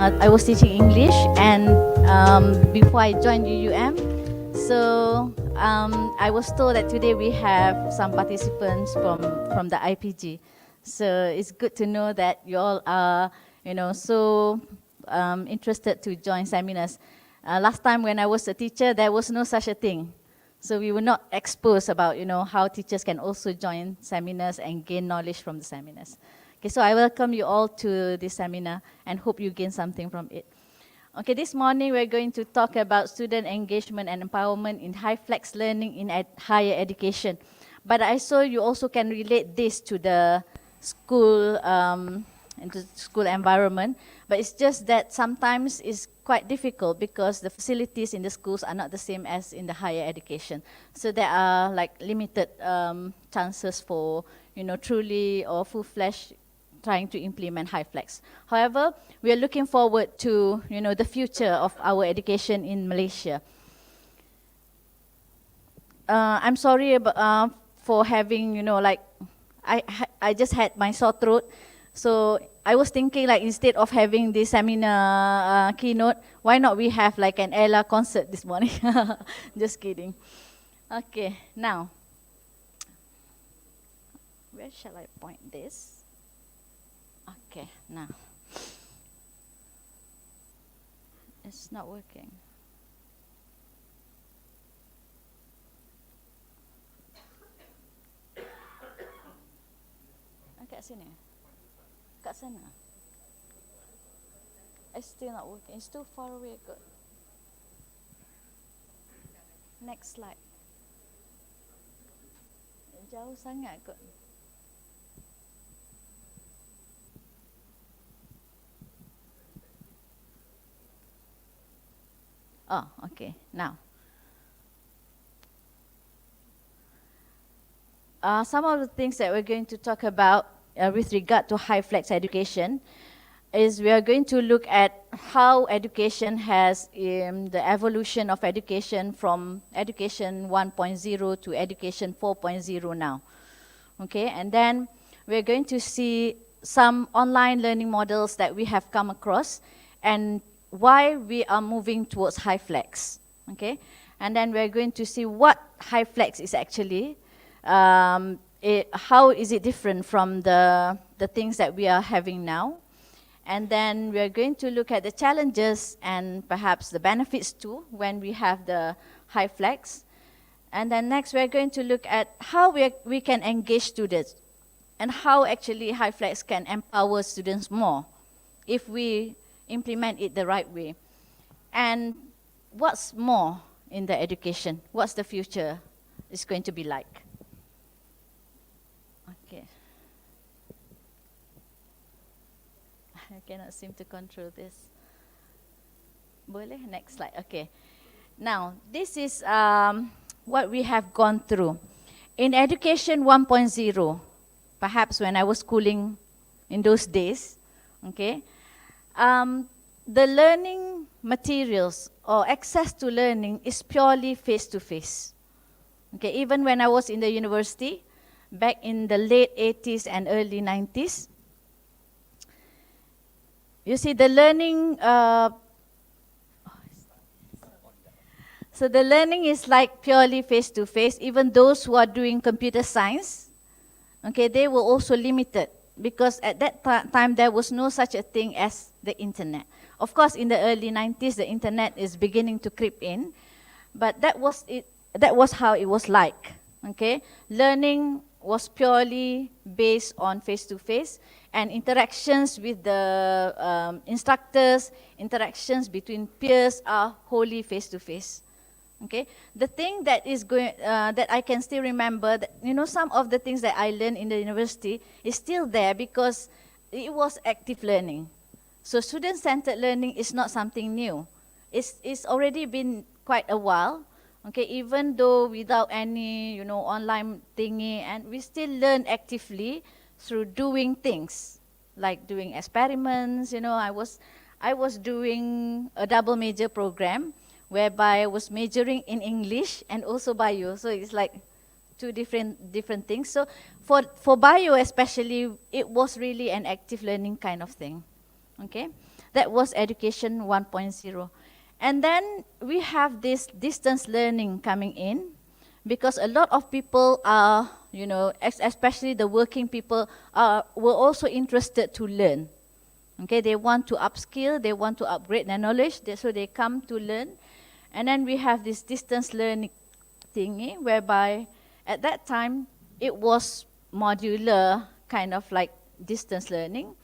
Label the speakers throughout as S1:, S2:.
S1: I was teaching English, and before I joined UUM, so I was told that today we have some participants from the IPG. So it's good to know that you all are, so interested to join seminars. Last time when I was a teacher, there was no such a thing. So we were not exposed about, how teachers can also join seminars and gain knowledge from the seminars. Okay, so I welcome you all to this seminar and hope you gain something from it. Okay, this morning we're going to talk about student engagement and empowerment in high-flex learning in higher education. But I saw you also can relate this to the school, into school environment. But it's just that sometimes it's quite difficult because the facilities in the schools are not the same as in the higher education. So there are like limited chances for, truly or full-fledged trying to implement high-flex. However, we are looking forward to, the future of our education in Malaysia. I'm sorry about, for having, I just had my sore throat. So I was thinking instead of having this seminar keynote, why not we have like an Ella concert this morning? Just kidding. Okay, now, where shall I point this? Okay, now. It's not working. Kat sini? Kat sana? It's still not working. It's too far away kot. Next slide. Jauh sangat kot. Oh, okay. Now, some of the things that we're going to talk about with regard to high-flex education is we are going to look at how education has the evolution of education from education 1.0 to education 4.0 now. Okay, and then we're going to see some online learning models that we have come across and why we are moving towards high-flex. Okay, and then we're going to see what high-flex is actually, how is it different from the things that we are having now. And then we're going to look at the challenges and perhaps the benefits too when we have the high-flex. And then next we're going to look at how we can engage students and how actually high-flex can empower students more if we implement it the right way. And what's more in the education? What's the future is going to be like? Okay. I cannot seem to control this. Boleh? Next slide. Okay. Now, this is what we have gone through. In education 1.0, perhaps when I was schooling in those days, okay, the learning materials or access to learning is purely face-to-face. Okay, even when I was in the university, back in the late 80s and early 90s, you see the learning, so the learning is like purely face-to-face. Even those who are doing computer science, okay, they were also limited because at that time there was no such a thing as the internet. Of course, in the early 90s, the internet is beginning to creep in, but that was it. That was how it was like. Okay, learning was purely based on face-to-face, and interactions with the instructors, interactions between peers are wholly face-to-face. Okay, the thing that is going that I can still remember, that, some of the things that I learned in the university is still there because it was active learning. So student-centered learning is not something new. It's already been quite a while. Okay, even though without any, online thingy, and we still learn actively through doing things, like doing experiments. I was doing a double major program whereby I was majoring in English and also bio. So it's like two different things. So for bio especially, it was really an active learning kind of thing. Okay. That was education 1.0. And then we have this distance learning coming in, because a lot of people are, you know, especially the working people, were also interested to learn. Okay, they want to upskill, they want to upgrade their knowledge, so they come to learn. And then we have this distance learning thingy, whereby at that time it was modular, kind of like distance learning.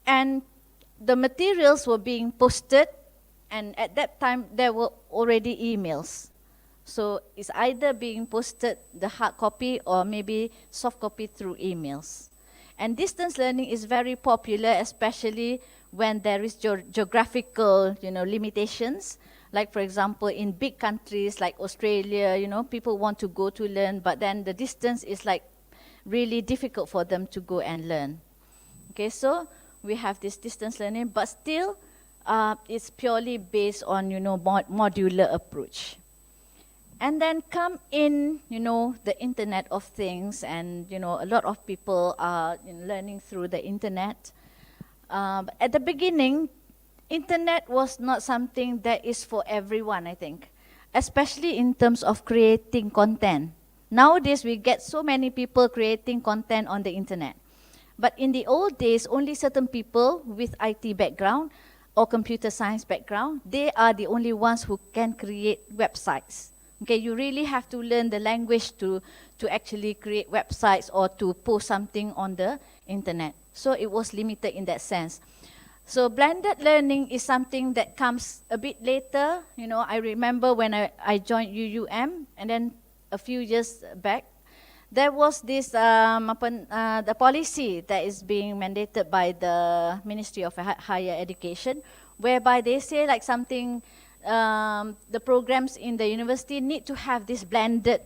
S1: And the materials were being posted, and at that time there were already emails. So it's either being posted, the hard copy, or maybe soft copy through emails. And distance learning is very popular, especially when there is geographical, you know, limitations. Like, for example, in big countries like Australia, you know, people want to go to learn, but then the distance is like really difficult for them to go and learn. Okay, so we have this distance learning, but still it's purely based on, you know, modular approach. And then come in, you know, the Internet of Things, and, you know, a lot of people are, you know, learning through the Internet. At the beginning, Internet was not something that is for everyone, I think, especially in terms of creating content. Nowadays, we get so many people creating content on the Internet. But in the old days, only certain people with IT background or computer science background, they are the only ones who can create websites. Okay, you really have to learn the language to actually create websites or to post something on the Internet. So it was limited in that sense. So blended learning is something that comes a bit later. You know, I remember when I joined UUM, and then a few years back, there was this the policy that is being mandated by the Ministry of Higher Education, whereby they say like something, the programs in the university need to have these blended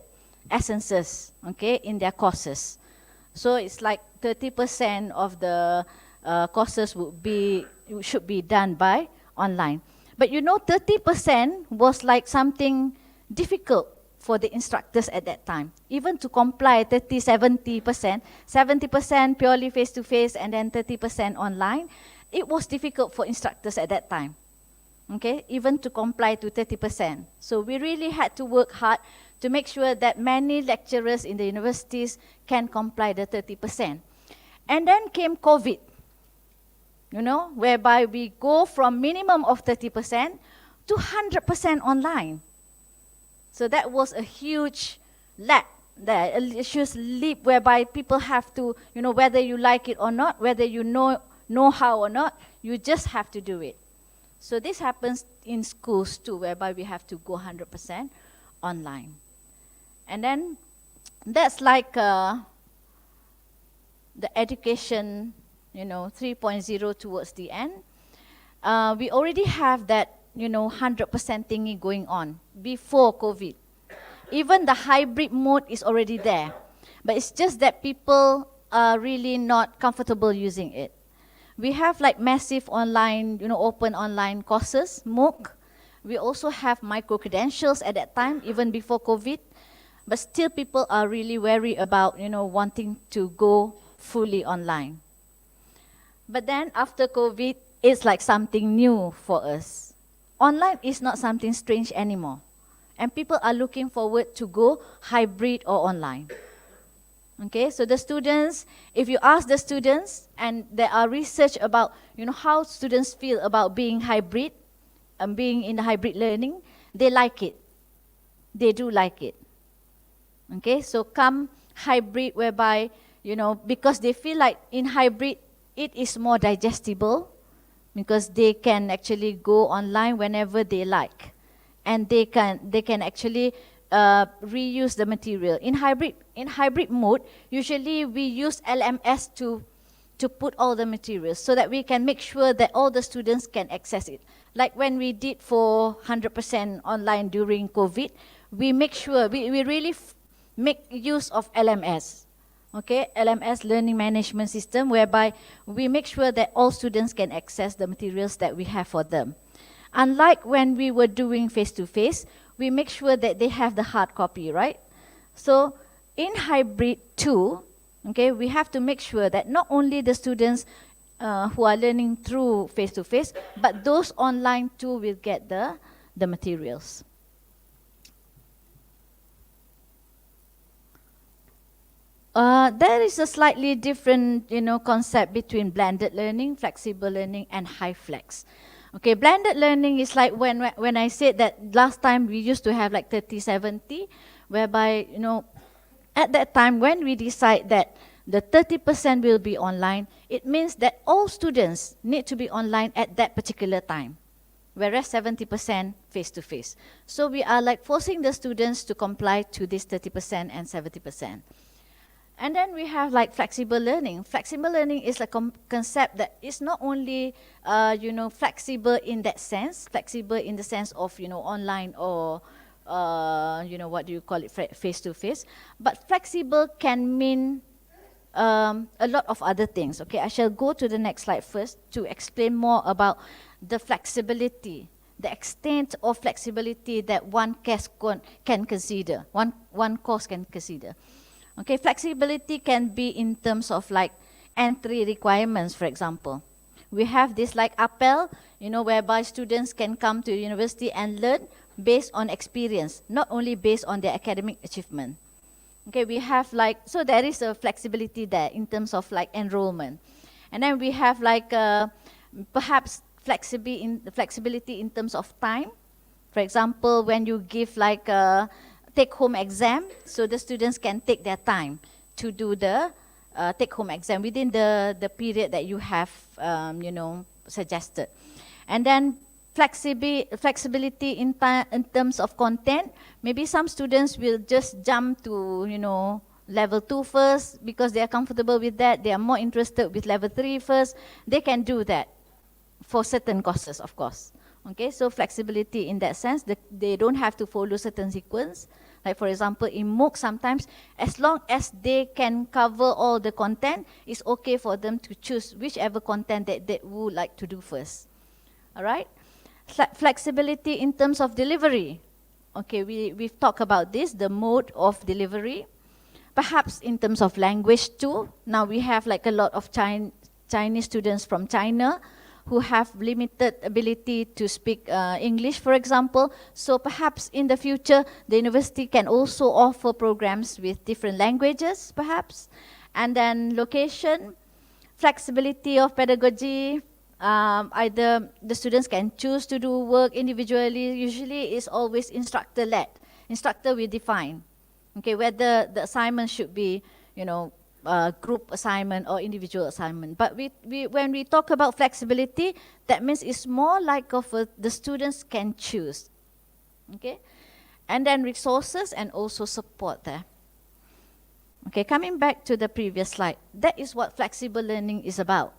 S1: essences, okay, in their courses. So it's like 30% of the courses should be done by online. But you know, 30% was like something difficult for the instructors at that time. Even to comply 70% purely face-to-face and then 30% online, it was difficult for instructors at that time. Okay, even to comply to 30%. So we really had to work hard to make sure that many lecturers in the universities can comply the 30%. And then came COVID, you know, whereby we go from minimum of 30% to 100% online. So that was a huge a huge leap whereby people have to, you know, whether you like it or not, whether you know how or not, you just have to do it. So this happens in schools too, whereby we have to go 100% online. And then that's like the education, you know, 3.0 towards the end. We already have that, you know, 100% thingy going on before COVID. Even the hybrid mode is already there. But it's just that people are really not comfortable using it. We have like massive online, you know, open online courses, MOOC. We also have micro-credentials at that time, even before COVID. But still people are really wary about, you know, wanting to go fully online. But then after COVID, it's like something new for us. Online is not something strange anymore. And people are looking forward to go hybrid or online. Okay, so the students, if you ask the students, and there are research about, you know, how students feel about being hybrid and being in hybrid learning, they like it. They do like it. Okay, so come hybrid whereby, you know, because they feel like in hybrid, it is more digestible because they can actually go online whenever they like. And they can actually reuse the material. In hybrid mode, usually we use LMS to put all the materials so that we can make sure that all the students can access it. Like when we did for 100% online during COVID, we make sure, we really make use of LMS. Okay, LMS, Learning Management System, whereby we make sure that all students can access the materials that we have for them. Unlike when we were doing face-to-face, we make sure that they have the hard copy, right? So in hybrid too, okay, we have to make sure that not only the students who are learning through face-to-face, but those online too will get the materials. There is a slightly different, concept between blended learning, flexible learning, and high flex. Okay, blended learning is like when I said that last time we used to have like 30-70, whereby, at that time when we decide that the 30% will be online, it means that all students need to be online at that particular time, whereas 70% face-to-face. So we are like forcing the students to comply to this 30% and 70%. And then we have like flexible learning. Flexible learning is a concept that is not only, flexible in that sense, flexible in the sense of, online or, what do you call it, face-to-face, but flexible can mean a lot of other things. Okay, I shall go to the next slide first to explain more about the flexibility, the extent of flexibility that one course can consider, one course can consider. Okay, flexibility can be in terms of like entry requirements, for example. We have this like appel, whereby students can come to university and learn based on experience, not only based on their academic achievement. Okay, we have like, so there is a flexibility there in terms of like enrollment. And then we have like perhaps flexibility in terms of time. For example, when you give like a take-home exam, so the students can take their time to do the take-home exam within the period that you have, suggested. And then flexibility in terms of content. Maybe some students will just jump to, level 2 first because they are comfortable with that. They are more interested with level 3 first. They can do that for certain courses, of course. Okay, so flexibility in that sense, they don't have to follow certain sequence. Like for example, in MOOC sometimes, as long as they can cover all the content, it's okay for them to choose whichever content that they would like to do first. All right? Flexibility in terms of delivery. Okay, we've talked about this, the mode of delivery. Perhaps in terms of language too. Now we have like a lot of Chinese students from China who have limited ability to speak English, for example. So perhaps in the future, the university can also offer programs with different languages, perhaps. And then location, flexibility of pedagogy. Either the students can choose to do work individually. Usually it's always instructor-led. Instructor will define, okay, whether the assignment should be, group assignment or individual assignment. But when we talk about flexibility, that means it's more like the students can choose. Okay, and then resources and also support there. Okay, coming back to the previous slide, that is what flexible learning is about.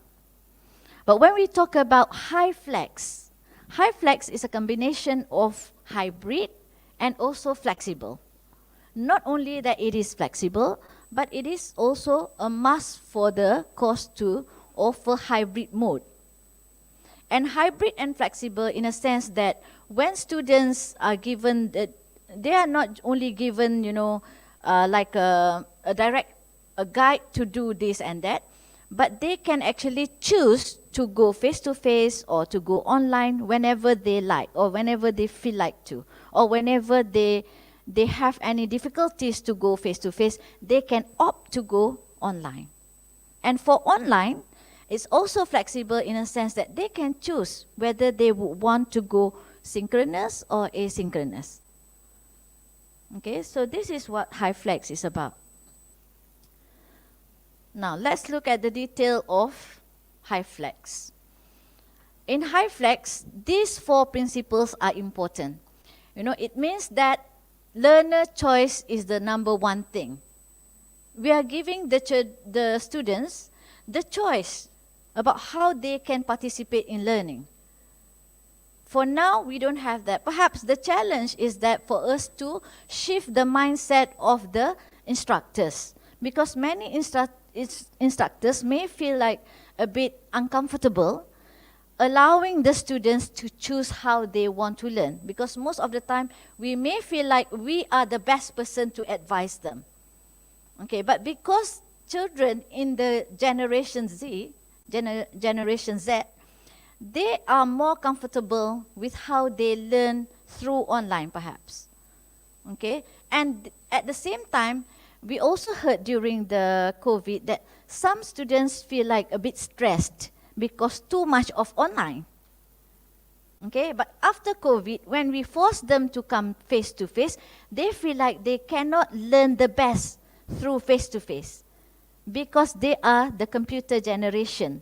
S1: But when we talk about high flex is a combination of hybrid and also flexible. Not only that it is flexible, but it is also a must for the course to offer hybrid mode. And hybrid and flexible in a sense that when students are given, they are not only given, like a guide to do this and that, but they can actually choose to go face-to-face or to go online whenever they like or whenever they feel like to, or whenever they have any difficulties to go face-to-face, they can opt to go online. And for online, it's also flexible in a sense that they can choose whether they would want to go synchronous or asynchronous. Okay, so this is what high flex is about. Now, let's look at the detail of high flex. In high flex, these 4 principles are important. It means that learner choice is the number 1 thing. We are giving the students the choice about how they can participate in learning. For now, we don't have that. Perhaps the challenge is that for us to shift the mindset of the instructors, because many instructors may feel like a bit uncomfortable allowing the students to choose how they want to learn, because most of the time we may feel like we are the best person to advise them. Okay, but because children in the Generation Z, Generation Z, they are more comfortable with how they learn through online perhaps. Okay, and at the same time, we also heard during the COVID that some students feel like a bit stressed because too much of online. Okay, but after COVID, when we force them to come face to face, they feel like they cannot learn the best through face to face because they are the computer generation.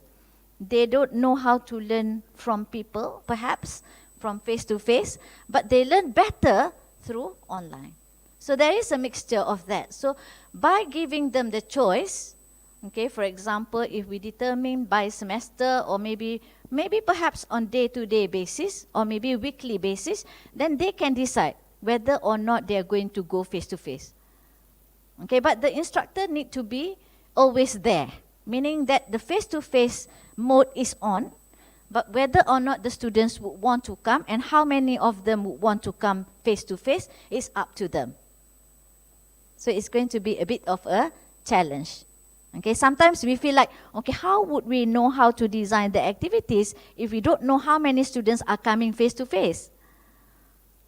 S1: They don't know how to learn from people, perhaps from face to face, but they learn better through online. So there is a mixture of that. So by giving them the choice, okay, for example, if we determine by semester or maybe perhaps on day-to-day basis or maybe weekly basis, then they can decide whether or not they are going to go face-to-face. Okay, but the instructor need to be always there, meaning that the face-to-face mode is on, but whether or not the students would want to come and how many of them would want to come face-to-face is up to them. So it's going to be a bit of a challenge. Okay, sometimes we feel like, okay, how would we know how to design the activities if we don't know how many students are coming face to face?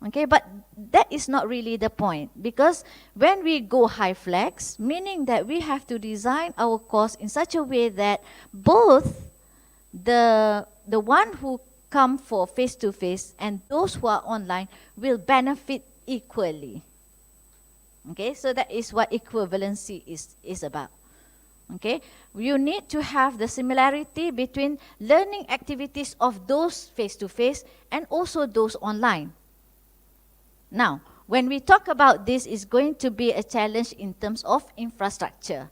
S1: Okay, but that is not really the point, because when we go high flex, meaning that we have to design our course in such a way that both the one who come for face to face and those who are online will benefit equally. Okay, so that is what equivalency is about. Okay, you need to have the similarity between learning activities of those face-to-face and also those online. Now, when we talk about this, it's going to be a challenge in terms of infrastructure.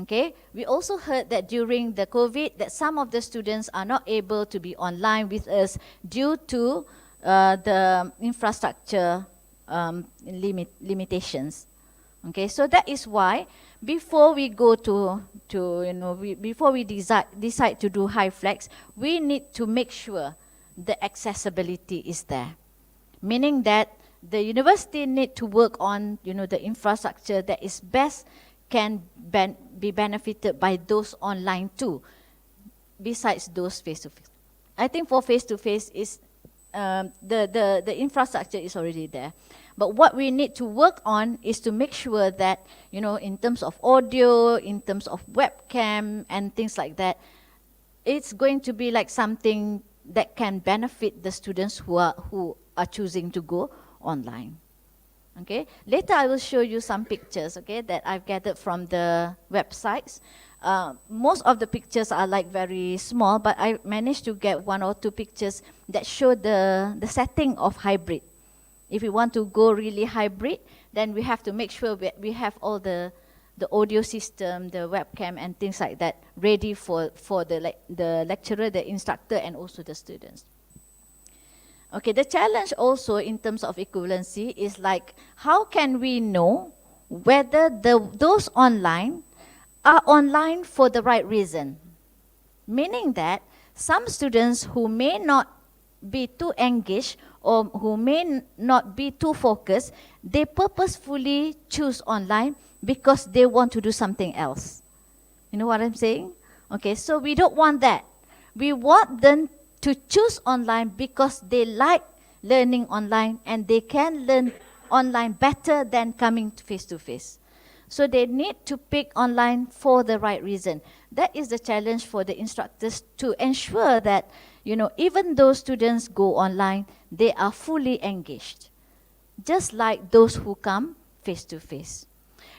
S1: Okay, we also heard that during the COVID that some of the students are not able to be online with us due to the infrastructure limitations. Okay, so that is why before we go before we decide to do high flex, we need to make sure the accessibility is there. Meaning that the university need to work on, the infrastructure that is best can be benefited by those online too, besides those face-to-face. I think for face-to-face is the infrastructure is already there. But what we need to work on is to make sure that, in terms of audio, in terms of webcam and things like that, it's going to be like something that can benefit the students who are choosing to go online. Okay, later I will show you some pictures, okay, that I've gathered from the websites. Most of the pictures are like very small, but I managed to get one or two pictures that show the setting of hybrid. If we want to go really hybrid, then we have to make sure we have all the audio system, the webcam and things like that ready for the lecturer, the instructor and also the students. Okay, the challenge also in terms of equivalency is like, how can we know whether those online are online for the right reason? Meaning that some students who may not be too engaged or who may not be too focused, they purposefully choose online because they want to do something else. You know what I'm saying? Okay, so we don't want that. We want them to choose online because they like learning online and they can learn online better than coming face to face. So they need to pick online for the right reason. That is the challenge for the instructors, to ensure that, even though students go online, they are fully engaged, just like those who come face to face.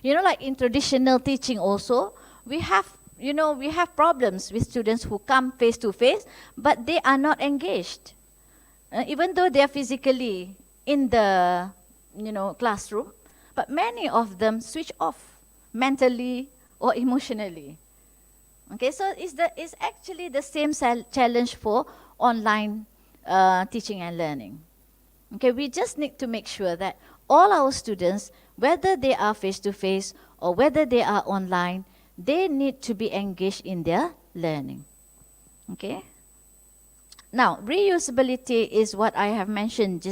S1: Like in traditional teaching also, we have problems with students who come face to face, but they are not engaged. Even though they are physically in the, classroom, but many of them switch off mentally or emotionally. Okay, so it's actually the same challenge for online teaching and learning. Okay, we just need to make sure that all our students, whether they are face-to-face or whether they are online, they need to be engaged in their learning. Okay. Now, reusability is what I have mentioned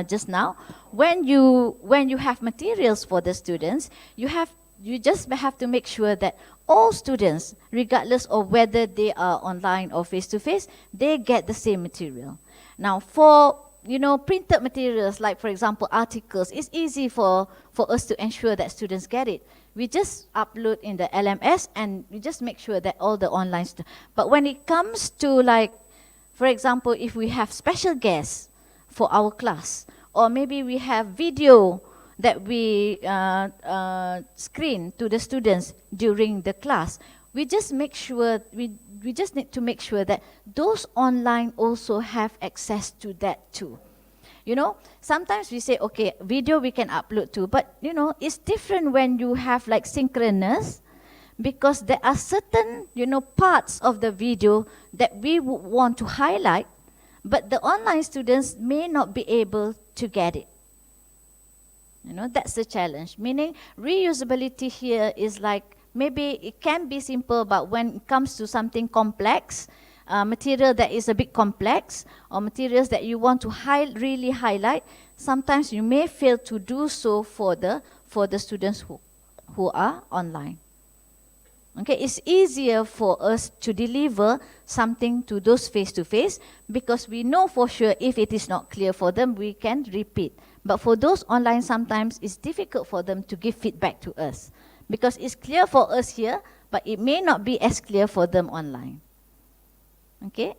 S1: just now. When you have materials for the students, you have you just have to make sure that all students, regardless of whether they are online or face-to-face, they get the same material. Now, for printed materials, like for example articles, it's easy for us to ensure that students get it. We just upload in the LMS and we just make sure that all the online but when it comes to, like, for example, if we have special guests for our class, or maybe we have video that we screen to the students during the class, we just make sure, we just need to make sure that those online also have access to that too. Sometimes we say, okay, video we can upload too, but it's different when you have like synchronous, because there are certain, parts of the video that we would want to highlight, but the online students may not be able to get it. That's the challenge. Meaning reusability here is like, maybe it can be simple, but when it comes to something complex, material that is a bit complex, or materials that you want to really highlight, sometimes you may fail to do so for the students who are online. Okay, it's easier for us to deliver something to those face-to-face, because we know for sure if it is not clear for them, we can repeat. But for those online, sometimes it's difficult for them to give feedback to us, because it's clear for us here, but it may not be as clear for them online. Okay?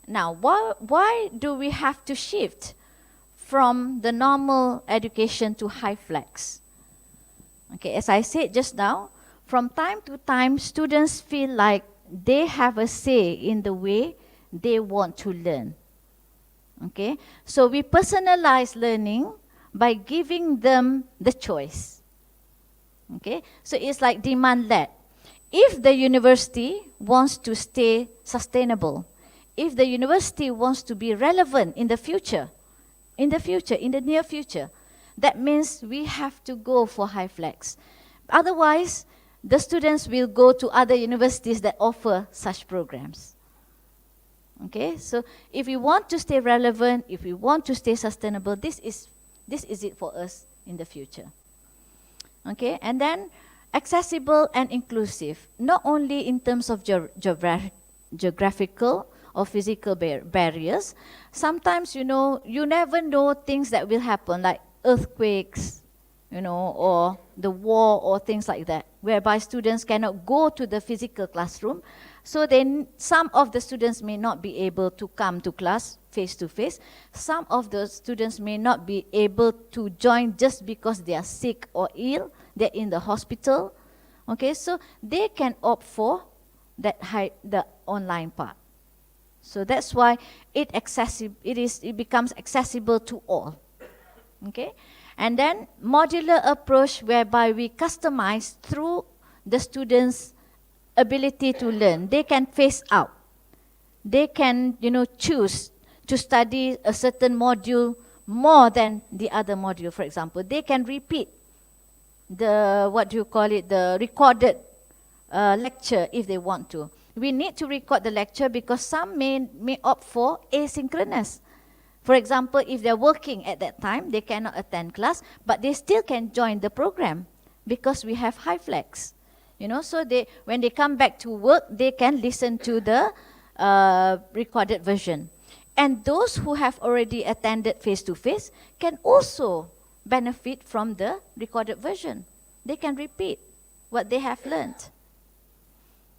S1: Now, why do we have to shift from the normal education to high flex? Okay, as I said just now, from time to time, students feel like they have a say in the way they want to learn. Okay, so we personalize learning by giving them the choice. Okay, so it's like demand-led. If the university wants to stay sustainable, if the university wants to be relevant in the near future, that means we have to go for high flex. Otherwise, the students will go to other universities that offer such programs. Okay, so if we want to stay relevant, if we want to stay sustainable, this is it for us in the future. Okay, and then accessible and inclusive, not only in terms of geographical or physical barriers. Sometimes, you never know things that will happen, like earthquakes, or the war or things like that, whereby students cannot go to the physical classroom. So then some of the students may not be able to come to class face to face. Some of the students may not be able to join just because they are sick or ill, they're in the hospital. Okay, so they can opt for the online part. So that's why it becomes accessible to all. Okay, and then modular approach, whereby we customize through the students' ability to learn. They can phase out. They can, choose to study a certain module more than the other module, for example. They can repeat the recorded lecture if they want to. We need to record the lecture because some may opt for asynchronous. For example, if they're working at that time, they cannot attend class, but they still can join the program because we have high flex. So when they come back to work, they can listen to the recorded version. And those who have already attended face-to-face can also benefit from the recorded version. They can repeat what they have learned.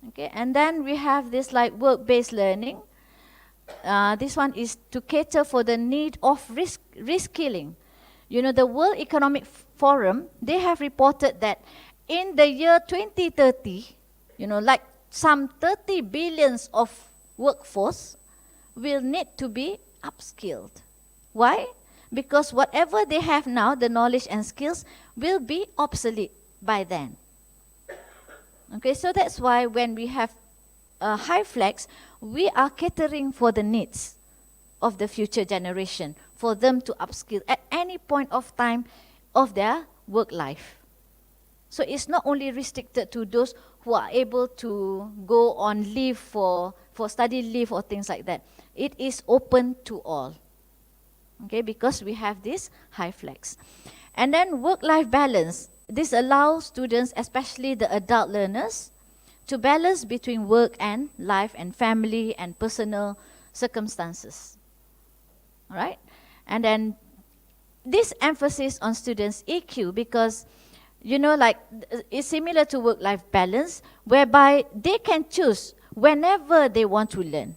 S1: Okay, and then we have this like work-based learning. This one is to cater for the need of reskilling. The World Economic Forum, they have reported that in the year 2030, like some 30 billions of workforce will need to be upskilled. Why? Because whatever they have now, the knowledge and skills, will be obsolete by then. Okay, so that's why when we have high flex, we are catering for the needs of the future generation, for them to upskill at any point of time of their work life. So it's not only restricted to those who are able to go on leave for study leave or things like that. It is open to all. Okay, because we have this high flex. And then work-life balance. This allows students, especially the adult learners, to balance between work and life and family and personal circumstances. All right? And then this emphasis on students' EQ, because like it's similar to work-life balance, whereby they can choose whenever they want to learn,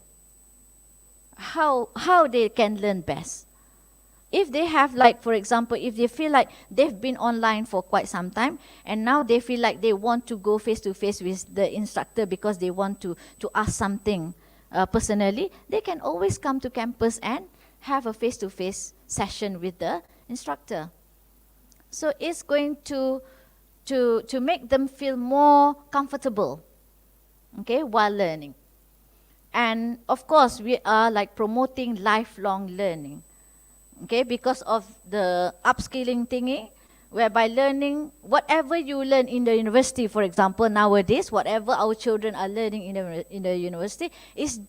S1: how they can learn best. If they have, like, for example, if they feel like they've been online for quite some time and now they feel like they want to go face-to-face with the instructor because they want to ask something personally, they can always come to campus and have a face-to-face session with the instructor. So it's going to make them feel more comfortable, okay, while learning. And of course, we are like promoting lifelong learning. Okay, because of the upskilling thingy, whereby learning, whatever you learn in the university, for example, nowadays, whatever our children are learning in the university is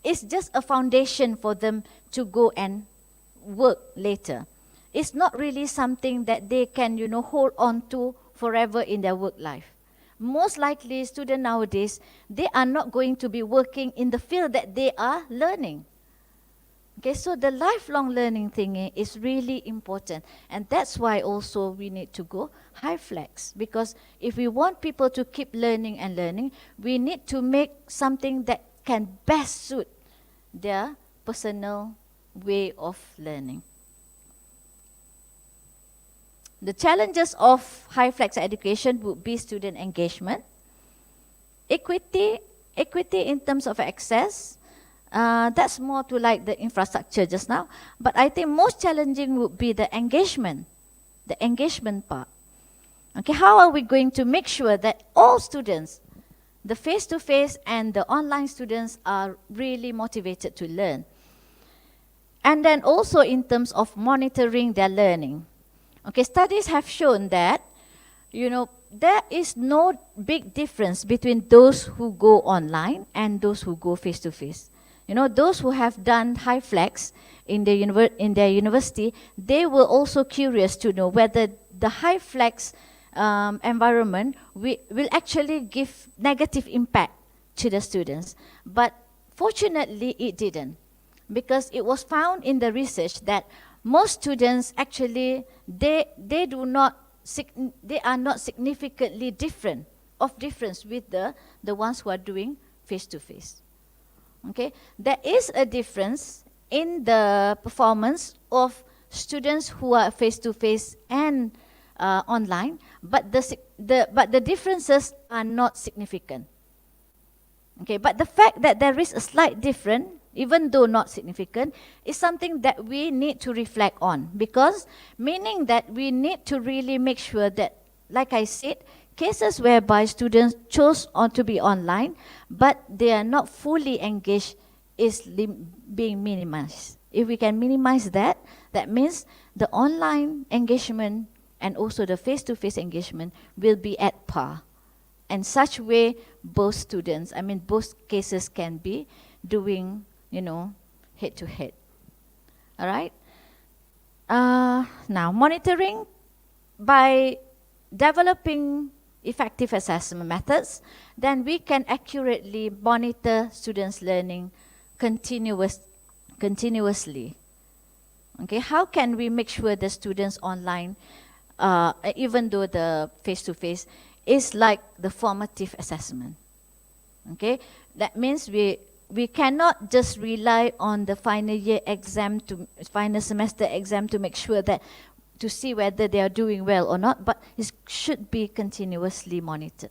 S1: just a foundation for them to go and work later. It's not really something that they can, hold on to forever in their work life. Most likely, students nowadays, they are not going to be working in the field that they are learning. Okay, so the lifelong learning thing is really important, and that's why also we need to go high flex, because if we want people to keep learning and learning, we need to make something that can best suit their personal way of learning. The challenges of high flex education would be student engagement, equity in terms of access. That's more to like the infrastructure just now. But I think most challenging would be the engagement part. Okay, how are we going to make sure that all students, the face-to-face and the online students, are really motivated to learn? And then also in terms of monitoring their learning. Okay, studies have shown that, there is no big difference between those who go online and those who go face-to-face. Those who have done high flex in their university, they were also curious to know whether the high flex environment will actually give negative impact to the students. But fortunately, it didn't, because it was found in the research that most students actually, they are not significantly different with the ones who are doing face-to-face. Okay, there is a difference in the performance of students who are face-to-face and online, but the differences are not significant. Okay, but the fact that there is a slight difference, even though not significant, is something that we need to reflect on, because meaning that we need to really make sure that, like I said, cases whereby students chose to be online, but they are not fully engaged is being minimized. If we can minimize that, that means the online engagement and also the face-to-face engagement will be at par. And such way, both cases can be doing, head-to-head. All right? Now, monitoring by developing effective assessment methods, then we can accurately monitor students' learning continuously. Okay, how can we make sure the students online, even though the face-to-face is like the formative assessment? Okay, that means we cannot just rely on the final semester exam to make sure that, to see whether they are doing well or not, but it should be continuously monitored.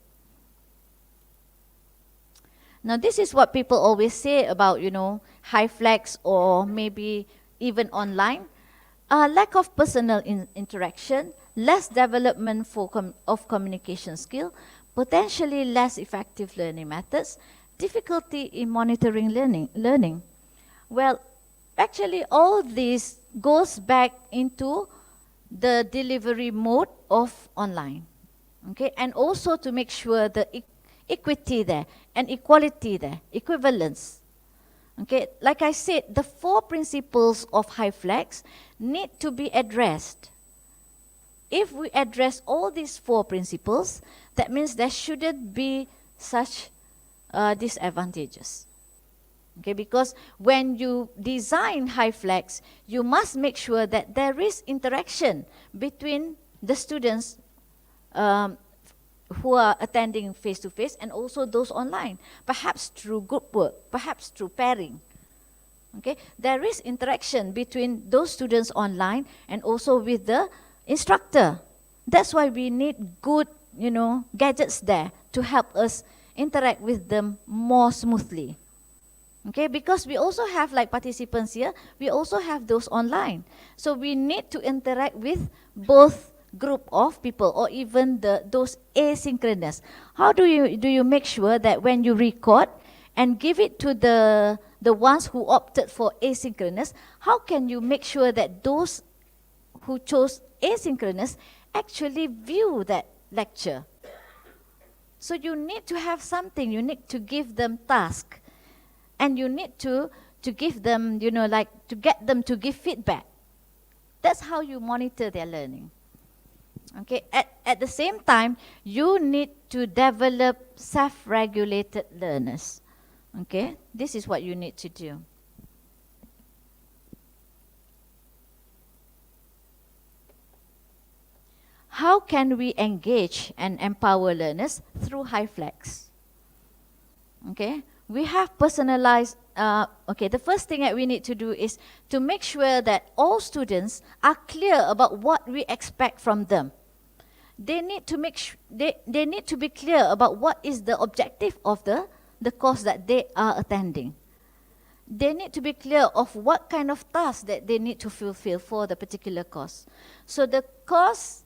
S1: Now, this is what people always say about, high flex or maybe even online. Lack of personal interaction, less development of communication skill, potentially less effective learning methods, difficulty in monitoring learning. Well, actually, all this goes back into the delivery mode of online, okay, and also to make sure the equity there and equality there, equivalence. Okay, like I said, the 4 principles of high flex need to be addressed. if we address all these 4 principles, that means there shouldn't be such disadvantages. Okay, because when you design HyFlex, you must make sure that there is interaction between the students who are attending face-to-face and also those online, perhaps through group work, perhaps through pairing. Okay, there is interaction between those students online and also with the instructor. That's why we need good, gadgets there to help us interact with them more smoothly. Okay, because we also have like participants here, we also have those online. So we need to interact with both group of people or even those asynchronous. How do you make sure that when you record and give it to the ones who opted for asynchronous, how can you make sure that those who chose asynchronous actually view that lecture? So you need to have something, you need to give them task. And you need to give them, to get them to give feedback. That's how you monitor their learning. Okay, at the same time, you need to develop self-regulated learners. Okay, this is what you need to do. How can we engage and empower learners through HyFlex? Okay. We have personalized, the first thing that we need to do is to make sure that all students are clear about what we expect from them. They need to they need to be clear about what is the objective of the course that they are attending. They need to be clear of what kind of task that they need to fulfill for the particular course. So the course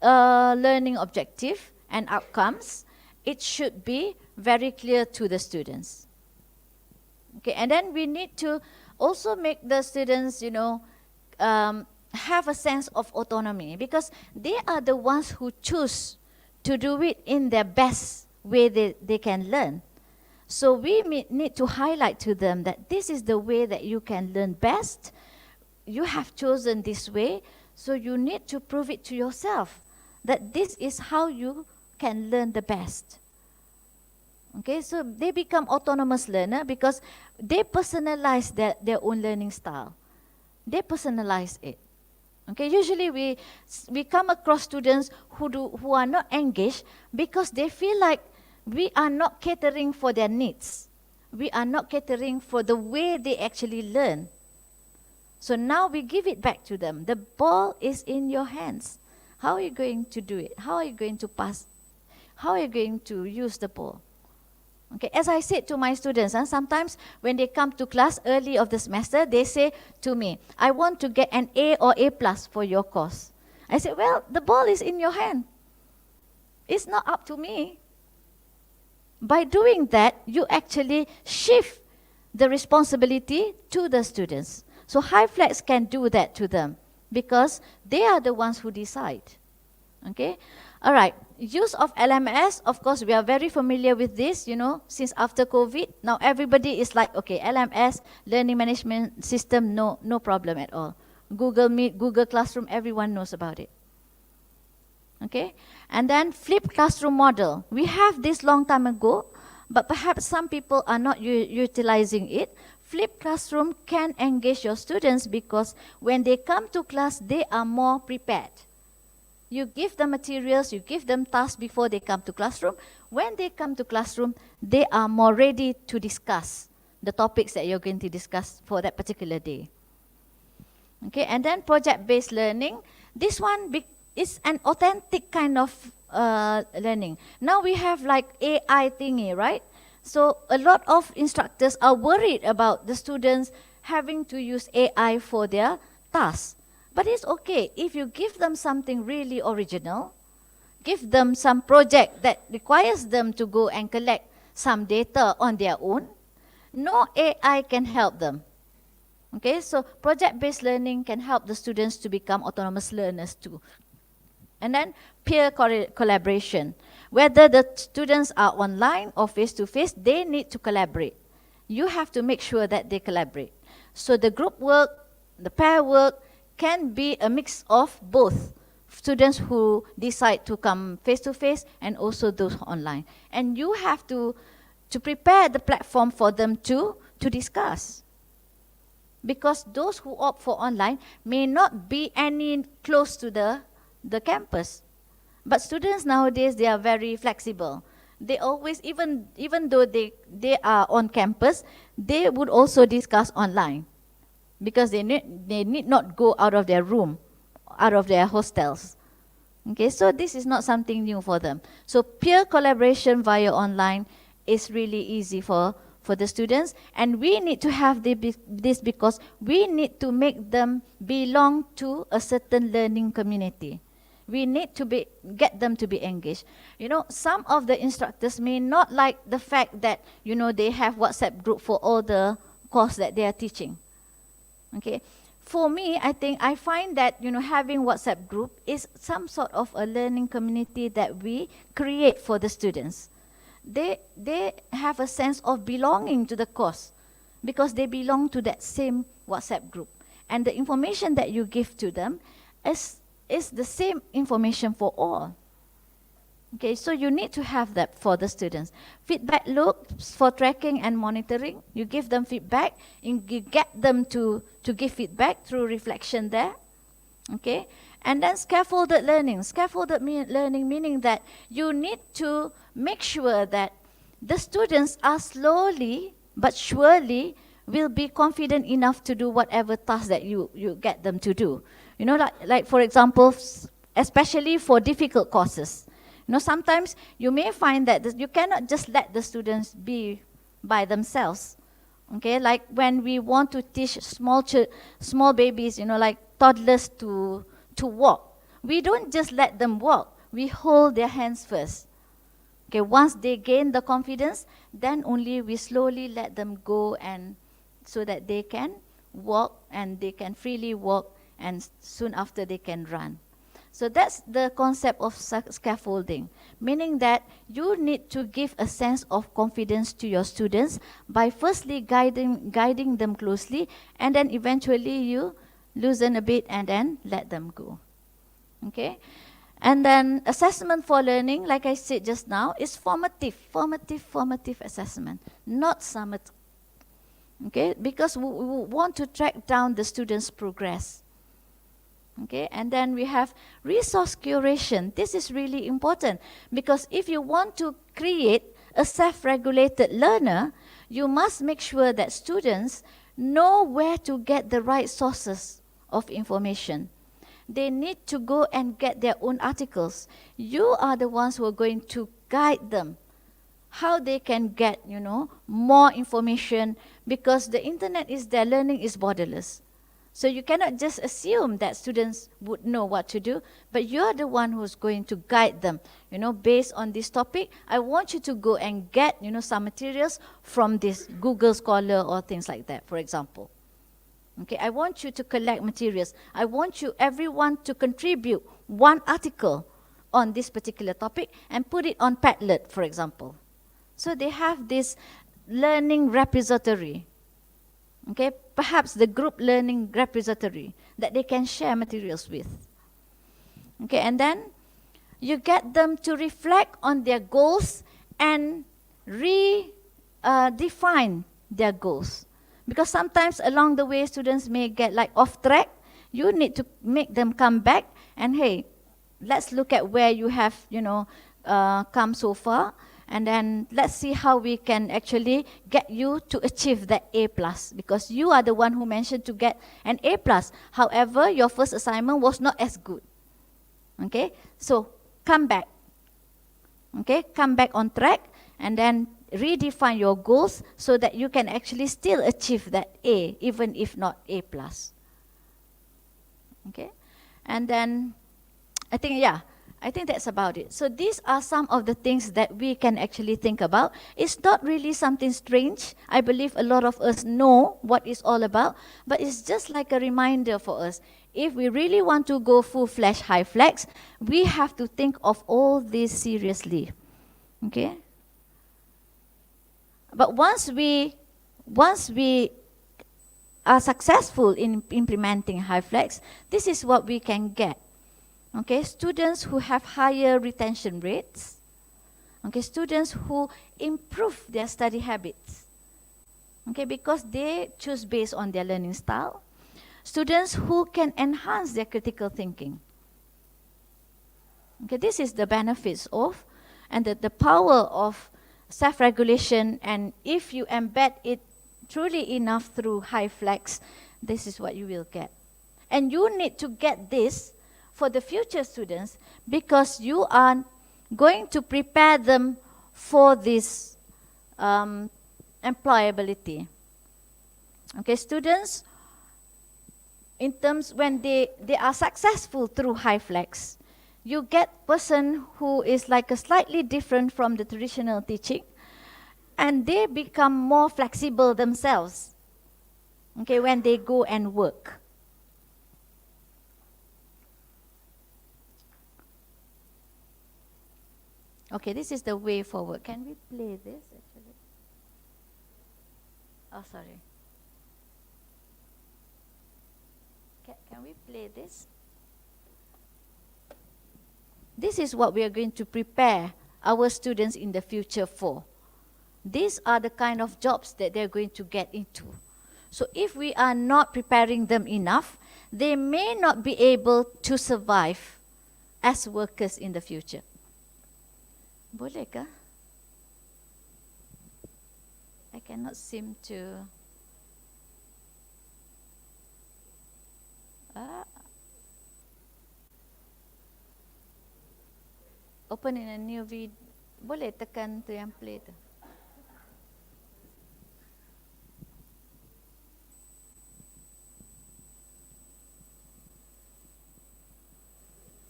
S1: learning objective and outcomes, it should be very clear to the students. Okay, and then we need to also make the students, have a sense of autonomy, because they are the ones who choose to do it in their best way they can learn. So we need to highlight to them that this is the way that you can learn best. You have chosen this way, so you need to prove it to yourself that this is how you can learn the best. Okay, so they become autonomous learner because they personalize their own learning style. They personalize it. Okay, usually we come across students who are not engaged because they feel like we are not catering for their needs. We are not catering for the way they actually learn. So now we give it back to them. The ball is in your hands. How are you going to do it? How are you going to pass? How are you going to use the ball? Okay, as I said to my students, sometimes when they come to class early of the semester, they say to me, I want to get an A or A+ for your course. I said, well, the ball is in your hand. It's not up to me. By doing that, you actually shift the responsibility to the students. So HyFlex can do that to them because they are the ones who decide. Okay? All right. Use of LMS, of course, we are very familiar with this, since after COVID. Now everybody is like, okay, LMS, learning management system, no problem at all. Google Meet, Google Classroom, everyone knows about it. Okay? And then flipped classroom model. We have this long time ago, but perhaps some people are not utilizing it. Flipped classroom can engage your students because when they come to class, they are more prepared. You give them materials, you give them tasks before they come to classroom. When they come to classroom, they are more ready to discuss the topics that you're going to discuss for that particular day. Okay, and then project-based learning. This one is an authentic kind of learning. Now we have like AI thingy, right? So a lot of instructors are worried about the students having to use AI for their tasks. But it's okay if you give them something really original, give them some project that requires them to go and collect some data on their own. No AI can help them. Okay, so project-based learning can help the students to become autonomous learners too. And then peer collaboration. Whether the students are online or face-to-face, they need to collaborate. You have to make sure that they collaborate. So the group work, the pair work, can be a mix of both students who decide to come face-to-face and also those online. And you have to prepare the platform for them to discuss. Because those who opt for online may not be any close to the campus. But students nowadays, they are very flexible. They always, even though they are on campus, they would also discuss online. Because they need not go out of their room, out of their hostels. Okay, so this is not something new for them. So peer collaboration via online is really easy for the students, and we need to have this because we need to make them belong to a certain learning community. We need to get them to be engaged. You know, some of the instructors may not like the fact that, you know, they have WhatsApp group for all the course that they are teaching. Okay, for me, I find that, you know, having WhatsApp group is some sort of a learning community that we create for the students. They have a sense of belonging to the course because they belong to that same WhatsApp group. And the information that you give to them is the same information for all. Okay, so you need to have that for the students. Feedback loops for tracking and monitoring. You give them feedback, and you get them to give feedback through reflection there. Okay, and then scaffolded learning. Scaffolded learning meaning that you need to make sure that the students are slowly but surely will be confident enough to do whatever task that you get them to do. You know, like for example, especially for difficult courses. You know, sometimes you may find that you cannot just let the students be by themselves. Okay, like when we want to teach small babies, you know, like toddlers to walk. We don't just let them walk. We hold their hands first. Okay, once they gain the confidence, then only we slowly let them go, and so that they can walk and they can freely walk, and soon after they can run. So that's the concept of scaffolding, meaning that you need to give a sense of confidence to your students by firstly guiding them closely, and then eventually you loosen a bit and then let them go. Okay? And then assessment for learning, like I said just now, is formative assessment, not summative. Okay? Because we want to track down the students' progress. Okay, and then we have resource curation. This is really important because if you want to create a self-regulated learner, you must make sure that students know where to get the right sources of information. They need to go and get their own articles. You are the ones who are going to guide them how they can get, you know, more information, because the internet is their learning is borderless. So you cannot just assume that students would know what to do, but you're the one who's going to guide them. You know, based on this topic, I want you to go and get, you know, some materials from this Google Scholar or things like that, for example. Okay, I want you to collect materials. I want everyone to contribute one article on this particular topic and put it on Padlet, for example. So they have this learning repository. Okay, perhaps the group learning repository that they can share materials with. Okay, and then you get them to reflect on their goals and redefine their goals. Because sometimes along the way, students may get like off track. You need to make them come back and, hey, let's look at where you have, you know, come so far. And then let's see how we can actually get you to achieve that A+, because you are the one who mentioned to get an A+. However, your first assignment was not as good. Okay, so come back. Okay, come back on track and then redefine your goals so that you can actually still achieve that A, even if not A+. Okay, and then I think that's about it. So these are some of the things that we can actually think about. It's not really something strange. I believe a lot of us know what it's all about, but it's just like a reminder for us. If we really want to go full-fledged high flex, we have to think of all this seriously. Okay? But once we are successful in implementing high flex, this is what we can get. Okay, students who have higher retention rates. Okay, students who improve their study habits. Okay, because they choose based on their learning style. Students who can enhance their critical thinking. Okay, this is the benefits of and the power of self-regulation, and if you embed it truly enough through high flex, this is what you will get. And you need to get this for the future students because you are going to prepare them for this employability. Okay, students, in terms when they are successful through high flex, you get person who is like a slightly different from the traditional teaching, and they become more flexible themselves, okay, when they go and work. Okay, this is the way forward. Can we play this actually? Oh, sorry. Can we play this? This is what we are going to prepare our students in the future for. These are the kind of jobs that they're going to get into. So if we are not preparing them enough, they may not be able to survive as workers in the future. Boleh kah? I cannot seem to... open in a new video. Boleh tekan tu yang play tu.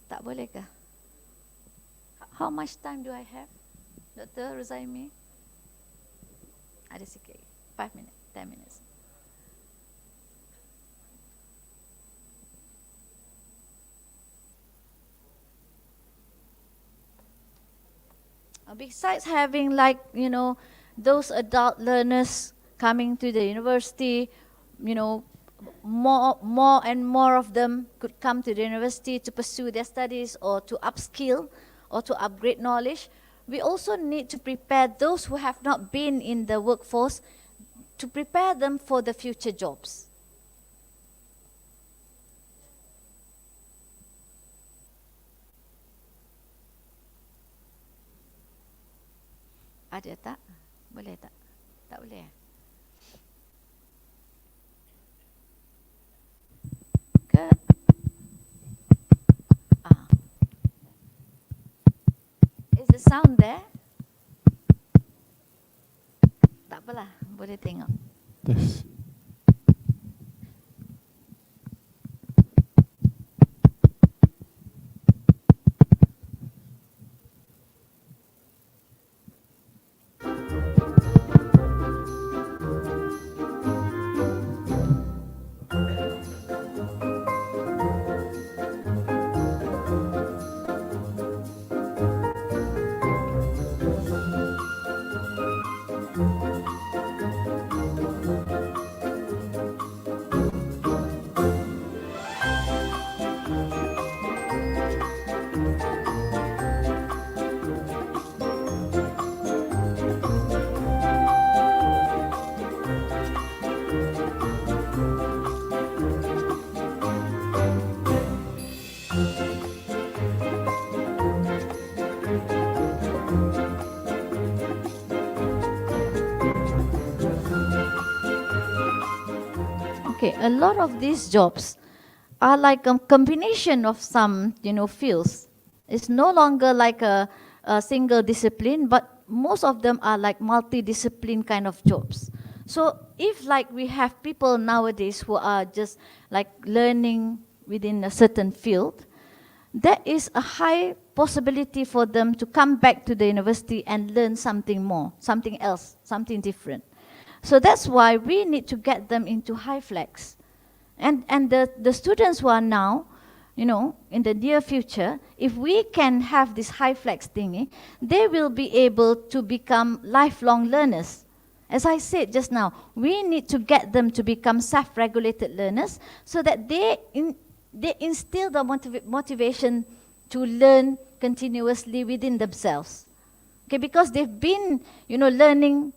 S1: Tak boleh kah? How much time do I have, Dr. Ruzaimi? Ada sikit. 5 minutes, 10 minutes. Besides having like, you know, those adult learners coming to the university, you know, more and more of them could come to the university to pursue their studies or to upskill or to upgrade knowledge. We also need to prepare those who have not been in the workforce to prepare them for the future jobs. Ada tak? Boleh tak? Tak boleh. Ke? Is the sound there? Tak apalah, boleh tengok.
S2: Yes.
S1: Okay, a lot of these jobs are like a combination of some, you know, fields. It's no longer like a single discipline, but most of them are like multidiscipline kind of jobs. So if like we have people nowadays who are just like learning within a certain field, there is a high possibility for them to come back to the university and learn something more, something else, something different. So that's why we need to get them into high flex. And the students who are now, you know, in the near future, if we can have this high flex thingy, they will be able to become lifelong learners. As I said just now, we need to get them to become self-regulated learners so that they instill the motivation to learn continuously within themselves. Okay, because they've been, learning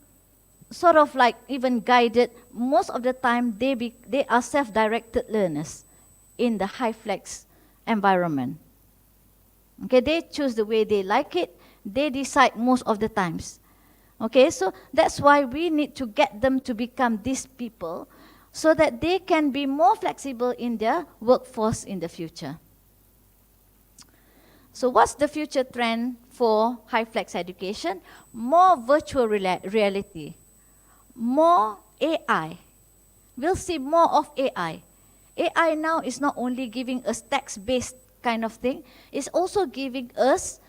S1: sort of like even guided. Most of the time, they are self-directed learners in the high flex environment. Okay, they choose the way they like it. They decide most of the times. Okay, so that's why we need to get them to become these people so that they can be more flexible in their workforce in the future. So what's the future trend for high flex education? More virtual reality, more AI. We'll see more of AI. AI now is not only giving us text-based kind of thing, it's also giving us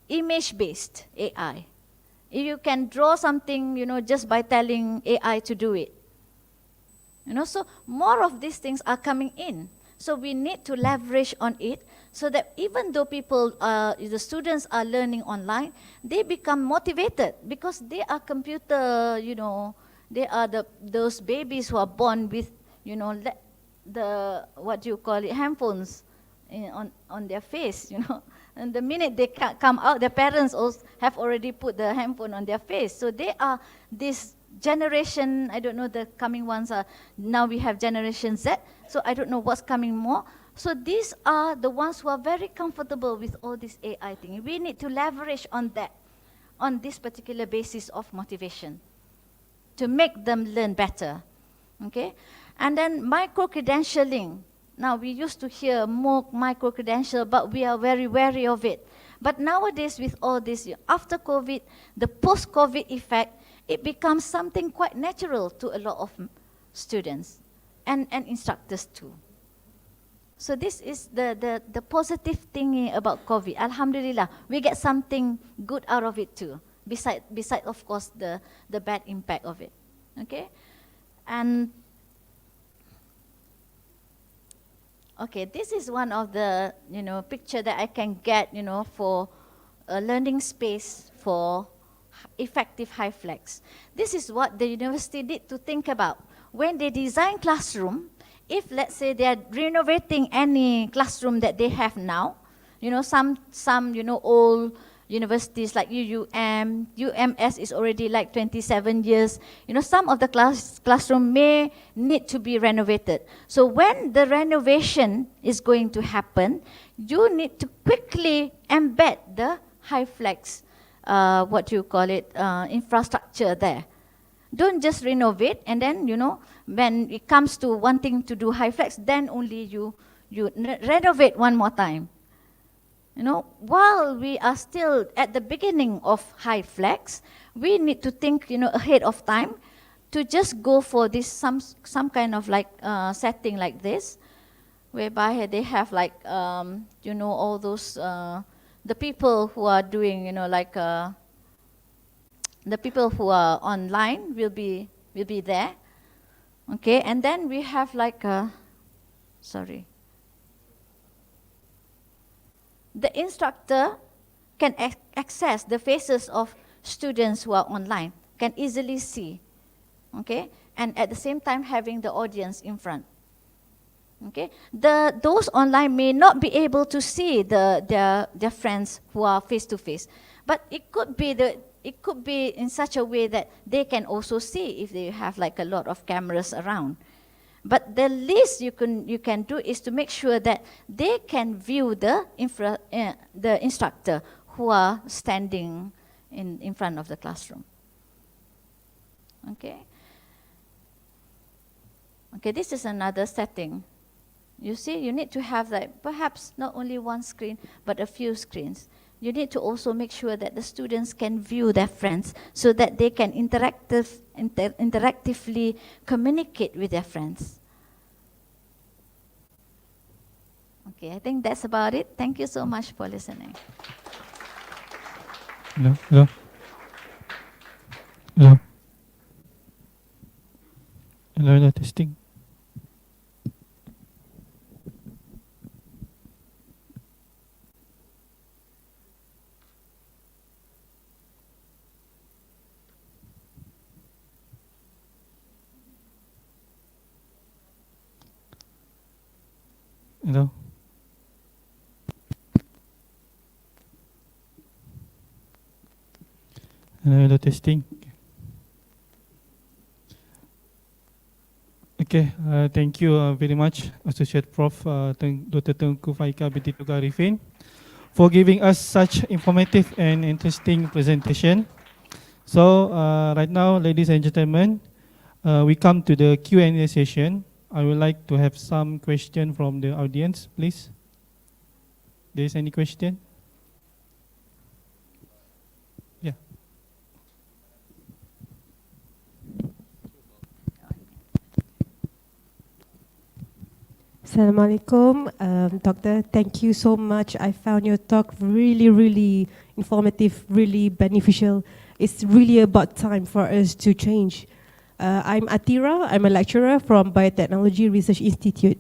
S1: image-based AI. You can draw something, just by telling AI to do it. So more of these things are coming in. So we need to leverage on it so that even though the students are learning online, they become motivated because they are computer, they are those babies who are born with, handphones on their face, And the minute they come out, their parents also have already put the handphone on their face. So they are this generation, I don't know the coming ones are, now we have Generation Z, so I don't know what's coming more. So these are the ones who are very comfortable with all this AI thing. We need to leverage on that, on this particular basis of motivation, to make them learn better, okay? And then micro-credentialing. Now, we used to hear more micro-credential, but we are very wary of it. But nowadays, with all this, after COVID, the post-COVID effect, it becomes something quite natural to a lot of students and instructors too. So this is the positive thing about COVID. Alhamdulillah, we get something good out of it too, beside of course, the bad impact of it, okay? And okay, this is one of the picture that I can get for a learning space for effective high flex. This is what the university need to think about when they design classroom. If let's say they are renovating any classroom that they have now, some old universities like UMS is already like 27 years. Some of the classroom may need to be renovated. So when the renovation is going to happen, you need to quickly embed the high flex, infrastructure there. Don't just renovate and then, when it comes to wanting to do high flex, then only you renovate one more time. While we are still at the beginning of high flex, we need to think, ahead of time to just go for this some kind of like setting like this, whereby they have like all those the people who are doing the people who are online will be there, okay, and then we have like the instructor can access the faces of students who are online, can easily see, okay, and at the same time having the audience in front. Okay, those online may not be able to see their friends who are face to face, but it could be in such a way that they can also see if they have like a lot of cameras around. But the least you can do is to make sure that they can view the instructor who are standing in front of the classroom. Okay. Okay, this is another setting. You see, you need to have like perhaps not only one screen, but a few screens. You need to also make sure that the students can view their friends so that they can interactively communicate with their friends. Okay, I think that's about it. Thank you so much for listening.
S2: Hello, hello. Hello. Hello, testing. Hello. Hello, testing. Okay, thank you very much, Associate Prof. Dr. Tengku Faekah binti Ariffin, for giving us such informative and interesting presentation. So right now, ladies and gentlemen, we come to the Q&A session. I would like to have some question from the audience, please. There is any question? Yeah.
S3: Assalamualaikum, Doctor. Thank you so much. I found your talk really, really informative, really beneficial. It's really about time for us to change. I'm Atira. I'm a lecturer from Biotechnology Research Institute.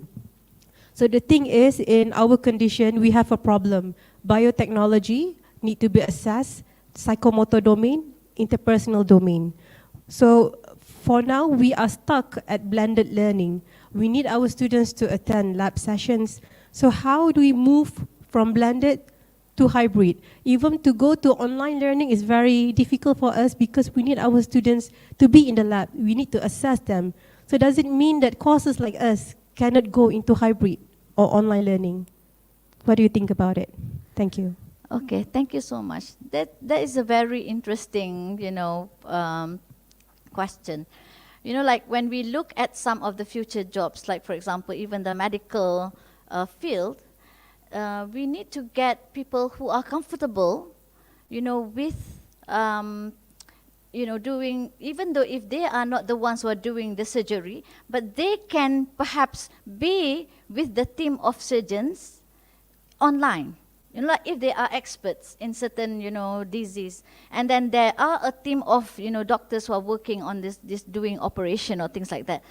S3: So the thing is, in our condition, we have a problem. Biotechnology need to be assessed, psychomotor domain, interpersonal domain. So for now, we are stuck at blended learning. We need our students to attend lab sessions. So how do we move from blended to hybrid? Even to go to online learning is very difficult for us because we need our students to be in the lab. We need to assess them. So does it mean that courses like us cannot go into hybrid or online learning? What do you think about it? Thank you.
S1: Okay, thank you so much. That is a very interesting, question. Like when we look at some of the future jobs, like for example, even the medical field, we need to get people who are comfortable, with, doing, even though if they are not the ones who are doing the surgery, but they can perhaps be with the team of surgeons online. Like if they are experts in certain, disease, and then there are a team of, doctors who are working on this doing operation or things like that.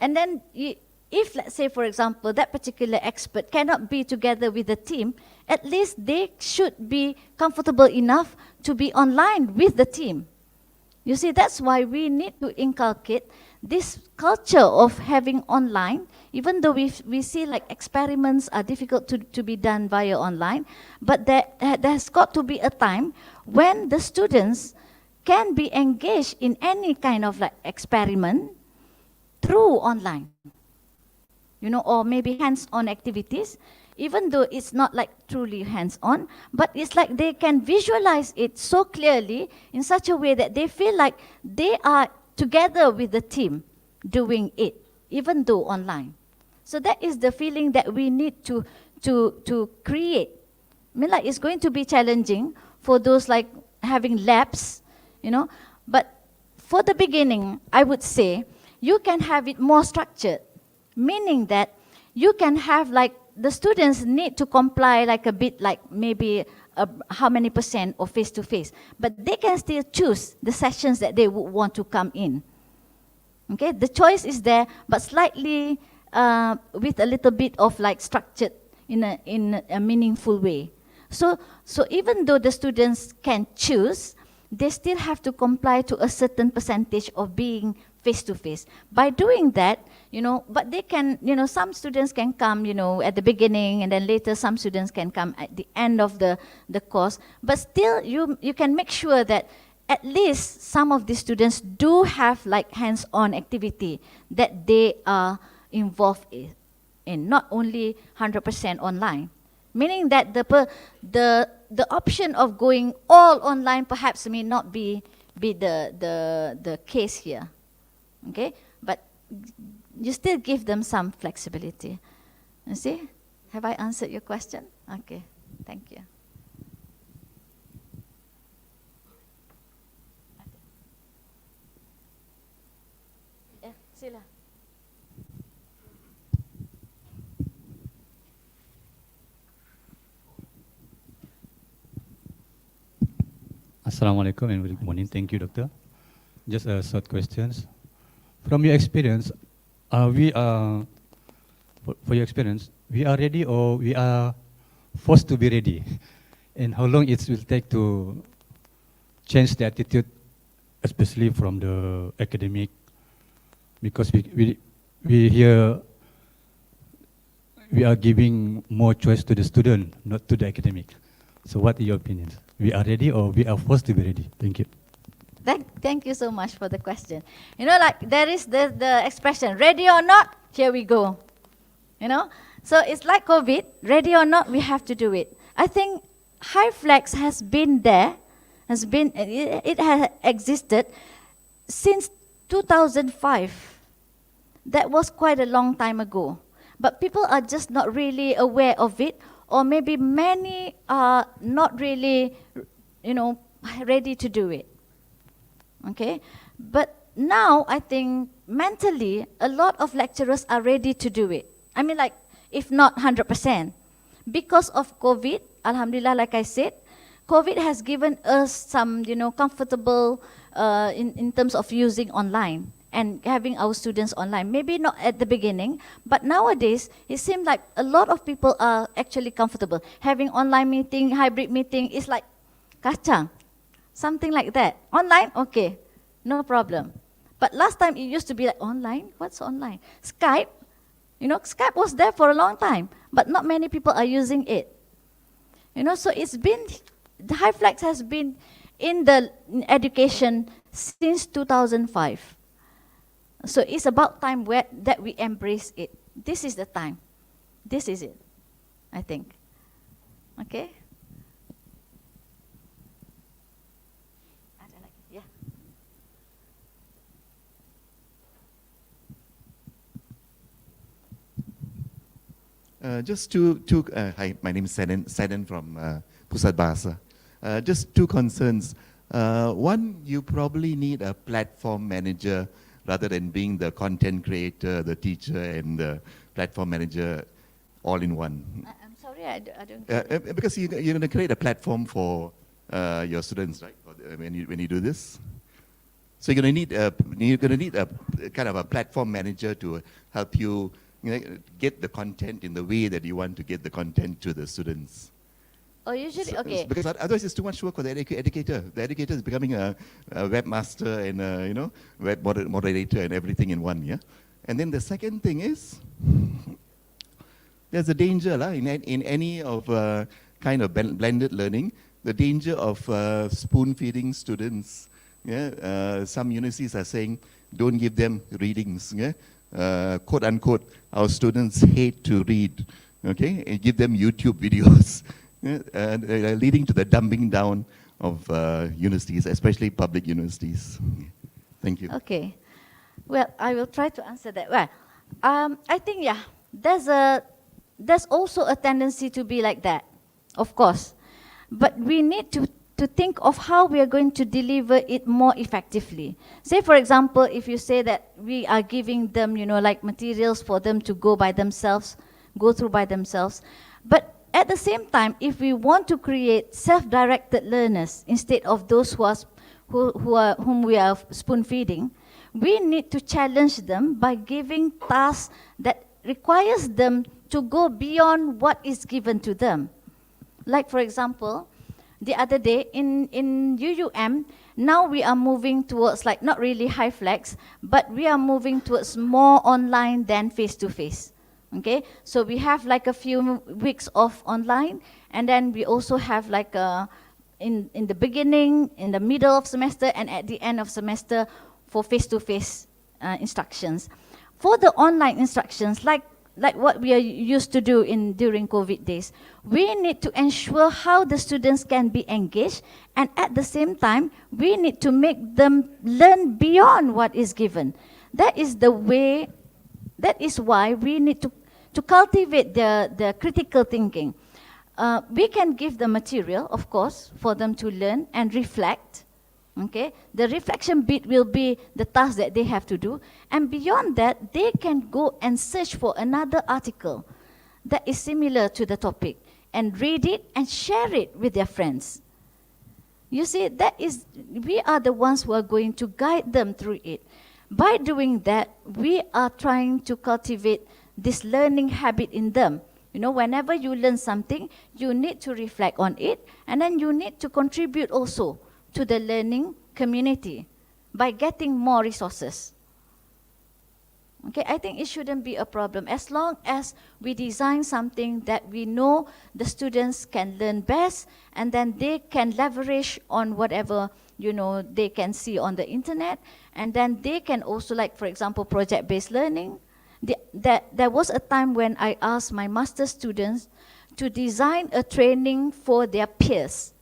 S1: And then if, let's say, for example, that particular expert cannot be together with the team, at least they should be comfortable enough to be online with the team. You see, that's why we need to inculcate this culture of having online, even though we see like experiments are difficult to be done via online, but there's got to be a time when the students can be engaged in any kind of like experiment through online, or maybe hands-on activities, even though it's not like truly hands-on, but it's like they can visualize it so clearly in such a way that they feel like they are together with the team doing it, even though online. So that is the feeling that we need to create. I mean, like it's going to be challenging for those like having labs, but for the beginning, I would say you can have it more structured, meaning that you can have like the students need to comply like a bit like maybe how many % of face-to-face, but they can still choose the sessions that they would want to come in. Okay, the choice is there, but slightly with a little bit of like structured in a meaningful way. So even though the students can choose, they still have to comply to a certain percentage of being face-to-face. By doing that, but they can, some students can come, at the beginning, and then later some students can come at the end of the course. But still, you can make sure that at least some of the students do have like hands-on activity that they are involved in, not only 100% online. Meaning that the option of going all online perhaps may not be the case here. Okay, but you still give them some flexibility. You see? Have I answered your question? Okay, thank you. Sila.
S4: Assalamualaikum and good morning. Thank you, Doctor. Just a short questions. From your experience, for your experience, we are ready or we are forced to be ready? And how long it will take to change the attitude, especially from the academic? Because we here, we are giving more choice to the student, not to the academic. So what are your opinions? We are ready or we are forced to be ready? Thank you.
S1: Thank you so much for the question. You know, like there is the expression, ready or not, here we go. You know, so it's like COVID, ready or not, we have to do it. I think high flex has been there, it has existed since 2005. That was quite a long time ago. But people are just not really aware of it, or maybe many are not really, you know, ready to do it. Okay? But now I think mentally, a lot of lecturers are ready to do it. I mean, like, if not 100%. Because of COVID, alhamdulillah, like I said, COVID has given us some, you know, comfortable in terms of using online and having our students online. Maybe not at the beginning, but nowadays, it seems like a lot of people are actually comfortable. Having online meeting, hybrid meeting, is like kacang, something like that. Online, okay, no problem. But last time it used to be like, online? What's online? Skype, you know, Skype was there for a long time, but not many people are using it. You know, so it's been, the high flex has been in the education since 2005. So it's about time that we embrace it. This is the time. This is it, I think. Okay? Yeah.
S5: Just two. Hi, my name is Sedan from Pusat Bahasa. Just two concerns. One, you probably need a platform manager rather than being the content creator, the teacher, and the platform manager all in one.
S1: I'm sorry, I don't.
S5: Because you're going to create a platform for your students, right? When you do this, so you're going to need a kind of a platform manager to help you, get the content in the way that you want to get the content to the students.
S1: Oh, usually, okay.
S5: Because otherwise it's too much work for the educator. The educator is becoming a webmaster and web moderator and everything in one, yeah? And then the second thing is, there's a danger in any of kind of blended learning, the danger of spoon-feeding students. Yeah? Some universities are saying, don't give them readings. Yeah? Quote unquote, our students hate to read. Okay, and give them YouTube videos. Leading to the dumbing down of universities, especially public universities. Thank you.
S1: Okay. Well, I will try to answer that. Well, I think, yeah, there's also a tendency to be like that, of course. But we need to think of how we are going to deliver it more effectively. Say, for example, if you say that we are giving them, like materials for them to go through by themselves. But at the same time, if we want to create self-directed learners instead of those whom we are spoon-feeding, we need to challenge them by giving tasks that requires them to go beyond what is given to them. Like, for example, the other day in UUM, now we are moving towards, like, not really high flex, but we are moving towards more online than face-to-face. Okay, so we have like a few weeks of online, and then we also have like in the beginning, in the middle of semester, and at the end of semester for face-to-face instructions. For the online instructions, like what we are used to do during COVID days, we need to ensure how the students can be engaged, and at the same time, we need to make them learn beyond what is given. That is the way. That is why we need to cultivate the critical thinking. We can give the material, of course, for them to learn and reflect. Okay, the reflection bit will be the task that they have to do, and beyond that, they can go and search for another article that is similar to the topic and read it and share it with their friends. You see, we are the ones who are going to guide them through it. By doing that, we are trying to cultivate this learning habit in them. Whenever you learn something, you need to reflect on it, and then you need to contribute also to the learning community by getting more resources. Okay, I think it shouldn't be a problem as long as we design something that we know the students can learn best, and then they can leverage on whatever you know, they can see on the internet, and then they can also, like, for example, project-based learning. There was a time when I asked my master students to design a training for their peers.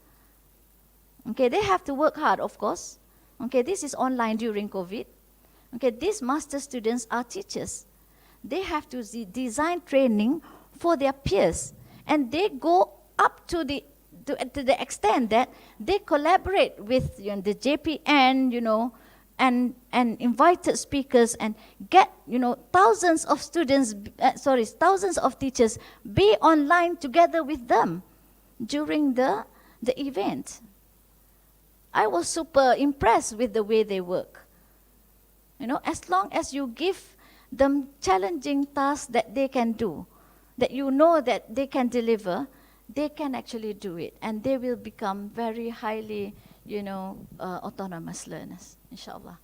S1: Okay, they have to work hard, of course. Okay, this is online during COVID. Okay, these master students are teachers. They have to design training for their peers, and they go up to the extent that they collaborate with, you know, the JPN, you know, and invited speakers, and get, you know, thousands of students, thousands of teachers be online together with them during the event. I was super impressed with the way they work. You know, as long as you give them challenging tasks that they can do, that you know that they can deliver, they can actually do it, and they will become very highly, you know, autonomous learners, inshallah.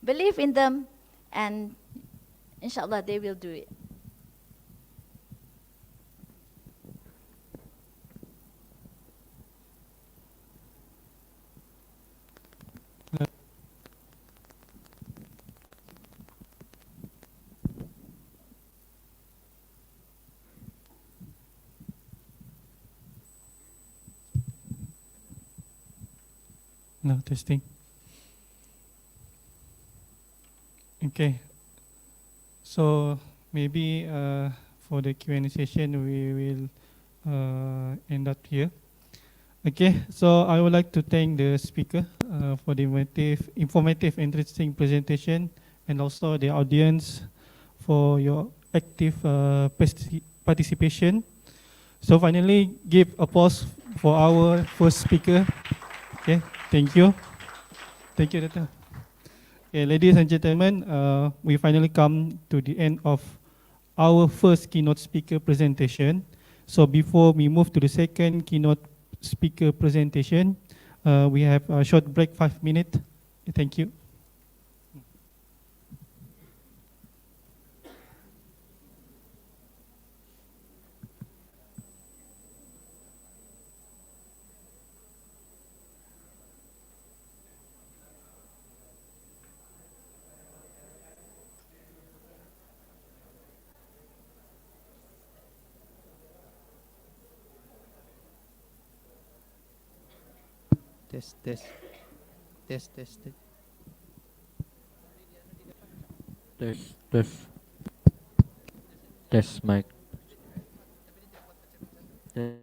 S1: Believe in them, and inshallah they will do it.
S2: No, testing. Okay. So maybe for the Q&A session, we will end up here. Okay, so I would like to thank the speaker for the informative, interesting presentation, and also the audience for your active participation. So finally, give applause for our first speaker. Okay, thank you. Thank you, Dr. Okay, ladies and gentlemen, we finally come to the end of our first keynote speaker presentation. So before we move to the second keynote speaker presentation, we have a short break, 5 minutes. Thank you.
S6: Test, test, test, test, test, test, test, mic. Test.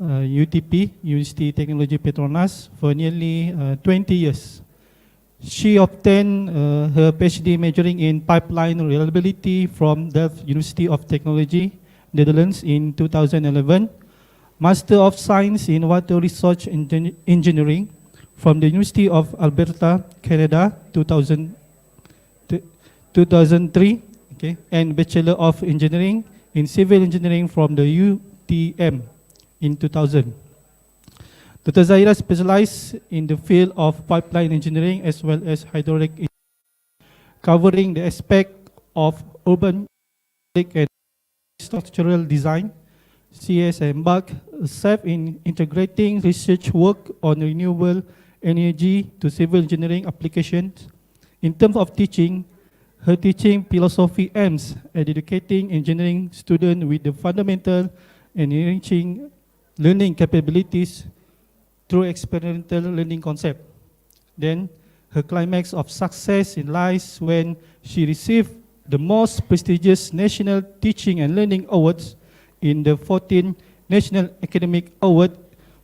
S2: UTP, Universiti Teknologi Petronas, for nearly 20 years. She obtained her PhD majoring in pipeline reliability from Delft University of Technology, Netherlands in 2011, Master of Science in Water Resource Engineering from the University of Alberta, Canada, 2003, okay, and Bachelor of Engineering in Civil Engineering from the UTM in 2000. Dr. Zahira specialized in the field of pipeline engineering as well as hydraulic engineering, covering the aspect of urban and structural design. She has embarked herself in integrating research work on renewable energy to civil engineering applications. In terms of teaching, her teaching philosophy aims at educating engineering students with the fundamental and enriching learning capabilities through experiential learning concept. Then, her climax of success lies when she received the most prestigious National Teaching and Learning Awards in the 14th National Academic Award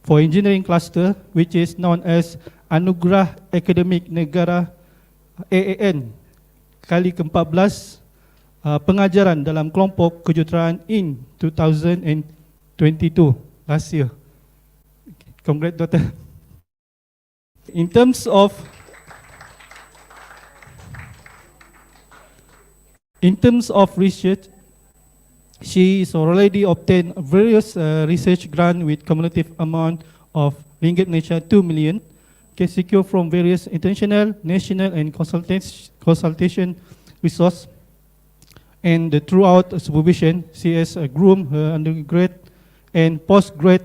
S2: for Engineering Cluster, which is known as Anugerah Akademik Negara AAN, kali ke-14 pengajaran dalam kelompok kejuruteraan in 2022, last year. Congrats, Doctor. In terms of research, she is already obtained various research grants with cumulative amount of ringgit Malaysia 2 million, secured from various international, national, and consultation resource. And throughout supervision, she has groomed her undergrad and postgrad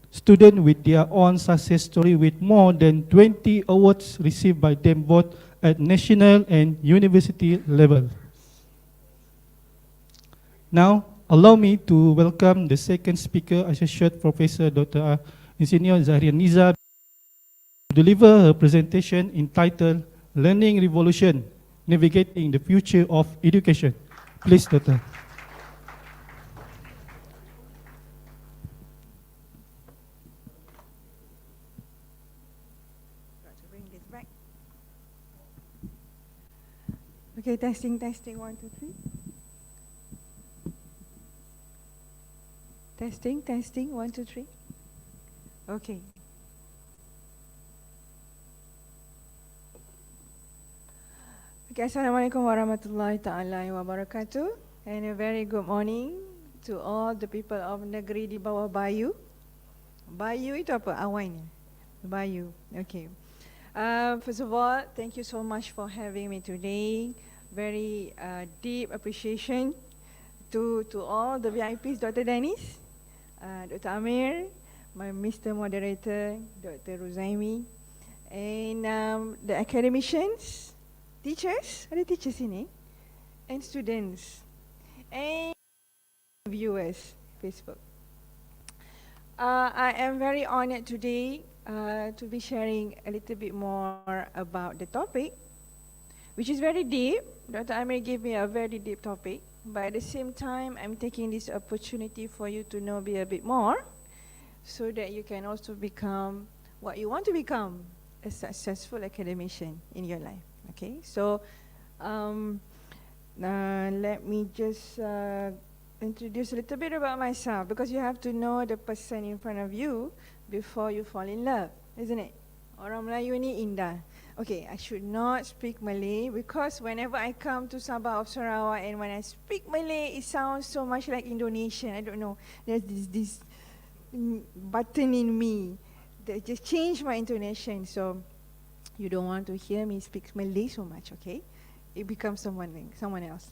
S2: students with their own success story, with more than 20 awards received by them both at national and university level. Now, allow me to welcome the second speaker, Associate Professor Dr. Engineer Zahiraniza, to deliver her presentation entitled Learning Revolution, Navigating the Future of Education. Please, Doctor.
S7: Okay, testing, 1, 2, 3. Testing, 1, 2, 3. Okay. Okay, Assalamualaikum warahmatullahi ta'ala wabarakatuh. And a very good morning to all the people of negeri di bawah Bayu. Bayu itu apa? Awan. Bayu. Okay. First of all, thank you so much for having me today. Very deep appreciation to all the VIPs, Dr. Dennis, Dr. Amir, my Mr. Moderator, Dr. Ruzaimi, and the academicians, teachers, ada teachers sini, and students, and viewers, Facebook. I am very honored today to be sharing a little bit more about the topic, which is very deep. Dr. Amir gave me a very deep topic, but at the same time, I'm taking this opportunity for you to know me a bit more, so that you can also become what you want to become, a successful academician in your life. Okay, so let me just introduce a little bit about myself, because you have to know the person in front of you before you fall in love, isn't it? Orang Melayu ni indah. Okay, I should not speak Malay, because whenever I come to Sabah or Sarawak and when I speak Malay, it sounds so much like Indonesian. I don't know, there's this button in me that just changed my intonation. So you don't want to hear me speak Malay so much, okay? It becomes someone else.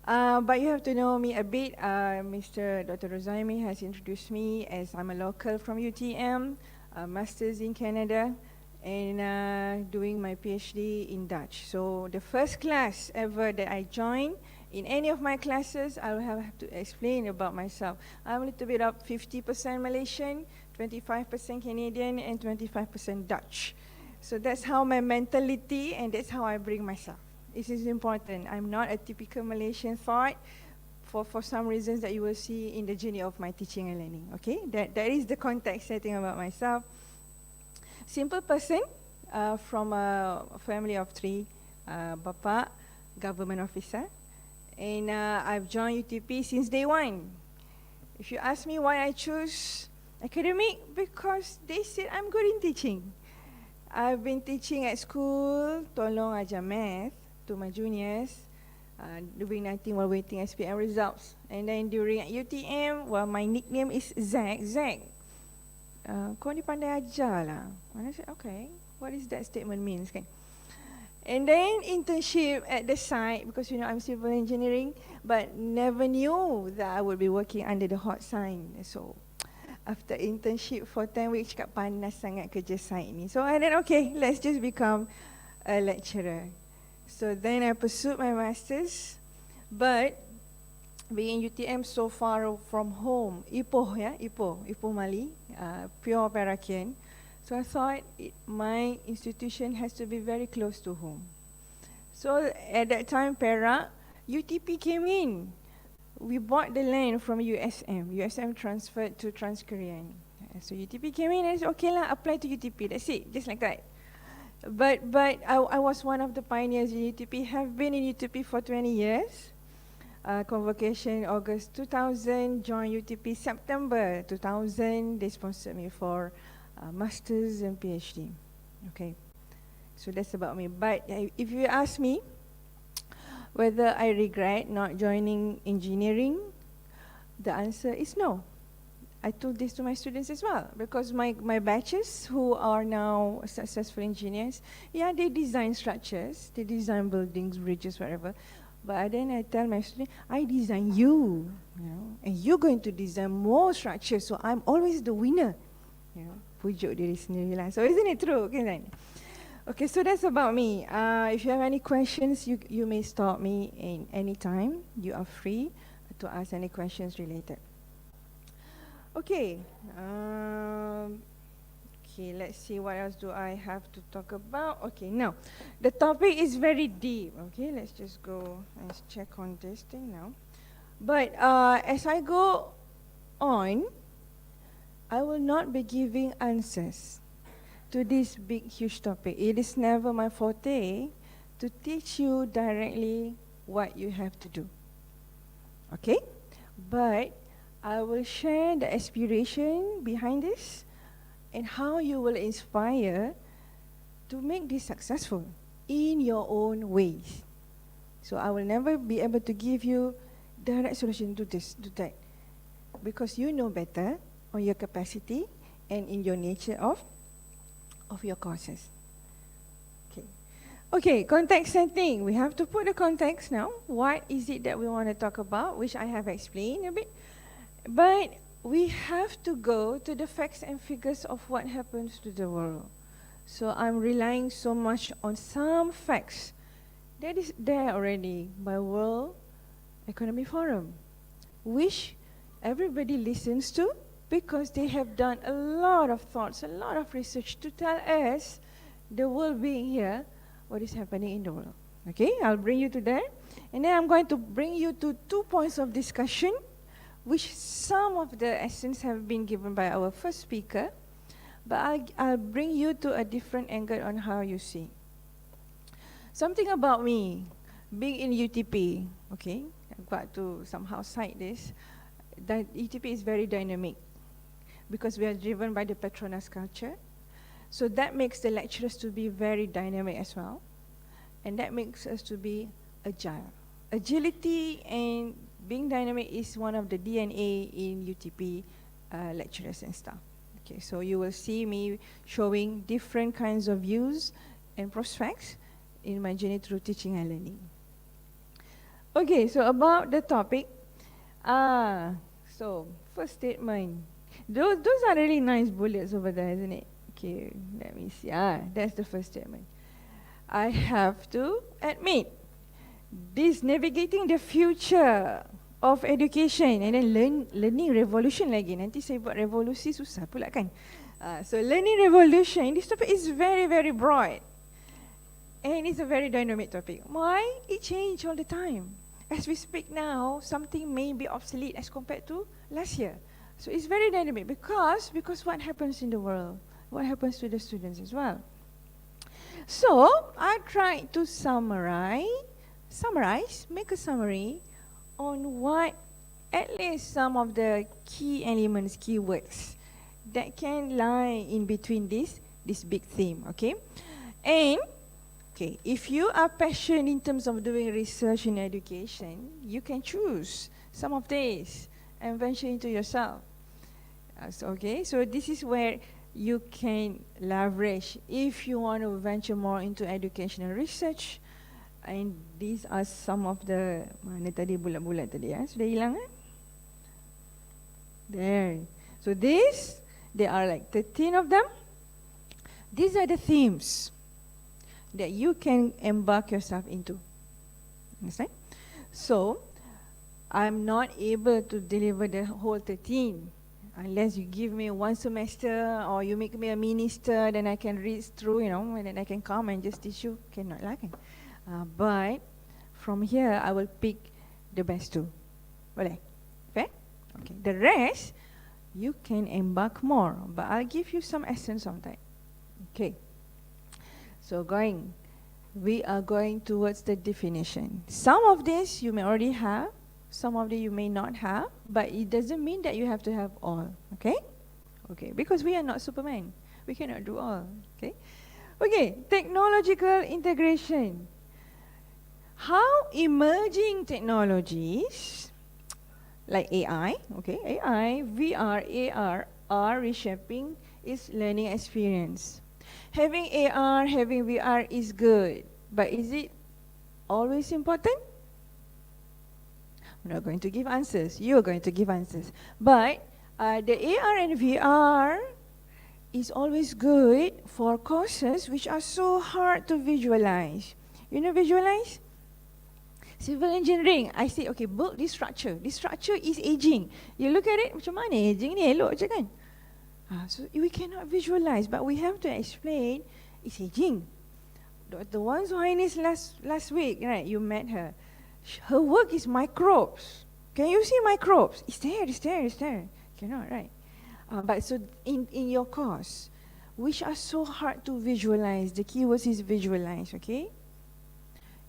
S7: But you have to know me a bit. Mr. Dr. Rozaimi has introduced me as I'm a local from UTM, a master's in Canada, and doing my PhD in Dutch. So the first class ever that I joined, in any of my classes, I will have to explain about myself. I'm a little bit of 50% Malaysian, 25% Canadian, and 25% Dutch. So that's how my mentality, and that's how I bring myself. This is important. I'm not a typical Malaysian thought for some reasons that you will see in the journey of my teaching and learning. Okay, that is the context setting about myself. Simple person from a family of three. Bapa, government officer, and I've joined UTP since day one. If you ask me why I choose academic, because they said I'm good in teaching. I've been teaching at school, tolong ajar math to my juniors, doing nothing while waiting SPM results. And then during at UTM, well, my nickname is Zach. Zach, kau ni pandai ajar lah. And I said, okay, what does that statement mean? Okay. And then internship at the site, because you know I'm civil engineering, but never knew that I would be working under the hot sign. So after internship for 10 weeks, cakap panas sangat kerja site ni. So and then okay, let's just become a lecturer. So then I pursued my masters, but being in UTM so far from home, Ipoh Mali, pure Perakhian. So I thought my institution has to be very close to home. So at that time, Perak, UTP came in. We bought the land from USM. USM transferred to Trans-Korean. So UTP came in and said, okay lah, apply to UTP. That's it, just like that. But I was one of the pioneers in UTP, have been in UTP for 20 years. Convocation August 2000, joined UTP September 2000. They sponsored me for Masters and PhD. Okay, so that's about me. But if you ask me whether I regret not joining engineering, the answer is no. I told this to my students as well, because my batches who are now successful engineers, yeah, they design structures, they design buildings, bridges, whatever. But then I tell my students, I design you know, and you're going to design more structures, so I'm always the winner. You know, pujuk diri sendiri lah. So isn't it true? Okay, so that's about me. If you have any questions, you may stop me in any time. You are free to ask any questions related. Okay. Okay, let's see what else do I have to talk about. Okay, now the topic is very deep. Okay, let's just go and check on this thing now. But as I go on, I will not be giving answers to this big, huge topic. It is never my forte to teach you directly what you have to do. Okay? But I will share the aspiration behind this and how you will inspire to make this successful in your own ways. So I will never be able to give you direct solution to this, to that, because you know better on your capacity and in your nature of your courses. Okay, context setting. We have to put the context now. What is it that we want to talk about, which I have explained a bit. But we have to go to the facts and figures of what happens to the world. So I'm relying so much on some facts that is there already by World Economic Forum, which everybody listens to, because they have done a lot of thoughts, a lot of research to tell us, the world being here, what is happening in the world. Okay, I'll bring you to that. And then I'm going to bring you to 2 points of discussion, which some of the essence have been given by our first speaker, but I'll bring you to a different angle on how you see. Something about me, being in UTP, okay, I've got to somehow cite this, that UTP is very dynamic, because we are driven by the Petronas culture. So that makes the lecturers to be very dynamic as well. And that makes us to be agile. Agility and being dynamic is one of the DNA in UTP lecturers and staff. Okay, so you will see me showing different kinds of views and prospects in my journey through teaching and learning. Okay, so about the topic. So first statement. Those are really nice bullets over there, isn't it? Okay, let me see. That's the first statement. I have to admit, this navigating the future of education and then learning revolution lagi. Nanti saya buat revolusi susah pula kan. So learning revolution, this topic is very, very broad. And it's a very dynamic topic. Why? It changes all the time. as we speak now, something may be obsolete as compared to last year. So it's very dynamic because what happens in the world, what happens to the students as well. So I tried to summarize, make a summary on what at least some of the key elements, keywords that can lie in between this big theme, okay? And okay, if you are passionate in terms of doing research in education, you can choose some of these and venture into yourself. Okay, so this is where you can leverage if you want to venture more into educational research. And these are some of the, mana tadi bulat-bulat tadi ya, sudah hilang kan? There. So these, there are like 13 of them. These are the themes that you can embark yourself into. Understand? So, I'm not able to deliver the whole 13 unless you give me one semester or you make me a minister, then I can read through, you know, and then I can come and just teach you. Cannot lah kan? But from here, I will pick the best two. Boleh? Fair? Okay. The rest, you can embark more, but I'll give you some essence of that. Okay. So we are going towards the definition. Some of this you may already have, some of them you may not have, but it doesn't mean that you have to have all, okay? Okay, because we are not Superman. We cannot do all, okay? Okay, technological integration. How emerging technologies, like AI, okay, AI, VR, AR, are reshaping its learning experience. Having AR, having VR is good, but is it always important? I'm not going to give answers. You're going to give answers. But the AR and VR is always good for courses which are so hard to visualize. You know visualize? Civil engineering, I say, okay, build this structure. This structure is aging. You look at it, macam mana aging ni? Elok je kan? So we cannot visualize, but we have to explain it's aging. The one Zahiraniza last week, right? You met her. Her work is microbes. Can you see microbes? It's there. Cannot, right? But so in your course, which are so hard to visualize, the keywords is visualize, okay?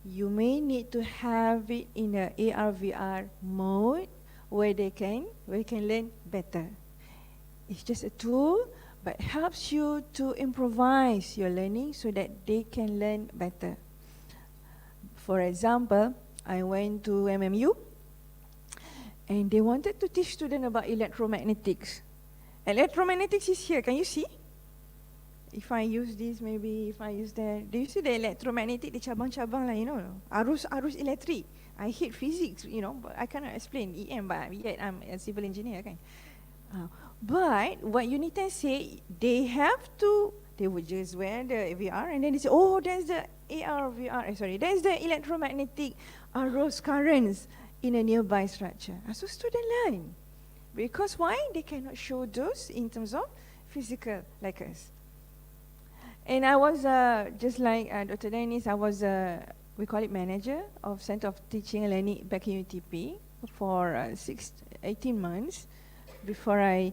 S7: You may need to have it in a AR VR mode where they can learn better. It's just a tool, but helps you to improvise your learning so that they can learn better. For example, I went to MMU, and they wanted to teach students about electromagnetics. Electromagnetics is here, can you see? If I use this, maybe if I use that. Do you see the electromagnetic, the cabang-cabang lah, you know? Arus elektrik. I hate physics, you know, but I cannot explain EM, but yet I'm a civil engineer, okay? But what Unita say, they would just wear the VR and then they say, oh, there's the AR, VR, there's the electromagnetic arose currents in a nearby structure. So students learn. Because why? They cannot show those in terms of physical like us. And I was, just like Dr. Dennis, I was, we call it manager of Center of Teaching and Learning back in UTP for 18 months before I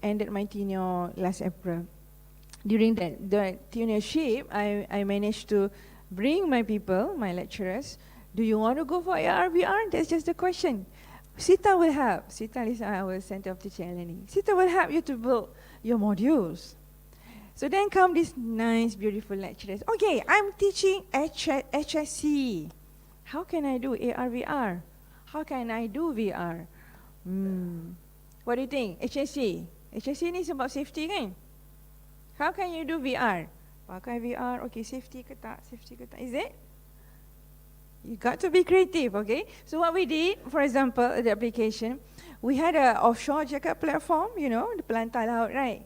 S7: ended my tenure last April. During the tenureship, I managed to bring my people, my lecturers, do you want to go for AR, VR? That's just the question. Sita will help. Sita is our Center of Teaching and Learning. Sita will help you to build your modules. So then come these nice, beautiful lecturers. Okay, I'm teaching HSC. How can I do AR, VR? How can I do VR? What do you think? HSC. HSC ni sebab safety kan? How can you do VR? Pakai VR, okay, safety ke tak? Is it? You got to be creative, okay? So what we did, for example, the application, we had an offshore jacket platform, you know, the pelantar laut, right?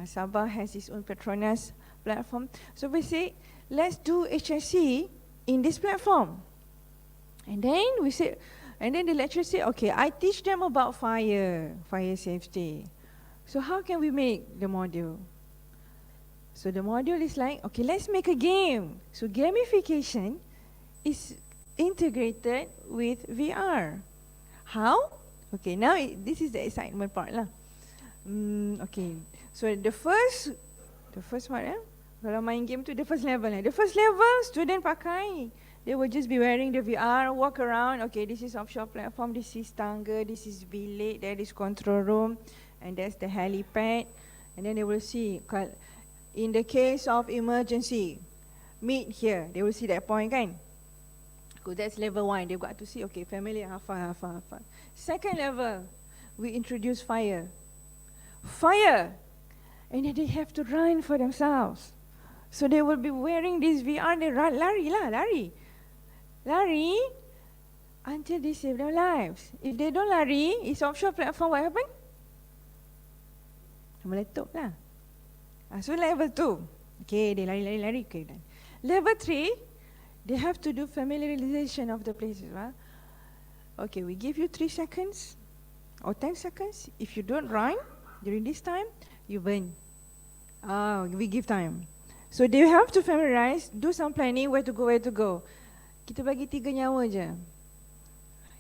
S7: Sabah has its own Petronas platform. So we say, let's do HSC in this platform. And then we said, and then the lecturer said, okay, I teach them about fire safety. So how can we make the module? So the module is like, okay, let's make a game. So gamification is integrated with VR. How? Okay, now this is the excitement part lah. Okay, so the first one, kalau main game tu, the first level. The first level, student pakai. They will just be wearing the VR, walk around. Okay, this is offshore platform, this is tangga, this is bilik, that is control room, and that's the helipad. And then they will see, in the case of emergency, meet here. They will see that point, kan? Because that's level 1. They've got to see, okay, familiar, hafal. Second level, we introduce fire. Fire! And then they have to run for themselves. So they will be wearing this VR, they run, lari until they save their lives. If they don't lari, it's offshore platform, what happen? Meletup lah. So level 2, okay, they lari, okay, done. Level 3, they have to do familiarization of the places. Okay, we give you 3 seconds or 10 seconds. If you don't run during this time, you burn. We give time. So they have to familiarize, do some planning, where to go. Kita bagi 3 nyawa je.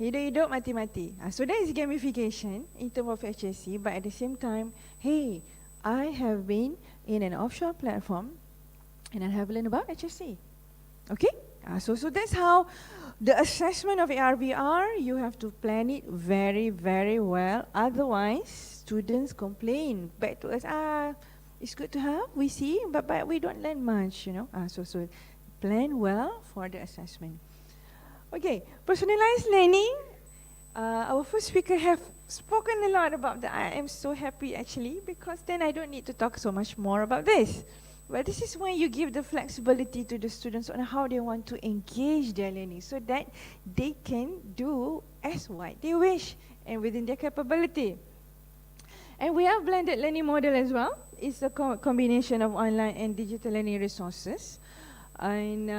S7: Hidup, mati. So that is gamification in terms of HSC, but at the same time, hey, I have been in an offshore platform and I have learned about HSC. Okay? So that's how the assessment of AR/VR, you have to plan it very, very well. Otherwise, students complain back to us, it's good to have, we see, but we don't learn much, you know. So plan well for the assessment. Okay, personalized learning. Our first speaker have spoken a lot about that. I am so happy actually, because then I don't need to talk so much more about this. But this is when you give the flexibility to the students on how they want to engage their learning, so that they can do as what they wish and within their capability. And we have blended learning model as well. It's a combination of online and digital learning resources, and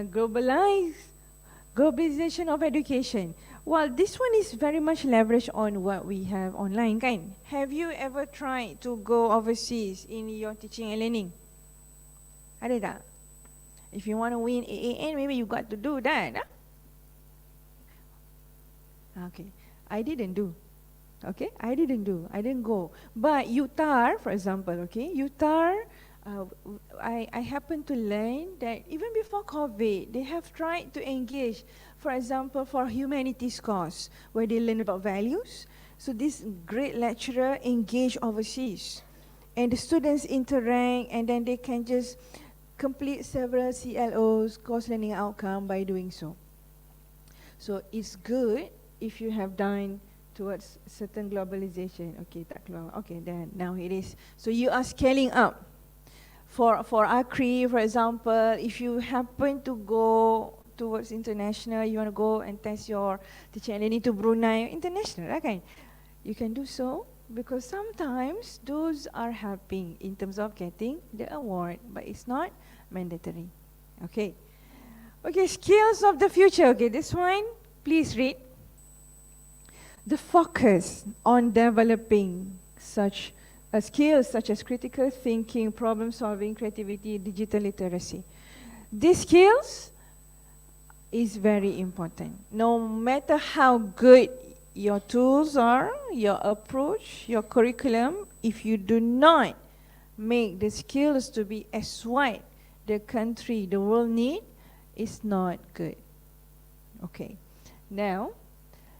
S7: globalization of education. Well, this one is very much leveraged on what we have online, kan? Have you ever tried to go overseas in your teaching and learning? Ada tak? If you want to win AAN, maybe you got to do that. Okay, I didn't do. Okay, I didn't go. But Utara, for example, okay, Utara, I happen to learn that even before COVID, they have tried to engage, for example, for humanities course, where they learn about values. So this great lecturer engage overseas, and the students interact, and then they can just complete several CLOs, course learning outcome, by doing so. So it's good if you have done towards certain globalization. Okay, tak keluar. Okay, then now it is. So you are scaling up. For ACRI, for example, if you happen to go towards international, you want to go and test your teaching and learning to Brunei, international, right? You can do so, because sometimes those are helping in terms of getting the award, but it's not mandatory. Okay. Okay, skills of the future. Okay, this one, please read. The focus on developing such skills such as critical thinking, problem solving, creativity, digital literacy. These skills is very important. No matter how good your tools are, your approach, your curriculum, if you do not make the skills to be as what the country, the world need, it's not good. Okay. Now,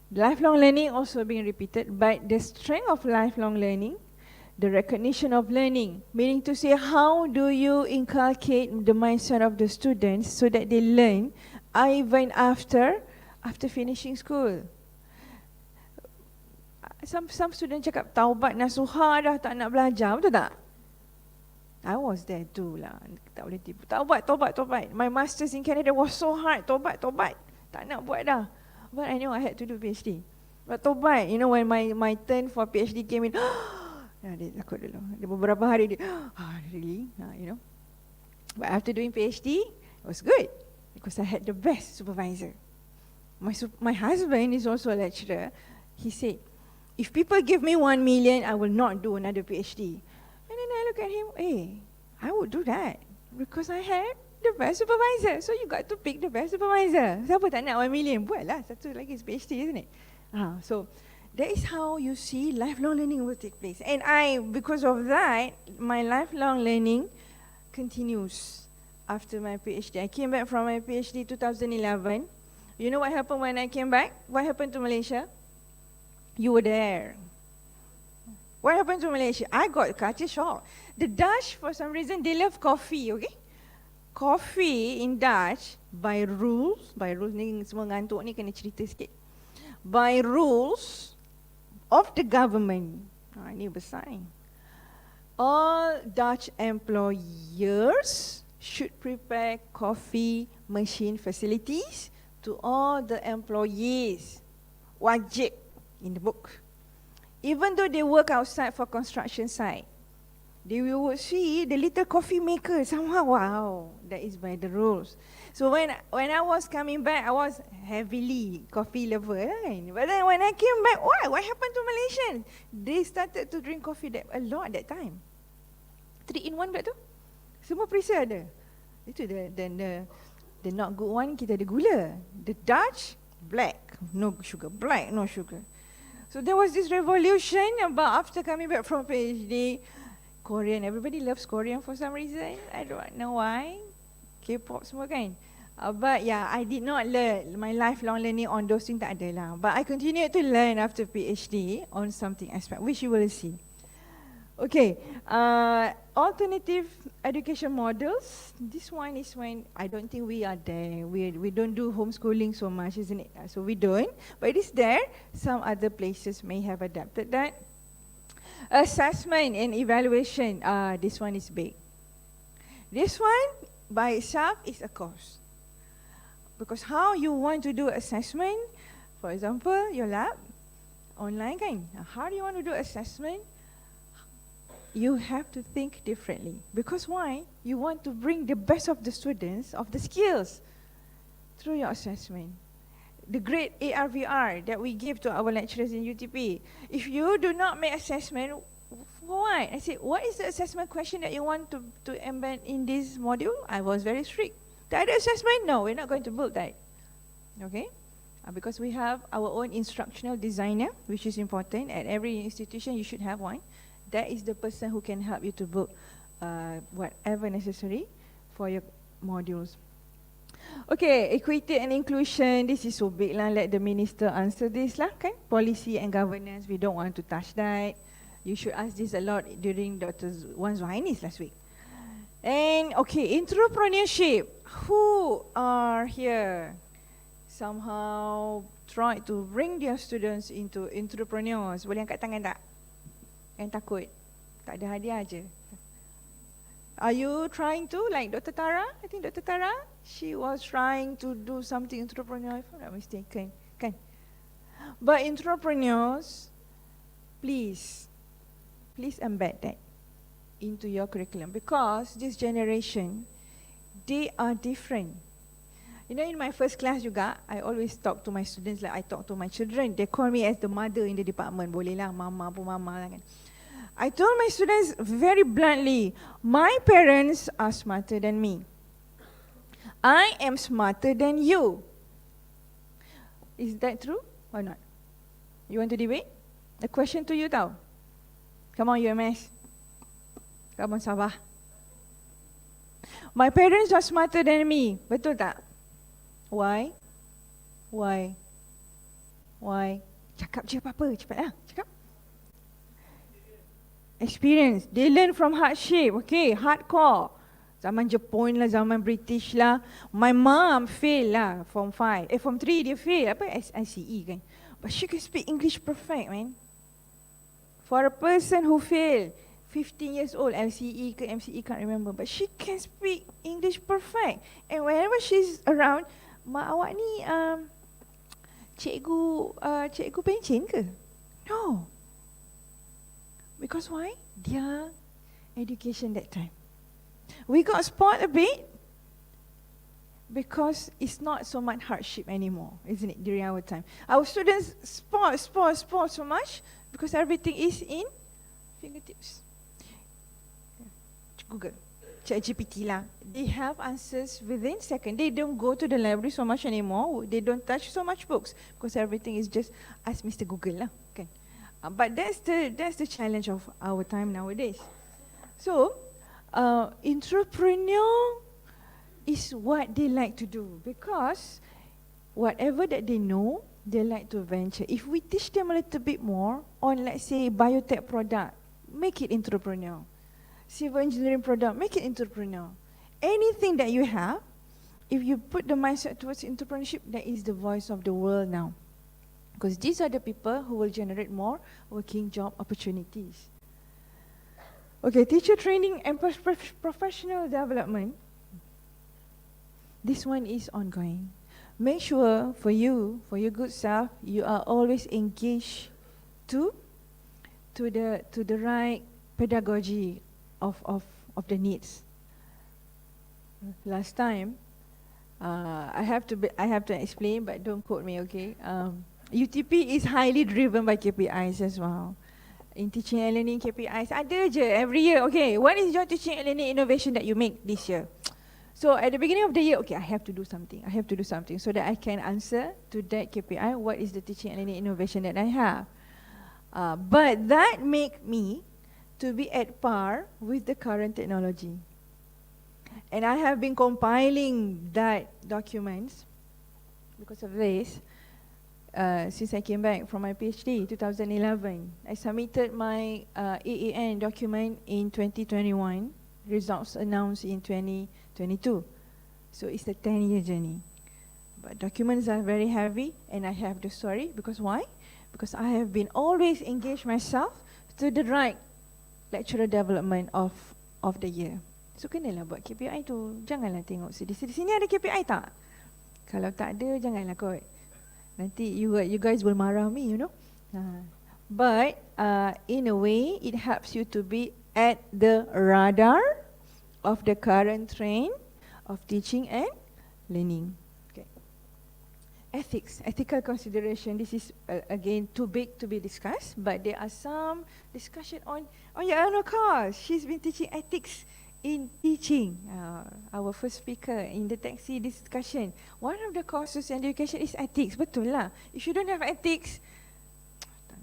S7: lifelong learning also being repeated, but the strength of lifelong learning, the recognition of learning, meaning to say, how do you inculcate the mindset of the students so that they learn even after finishing school. Some students cakap taubat nasuha dah tak nak belajar, betul tak? I was there too lah, tak boleh tipu. Taubat. My masters in Canada was so hard, taubat. Tak nak buat dah. But I knew I had to do PhD. But taubat, you know, when my turn for PhD came in, dia takut dulu. Dia beberapa hari dia, really? You know. But after doing PhD, it was good because I had the best supervisor. My husband is also a lecturer. He said, if people give me 1 million, I will not do another PhD. And then I look at him, I would do that because I had the best supervisor. So you got to pick the best supervisor. Siapa tak nak 1 million? Buatlah satu lagi PhD, isn't it? So that is how you see lifelong learning will take place. And because of that, my lifelong learning continues after my PhD. I came back from my PhD 2011. You know what happened when I came back? What happened to Malaysia? You were there. What happened to Malaysia? I got culture shock. The Dutch, for some reason, they love coffee, okay? Coffee in Dutch, by rules ni semua ngantuk ni kena cerita sikit. By rules of the government, ni besar ni. All Dutch employers should prepare coffee machine facilities to all the employees. Wajib in the book. Even though they work outside for construction site, they would see the little coffee maker somehow. Wow, that is by the rules. So when I was coming back, I was heavily coffee lover, right? But then when I came back, what happened to Malaysians? They started to drink coffee a lot that time. 3-in-1 pula tu. Semua perisa ada. Itu the not good one, kita ada gula. The Dutch, black, no sugar. Black, no sugar. So there was this revolution about after coming back from PhD, Korean, everybody loves Korean for some reason. I don't know why. K-pop semua kan. But yeah, I did not learn. My lifelong learning on those things tak ada lah. But I continued to learn after PhD on something aspect, which you will see. Okay, alternative education models. This one is when I don't think we are there. We don't do homeschooling so much, isn't it? So we don't, but it is there. Some other places may have adapted that. Assessment and evaluation. This one is big. This one by itself is a course. Because how you want to do assessment, for example, your lab, online kan? How do you want to do assessment? You have to think differently. Because why? You want to bring the best of the students, of the skills, through your assessment. The great ARVR that we give to our lecturers in UTP. If you do not make assessment, for what? I said, what is the assessment question that you want to embed in this module? I was very strict. Tak ada assessment? No, we're not going to build that. Okay? Because we have our own instructional designer, which is important. At every institution, you should have one. That is the person who can help you to build whatever necessary for your modules. Okay, equity and inclusion. This is so big lah. Let the minister answer this lah, kan? Policy and governance. We don't want to touch that. You should ask this a lot during Dr. Wan Zuhaini's last week. And okay, entrepreneurship. Who are here somehow try to bring their students into entrepreneurs? Boleh angkat tangan tak? Yang takut? Tak ada hadiah aja. Are you trying to, like Dr. Tara? I think Dr. Tara, she was trying to do something entrepreneurial, if I'm not mistaken. Kan? But entrepreneurs, please embed that into your curriculum, because this generation, they are different. You know, in my first class juga, I always talk to my students like I talk to my children. They call me as the mother in the department. Boleh lah, mama pun mama lah kan. I told my students very bluntly, my parents are smarter than me. I am smarter than you. Is that true or not? You want to debate? A question to you tau. Come on, UMS. Come on, Sabah. My parents are smarter than me. Betul tak? Why? Cakap je apa-apa. Cepatlah, cakap. Experience. They learn from hardship. Okay, hardcore. Zaman Jepun lah, zaman British lah. My mom fail lah, Form 5. Form 3 dia fail. Apa? ICE kan. But she can speak English perfect, man. For a person who failed, 15 years old, LCE ke MCE, can't remember. But she can speak English perfect. And whenever she's around, mak awak ni cikgu pencen ke? No. Because why? Their education that time. We got spoiled a bit because it's not so much hardship anymore, isn't it, during our time? Our students spoil so much because everything is in fingertips. Google. ChatGPT lah. They have answers within seconds. They don't go to the library so much anymore. They don't touch so much books because everything is just ask Mr. Google lah. Okay. But that's the challenge of our time nowadays. So, entrepreneur is what they like to do because whatever that they know, they like to venture. If we teach them a little bit more on, let's say, biotech product, make it entrepreneur. Civil engineering product, make it entrepreneur. Anything that you have, if you put the mindset towards entrepreneurship, that is the voice of the world now. Because these are the people who will generate more working job opportunities. Okay, teacher training and professional development. This one is ongoing. Make sure for you, for your good self, you are always engaged to the right pedagogy of the needs. Last time, I have to explain, but don't quote me, okay? UTP is highly driven by KPIs as well. In teaching and learning KPIs, ada je every year. Okay, what is your teaching and learning innovation that you make this year? So at the beginning of the year, okay, I have to do something. I have to do something so that I can answer to that KPI. What is the teaching and learning innovation that I have? But that make me to be at par with the current technology. And I have been compiling that documents because of this. Since I came back from my PhD, 2011, I submitted my AAN document in 2021, results announced in 2022. So it's a 10-year journey. But documents are very heavy, and I have the story, because why? Because I have been always engaged myself to the right lecturer development of the year. So kenalah buat KPI tu, janganlah tengok sedih-sedih. Sini ada KPI tak? Kalau tak ada, janganlah kot. Nanti you guys will marah me, you know. But in a way, it helps you to be at the radar of the current trend of teaching and learning. Okay. Ethics, ethical consideration. This is again too big to be discussed, but there are some discussion on your own course. She's been teaching ethics in teaching. Our first speaker in the taxi discussion, one of the courses in education is ethics. Betul lah. If you don't have ethics,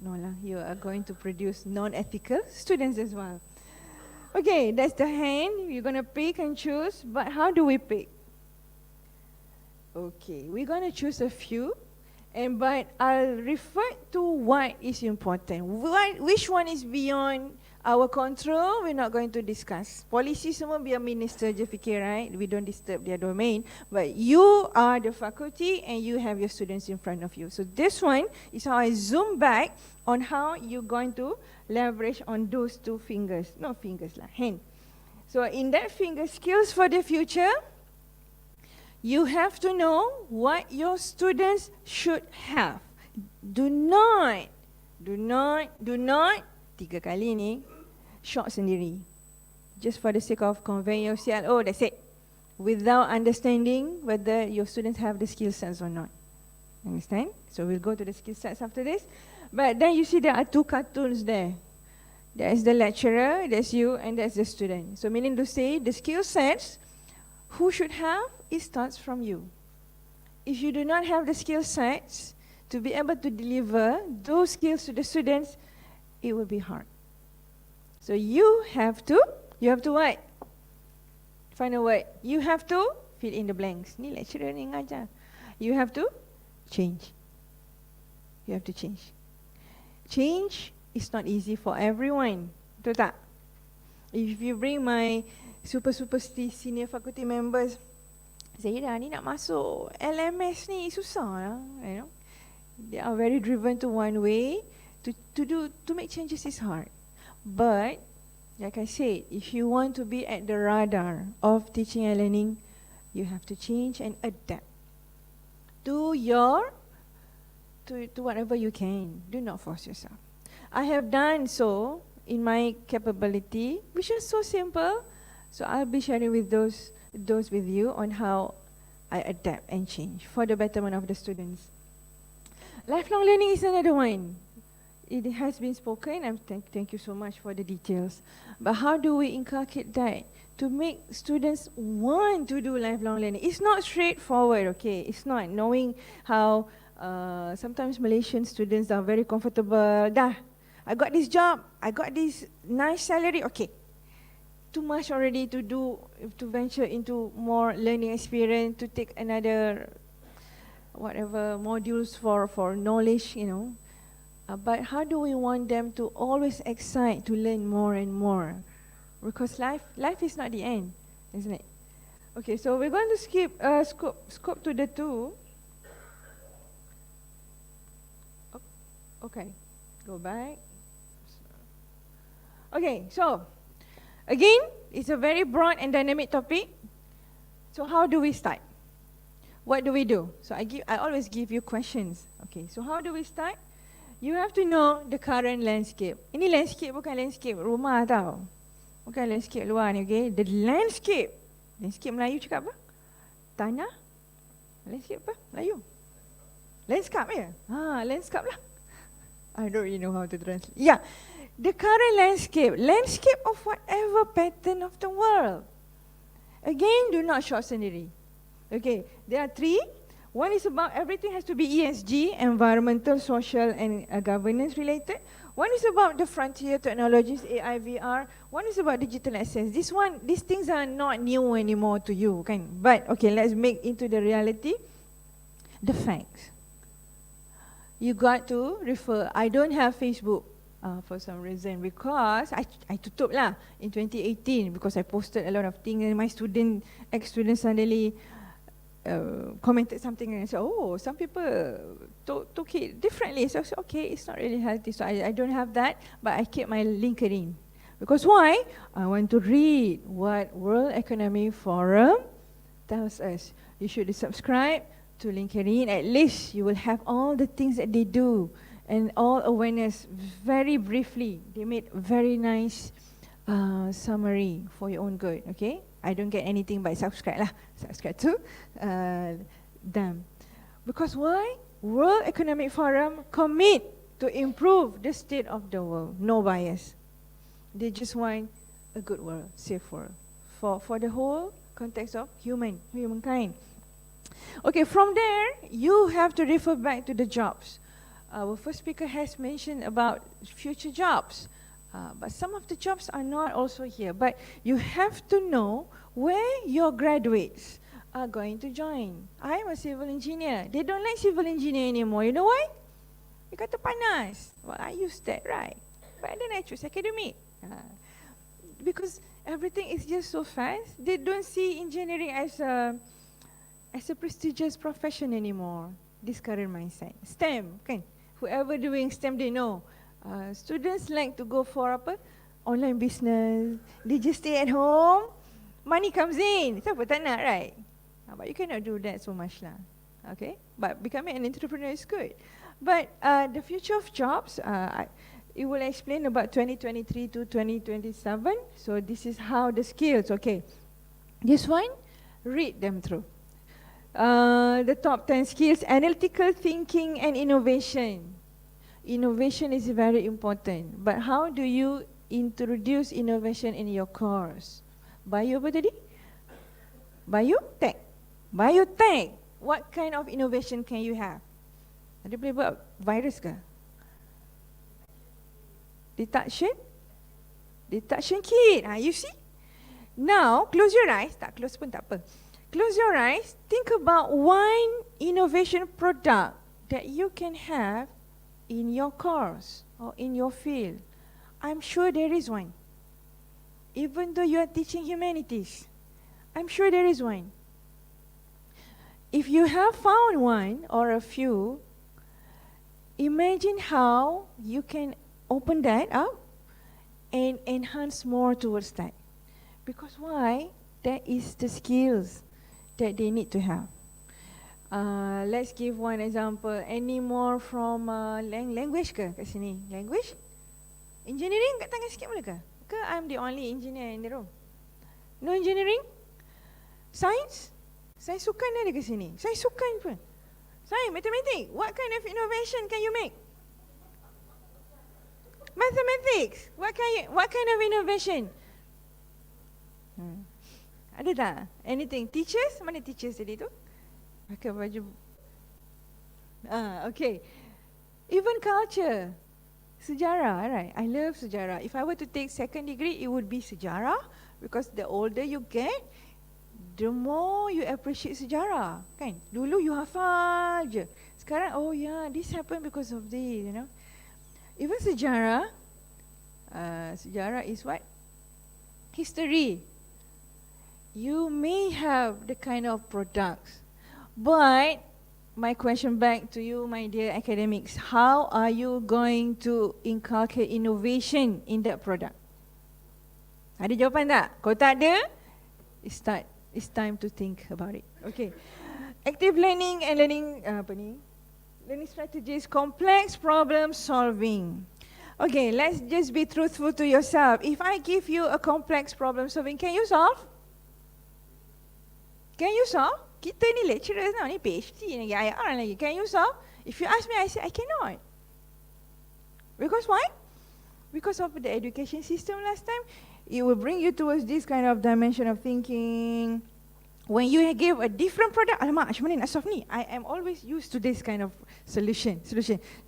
S7: no lah, you are going to produce non-ethical students as well. Okay, that's the hand. You're going to pick and choose, but how do we pick? Okay, we're going to choose a few, but I'll refer to what is important. Which one is beyond our control, we're not going to discuss. Policy semua biar minister je fikir, right? We don't disturb their domain. But you are the faculty and you have your students in front of you. So this one is how I zoom back on how you're going to leverage on those two fingers. Not fingers lah, hand. So in that finger, skills for the future, you have to know what your students should have. Do not, tiga kali ni, short sendiri. Just for the sake of conveying your CLO, that's it. Without understanding whether your students have the skill sets or not. Understand? So we'll go to the skill sets after this. But then you see there are two cartoons there. There's the lecturer, that's you, and that's the student. So meaning to say, the skill sets, who should have, it starts from you. If you do not have the skill sets to be able to deliver those skills to the students, it will be hard. So you have to what? Find a word. You have to fill in the blanks. Ni lecturer ni ngajar. You have to change. You have to change. Change is not easy for everyone. Betul tak? If you bring my super senior faculty members, Zahira ni nak masuk LMS ni susah lah, you know. They are very driven to one way. To make changes is hard. But, like I said, if you want to be at the radar of teaching and learning, you have to change and adapt to whatever you can. Do not force yourself. I have done so in my capability, which is so simple. So I'll be sharing with those with you on how I adapt and change for the betterment of the students. Lifelong learning is another one. It has been spoken, and thank you so much for the details. But how do we inculcate that to make students want to do lifelong learning. It's not straightforward, okay? It's not knowing how sometimes Malaysian students are very comfortable. Dah, I got this job, I got this nice salary, okay. Too much already to do, to venture into more learning experience, to take another whatever modules for knowledge, you know. But how do we want them to always excite to learn more and more? Because life is not the end, isn't it? Okay, so we're going to scope to the two. Okay, go back. Okay, so again, it's a very broad and dynamic topic. So how do we start? What do we do? So I always give you questions. Okay, so how do we start? You have to know the current landscape. Ini landscape bukan landscape rumah tau. Bukan landscape luar ni, okay? The landscape. Landscape Melayu cakap apa? Tanah? Landscape apa? Melayu? Landscape ya? Landscape lah. I don't really know how to translate. Yeah, the current landscape. Landscape of whatever pattern of the world. Again, do not short sendiri. Okay, there are three. One is about everything has to be ESG, environmental, social, and governance related. One is about the frontier technologies, AI, VR. One is about digital access. These things are not new anymore to you, kan? But okay, let's make into the reality the facts. You got to refer. I don't have Facebook for some reason because I tutup lah in 2018 because I posted a lot of things and my ex-students suddenly commented something and I said, oh, some people took it differently. So I said, okay, it's not really healthy. So I don't have that, but I keep my LinkedIn. Because why? I want to read what World Economic Forum tells us. You should subscribe to LinkedIn. At least you will have all the things that they do and all awareness very briefly. They made very nice summary for your own good, okay? I don't get anything but subscribe lah. Subscribe to them. Because why? World Economic Forum commit to improve the state of the world. No bias. They just want a good world, safe world. For the whole context of humankind. Okay, from there, you have to refer back to the jobs. Our first speaker has mentioned about future jobs. But some of the jobs are not also here. But you have to know where your graduates are going to join. I'm a civil engineer. They don't like civil engineer anymore. You know why? They kata panas. Well, I used that, right? But then I choose academic. Because everything is just so fast. They don't see engineering as a prestigious profession anymore. This current mindset. STEM, kan? Whoever doing STEM, they know. Students like to go for online business. They just stay at home. Money comes in. Siapa tak nak, right? But you cannot do that so much lah. Okay? But becoming an entrepreneur is good. But the future of jobs, it will explain about 2023 to 2027. So this is how the skills, okay. This one, read them through. The top 10 skills, analytical thinking and innovation. Innovation is very important. But how do you introduce innovation in your course? Bio apa tadi? Biotech. Biotech. What kind of innovation can you have? Ada boleh buat virus ke? Detection kit. You see? Now, close your eyes. Tak close pun tak apa. Close your eyes. Think about one innovation product that you can have in your course or in your field. I'm sure there is one. Even though you are teaching humanities, I'm sure there is one. If you have found one or a few, imagine how you can open that up and enhance more towards that. Because why? That is the skills that they need to have. Let's give one example. Any more from language ke kat sini? Language? Engineering kat tangan sikit boleh ke? Ke I'm the only engineer in the room? No engineering? Science? Science sukan ada ke sini? Science sukan pun. Science, mathematics. What kind of innovation can you make? Mathematics. What kind of innovation? Ada tak? Anything? Teachers? Mana teachers tadi tu? Pakai baju. Okay. Even culture. Sejarah, right? I love sejarah. If I were to take second degree, it would be sejarah, because the older you get, the more you appreciate sejarah, kan? Dulu you hafal je. Sekarang, oh yeah, this happened because of this, you know. Even sejarah, sejarah is what? History. You may have the kind of products, but my question back to you, my dear academics, how are you going to inculcate innovation in that product? Ada jawapan tak? Kalau tak ada, it's time to think about it. Okay. Active learning and learning, learning strategies, complex problem solving. Okay, let's just be truthful to yourself. If I give you a complex problem solving, can you solve? Can you solve? Kita ni lecturers now, ni PhD lagi, IR lagi. Can you solve? If you ask me, I say I cannot. Because why? Because of the education system last time, it will bring you towards this kind of dimension of thinking. When you give a different product, alamak, macam mana nak solve ni? I am always used to this kind of solution.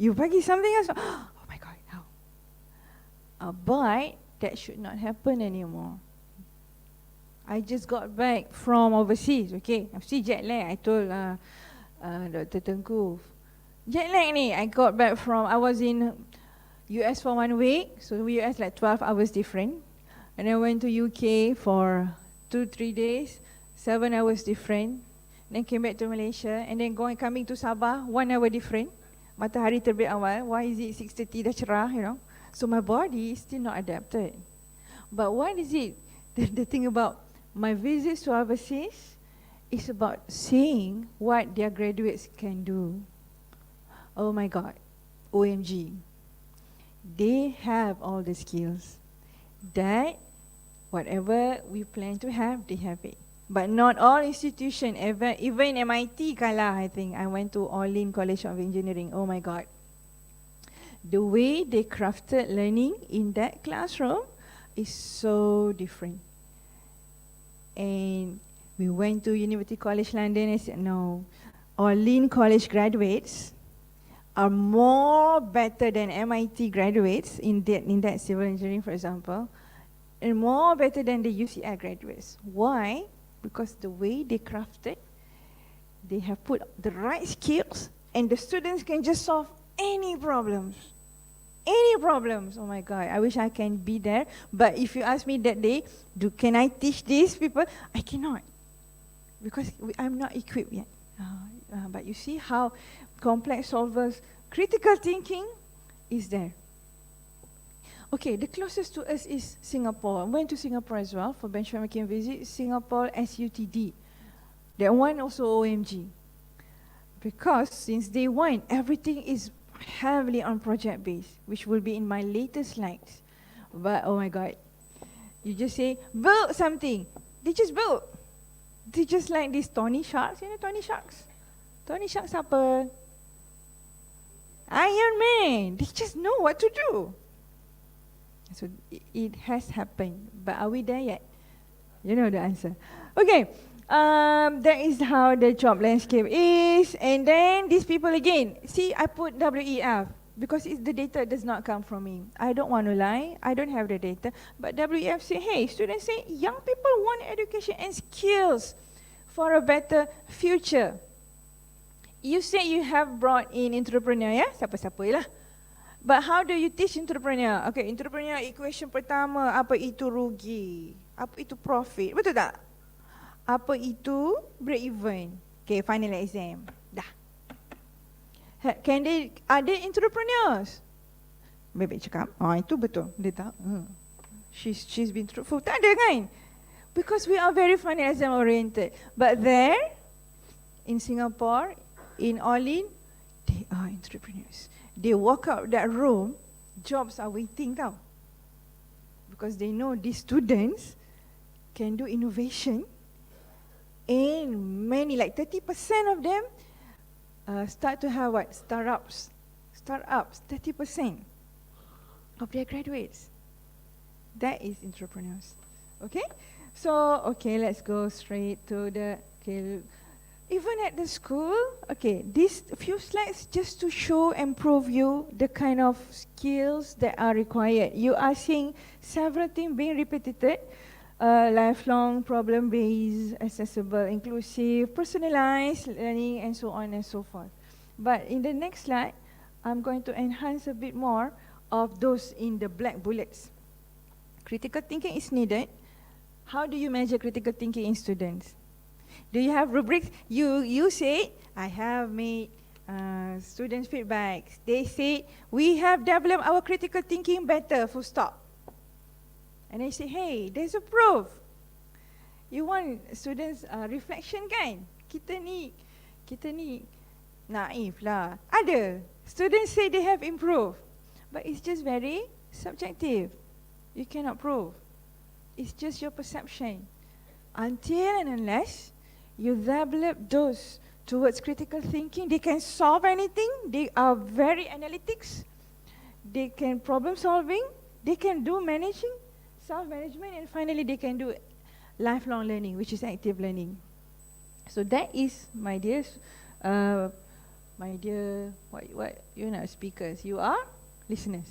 S7: You bagi something else, oh my God, how? But that should not happen anymore. I just got back from overseas, okay? I'm still jet lag, I told Dr. Tengku. Jet lag ni, I got back from, I was in US for 1 week, so US like 12 hours different. And I went to UK for 2-3 days, 7 hours different. Then came back to Malaysia, and then coming to Sabah, 1 hour different. Matahari terbit awal, why is it 6:30 dah cerah, you know? So my body is still not adapted. But what is it, the thing about my visits to overseas is about seeing what their graduates can do. Oh my God, OMG. They have all the skills that whatever we plan to have, they have it. But not all institutions, even MIT kalah, I think. I went to All-In College of Engineering. Oh my God. The way they crafted learning in that classroom is so different. And we went to University College London and said, no, All-In College graduates are more better than MIT graduates in that civil engineering, for example, and more better than the UCL graduates. Why? Because the way they crafted, they have put the right skills, and the students can just solve any problems. Any problems. Oh my God, I wish I can be there. But if you ask me that day, can I teach these people? I cannot, because I'm not equipped yet. But you see how complex solvers, critical thinking is there. Okay, the closest to us is Singapore. I went to Singapore as well for benchmarking visit. Singapore SUTD. That one also OMG. Because since day one, everything is heavily on project based, which will be in my later slides. But oh my God, you just say, build something. They just build. They just like these Tony Sharks, you know Tony Sharks? Tony Sharks apa? Iron Man. They just know what to do. So it has happened, but are we there yet? You know the answer. Okay, that is how the job landscape is. And then these people again, see, I put WEF because the data does not come from me. I don't want to lie, I don't have the data. But WEF say, hey, students say, young people want education and skills for a better future. You say you have brought in entrepreneur, ya? Siapa-siapa lah. But how do you teach entrepreneur? Okay, entrepreneur equation pertama, apa itu rugi? Apa itu profit? Betul tak? Apa itu break even? Okay, final exam. Dah. Are they entrepreneurs? Baik-baik cakap. Itu betul. Dia tak. She's been truthful. Tak ada kan? Because we are very final exam oriented. But there, in Singapore, in All-In, they are entrepreneurs. They walk out that room, jobs are waiting tau. Because they know these students can do innovation, and many, like 30% of them start to have what? Startups, 30% of their graduates. That is entrepreneurs. Okay? So, okay, let's go straight to the, okay, even at the school, okay, these few slides just to show and prove you the kind of skills that are required. You are seeing several things being repeated, lifelong, problem-based, accessible, inclusive, personalized learning, and so on and so forth. But in the next slide, I'm going to enhance a bit more of those in the black bullets. Critical thinking is needed. How do you measure critical thinking in students? Do you have rubrics? You say, I have made students' feedbacks. They say, we have developed our critical thinking better, full stop. And they say, hey, there's a proof. You want students' reflection kan? Kita ni naif lah. Ada. Students say they have improved. But it's just very subjective. You cannot prove. It's just your perception. Until and unless you develop those towards critical thinking, they can solve anything. They are very analytics. They can problem solving. They can do managing, self-management, and finally they can do lifelong learning, which is active learning. So that is, my dear, what you're not speakers, you are listeners.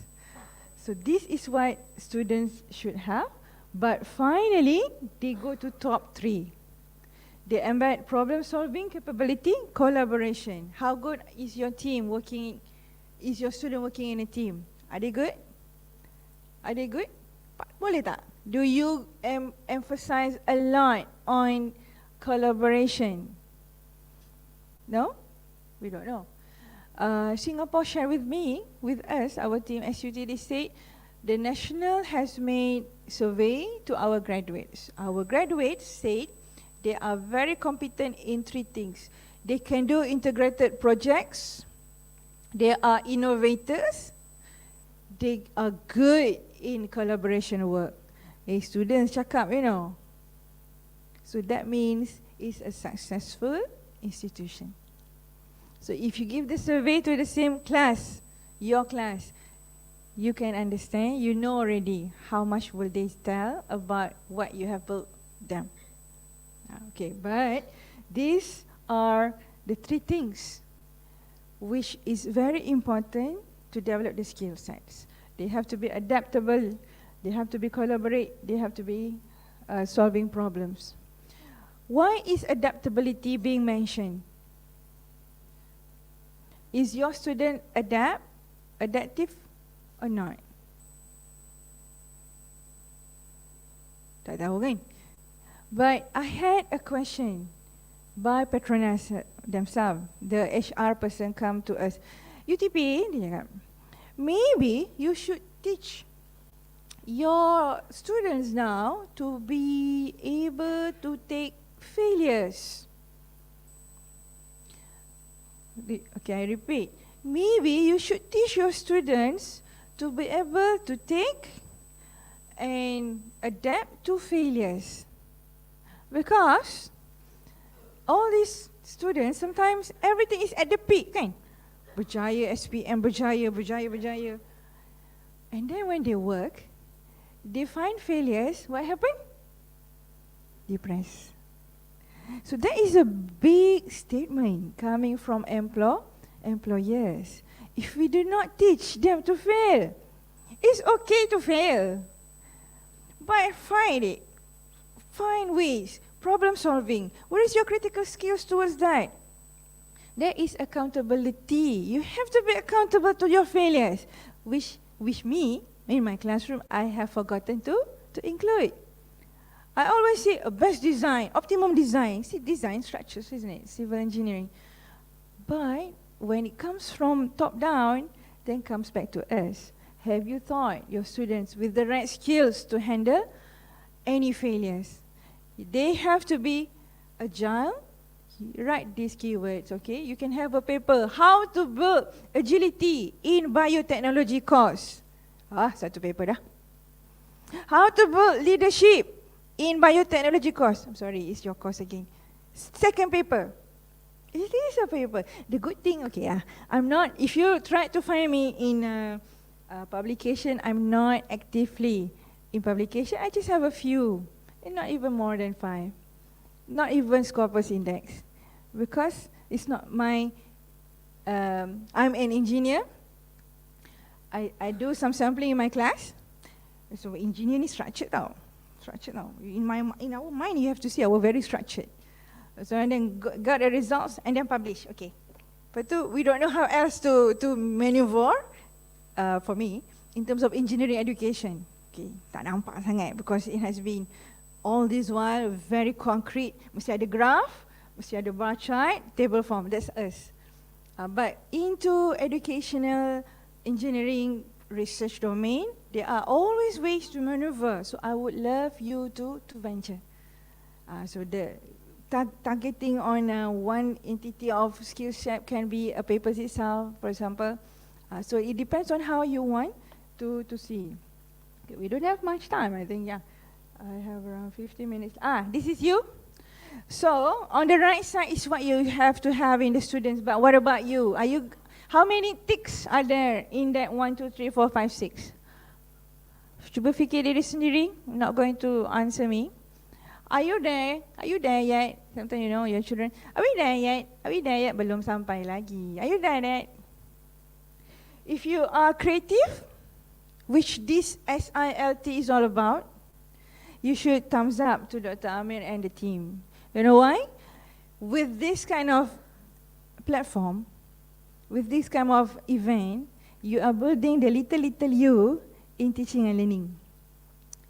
S7: So this is what students should have. But finally, they go to top 3. They embed problem-solving capability, collaboration. How good is your team working? Is your student working in a team? Are they good? Are they good? Boleh tak? Do you emphasize a lot on collaboration? No? We don't know. Singapore shared with us, our team, SUT, they said, the national has made survey to our graduates. Our graduates said they are very competent in 3 things. They can do integrated projects, they are innovators, they are good in collaboration work. Students cakap, you know. So that means it's a successful institution. So if you give the survey to the same class, your class, you can understand, you know already how much will they tell about what you have built them. Okay, but these are the 3 things which is very important to develop the skill sets. They have to be adaptable, they have to be collaborate, they have to be solving problems. Why is adaptability being mentioned? Is your student adaptive or not? Tak tahu kan? But I had a question by Petronas themselves. The HR person come to us. UTP, dia cakap, maybe you should teach your students now to be able to take failures. Okay, I repeat. Maybe you should teach your students to be able to take and adapt to failures. Because all these students, sometimes everything is at the peak, kan? Berjaya, SPM, berjaya. And then when they work, they find failures, what happen? Depressed. So that is a big statement coming from employers. If we do not teach them to fail, it's okay to fail. But find ways, problem solving. What is your critical skills towards that? There is accountability. You have to be accountable to your failures, which me, in my classroom, I have forgotten to include. I always say a best design, optimum design. See, design structures, isn't it? Civil engineering. But when it comes from top down, then comes back to us. Have you thought your students with the right skills to handle any failures? They have to be agile. Write these keywords, okay? You can have a paper, how to build agility in biotechnology course. Satu paper dah. How to build leadership in biotechnology course. I'm sorry, it's your course again. Second paper. It is a paper. The good thing, okay, I'm not, if you try to find me in publication, I'm not actively in publication. I just have a few and not even more than 5. Not even Scopus Index. Because it's not my, I'm an engineer. I do some sampling in my class. So engineer ni structured tau. Structured tau. In our mind, you have to see our very structured. So and then got the results and then publish. Okay. But we don't know how else to maneuver for me in terms of engineering education. Okay, tak nampak sangat because it has been all this while very concrete. Mesti ada graph, mesti ada bar chart, table form. That's us. But into educational engineering research domain, there are always ways to maneuver. So I would love you to venture. So the targeting on one entity of skill set can be a paper itself, for example. So it depends on how you want to see. Okay, we don't have much time, I think, yeah. I have around 50 minutes. This is you. So on the right side is what you have to have in the students, but what about you? How many ticks are there in that 1, 2, 3, 4, 5, 6? Cuba fikir diri sendiri, not going to answer me. Are you there? Are you there yet? Sometimes you know your children, are we there yet? Are we there yet? Belum sampai lagi. Are you there yet? If you are creative, which this SILT is all about, you should thumbs up to Dr. Amir and the team. You know why? With this kind of platform, with this kind of event, you are building the little you in teaching and learning.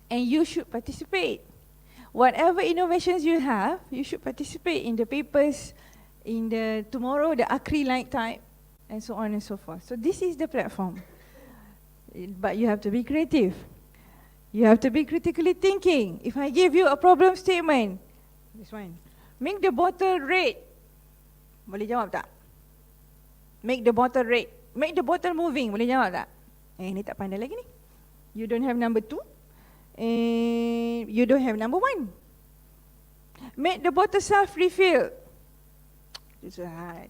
S7: And you should participate. Whatever innovations you have, you should participate in the papers, in the tomorrow, the acrylic type, and so on and so forth. So this is the platform. But you have to be creative. You have to be critically thinking. If I give you a problem statement, this one, make the bottle red. Boleh jawab tak? Make the bottle red. Make the bottle moving. Boleh jawab tak? Ni tak pandai lagi ni. You don't have number 2. And you don't have number 1. Make the bottle self-refill.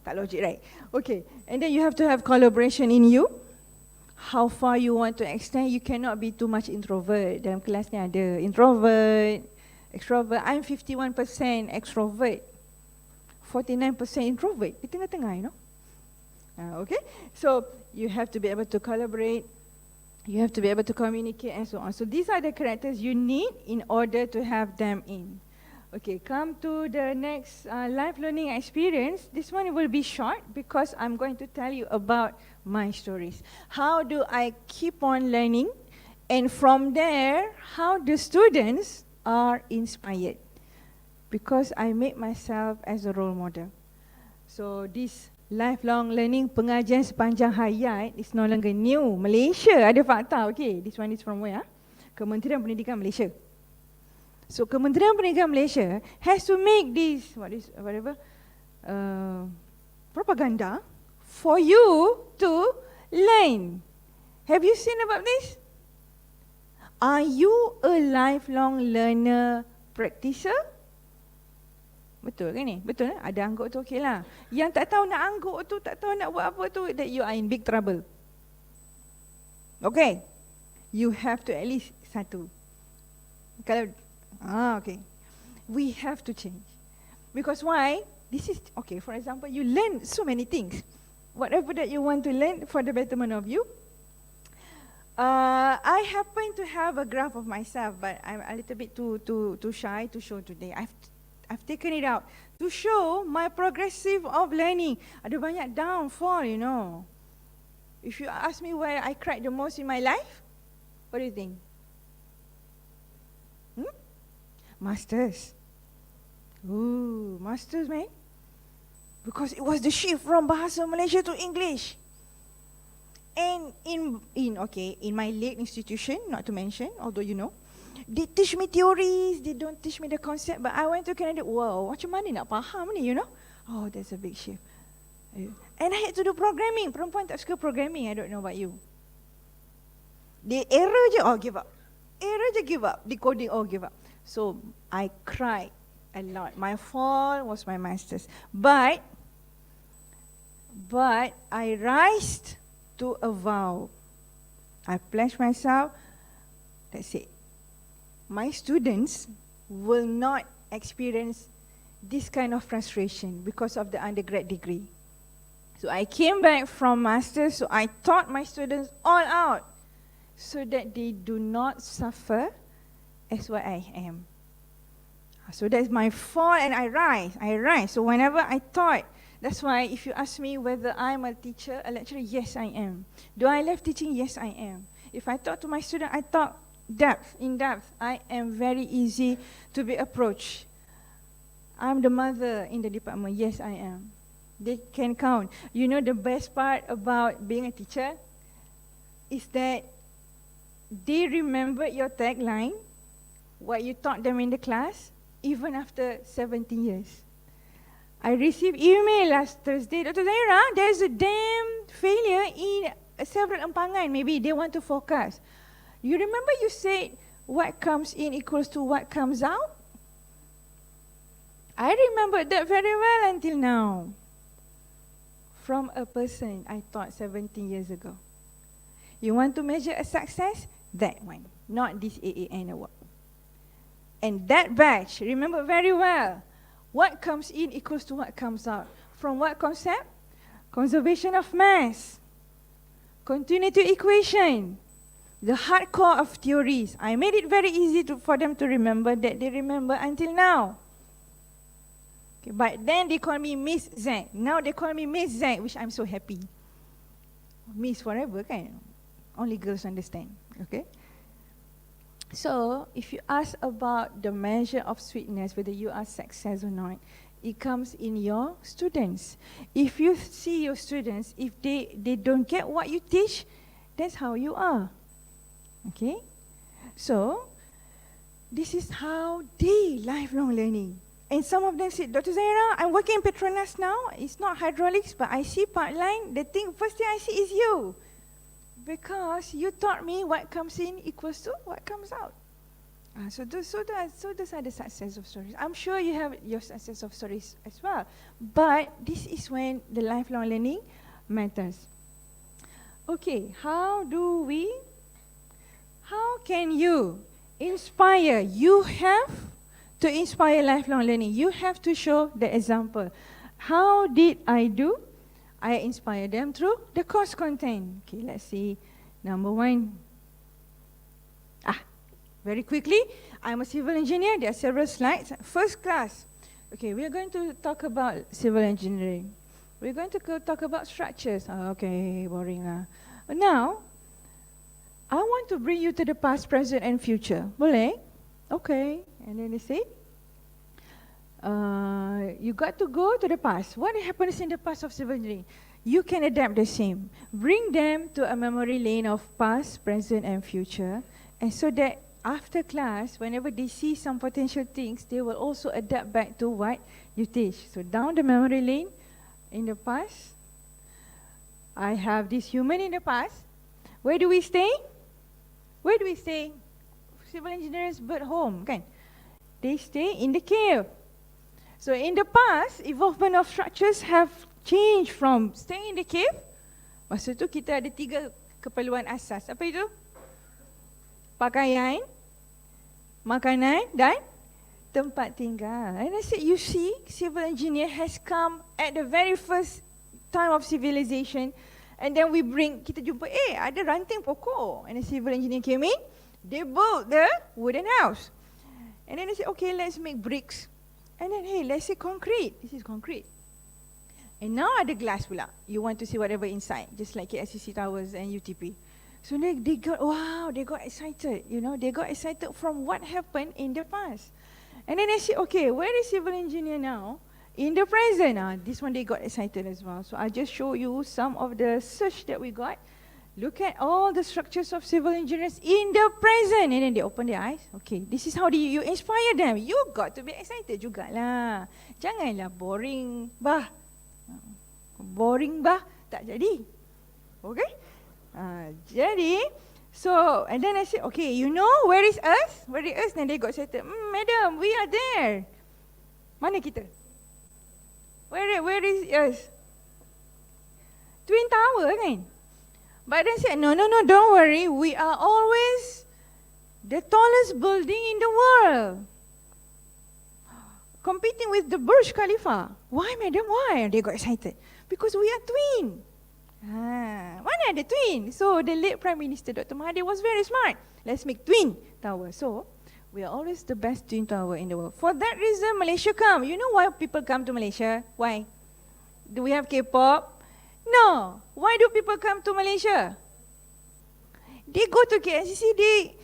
S7: Tak logic, right? Okay, and then you have to have collaboration in you. How far you want to extend, you cannot be too much introvert. Dalam kelas ni ada introvert, extrovert. I'm 51% extrovert, 49% introvert. Di tengah-tengah, you know. Okay, so you have to be able to collaborate. You have to be able to communicate and so on. So these are the characters you need in order to have them in. Okay, come to the next life learning experience. This one will be short because I'm going to tell you about my stories. How do I keep on learning? And from there, how the students are inspired. Because I make myself as a role model. So this lifelong learning, pengajian sepanjang hayat, is no longer new. Malaysia ada fakta, okay. This one is from where? Kementerian Pendidikan Malaysia. So Kementerian Pendidikan Malaysia has to make this, propaganda for you to learn. Have you seen about this? Are you a lifelong learner practitioner? Betul kan ni? Betul kan? Ada angguk tu okey lah. Yang tak tahu nak angguk tu, tak tahu nak buat apa tu, that you are in big trouble. Okay. You have to at least satu. Kalau, okay. We have to change. Because why? This is, okay, for example, you learn so many things. Whatever that you want to learn for the betterment of you. I happen to have a graph of myself, but I'm a little bit too shy to show today. I've taken it out to show my progressive of learning. Ada banyak downfall, you know. If you ask me where I cried the most in my life, what do you think? Masters. Ooh, masters, man. Because it was the shift from Bahasa Malaysia to English. And in my late institution, not to mention, although you know, they teach me theories, they don't teach me the concept, but I went to Canada, wow, macam mana nak faham ni, you know? Oh, that's a big shift. And I had to do programming. Perempuan tak suka programming, I don't know about you. The error je, oh give up. Error je give up. Decoding, oh give up. So, I cried a lot. My fall was my masters. But I rised to a vow. I pledged myself, that's it. My students will not experience this kind of frustration because of the undergrad degree. So I came back from master's, so I taught my students all out so that they do not suffer as what I am. So that's my fall and I rise. So whenever I taught, that's why if you ask me whether I'm a teacher, a lecturer, yes I am. Do I love teaching? Yes I am. If I talk to my student, I talk in depth. I am very easy to be approached. I'm the mother in the department. Yes, I am. They can count. You know the best part about being a teacher is that they remember your tagline, what you taught them in the class, even after 17 years. I received email last Thursday, Dr. Zahira, there's a dam failure in several empangan. Maybe they want to forecast. You remember you said what comes in equals to what comes out? I remember that very well until now. From a person I taught 17 years ago. You want to measure a success? That one, not this AAN award. And that batch, remember very well, what comes in equals to what comes out. From what concept? Conservation of mass, continuity equation, the hardcore of theories. I made it very easy for them to remember that they remember until now. Okay, but then they call me Miss Z. Now they call me Miss Z, which I'm so happy. Miss forever, kan? Only girls understand, okay? So, if you ask about the measure of sweetness, whether you are success or not, it comes in your students. If you see your students, if they don't get what you teach, that's how you are. Okay? So, this is how they lifelong learning. And some of them said, Dr. Zahira, I'm working in Petronas now. It's not hydraulics, but I see part line. The first thing I see is you. Because you taught me what comes in equals to what comes out. So those are the success of stories. I'm sure you have your success of stories as well. But this is when the lifelong learning matters. Okay, how can you inspire? You have to inspire lifelong learning. You have to show the example. How did I do? I inspire them through the course content. Okay, let's see. Number one. Very quickly, I'm a civil engineer. There are several slides. First class. Okay, we are going to talk about civil engineering. We're going to talk about structures. Okay, boring. Now, I want to bring you to the past, present, and future. Boleh? Okay. And then they say, you got to go to the past. What happens in the past of civil engineering? You can adapt the same. Bring them to a memory lane of past, present, and future. And so that after class, whenever they see some potential things, they will also adapt back to what you teach. So down the memory lane, in the past, I have this human in the past. Where do we stay? Where do we stay? Civil engineers bird home, kan? They stay in the cave. So in the past, evolvement of structures have changed from staying in the cave. Masa tu kita ada 3 keperluan asas. Apa itu? Pakaian, makanan dan tempat tinggal. And I said, you see, civil engineer has come at the very first time of civilization. And then kita jumpa, ada ranting pokok. And the civil engineer came in, they built the wooden house. And then they said, okay, let's make bricks. And then, hey, let's say concrete. This is concrete. And now ada glass pula. You want to see whatever inside, just like KSCC Towers and UTP. So they got, wow, they got excited. You know, they got excited from what happened in the past. And then they said, okay, where is civil engineer now? In the present. This one they got excited as well. So I'll just show you some of the search that we got. Look at all the structures of civil engineers in the present. And then they open their eyes. Okay, this is how you inspire them. You got to be excited jugalah. Janganlah boring bah. Boring bah. Tak jadi. Okay? Jadi, so, and then I said, okay, you know, where is us? Where is us? Then they got excited. Madam, we are there. Mana kita? Where is us? Twin Tower, kan? But then said, no, don't worry. We are always the tallest building in the world. competing with the Burj Khalifa. Why, madam? Why? They got excited. Because we are twin. Mana ada twin? So the late Prime Minister Dr. Mahathir was very smart. Let's make twin tower. So we are always the best twin tower in the world. For that reason, Malaysia come. You know why people come to Malaysia? Why? Do we have K-pop? No. Why do people come to Malaysia? They go to KLCC, they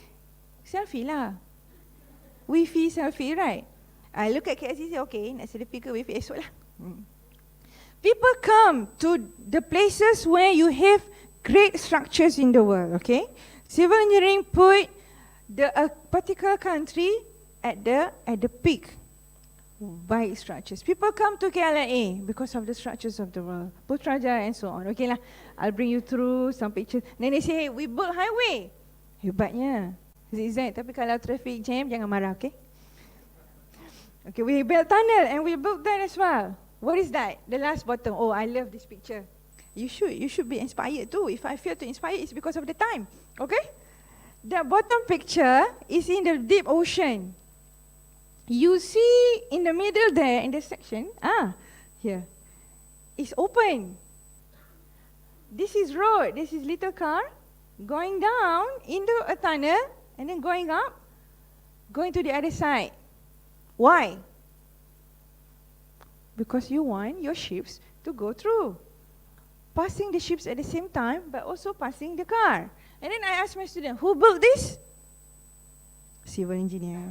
S7: selfie lah. Wi-Fi selfie, right? I look at KLCC, okay, nak selfie ke Wi-Fi esok lah. People come to the places where you have great structures in the world, okay? Civil engineering put a particular country at the peak by its structures. People come to KLIA because of the structures of the world, Putrajaya and so on. Okay lah, I'll bring you through some pictures. Then they say, hey, we built highway. Hebatnya. Zigzag, tapi kalau traffic jam, jangan marah, okay? Okay, we built tunnel and we built that as well. What is that? The last bottom. Oh, I love this picture. You should be inspired too. If I fail to inspire, it's because of the time. Okay? The bottom picture is in the deep ocean. You see in the middle there, in the section, here, it's open. This is road, this is little car, going down into a tunnel, and then going up, going to the other side. Why? Because you want your ships to go through. Passing the ships at the same time, but also passing the car. And then I asked my student, who built this? Civil engineer.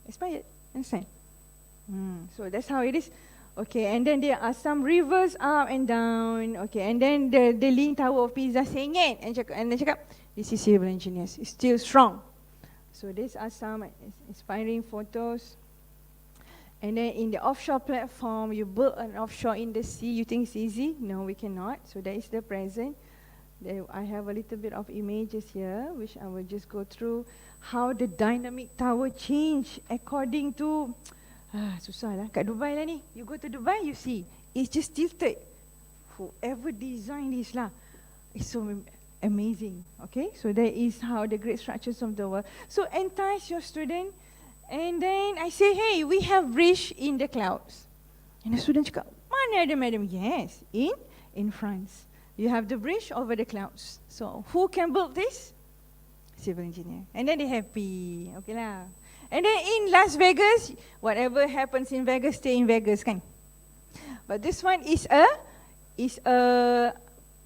S7: Expired. Understand? So that's how it is. Okay, and then there are some rivers up and down. Okay, and then the Leaning Tower of Pisa saying it. And then cakap, this is civil engineers. It's still strong. So these are some inspiring photos. And then in the offshore platform, you build an offshore in the sea. You think it's easy? No, we cannot. So that is the present. I have a little bit of images here, which I will just go through. How the dynamic tower change according to, susah lah, kat Dubai lah ni. You go to Dubai, you see, it's just tilted. Whoever designed this lah, it's so amazing, okay? So that is how the great structures of the world. So entice your student, and then I say, hey, we have bridge in the clouds. And the student cakap, mana ada madam? Yes, in France. You have the bridge over the clouds. So who can build this? Civil engineer. And then they happy. Okay lah. And then in Las Vegas, whatever happens in Vegas, stay in Vegas kan. But this one is a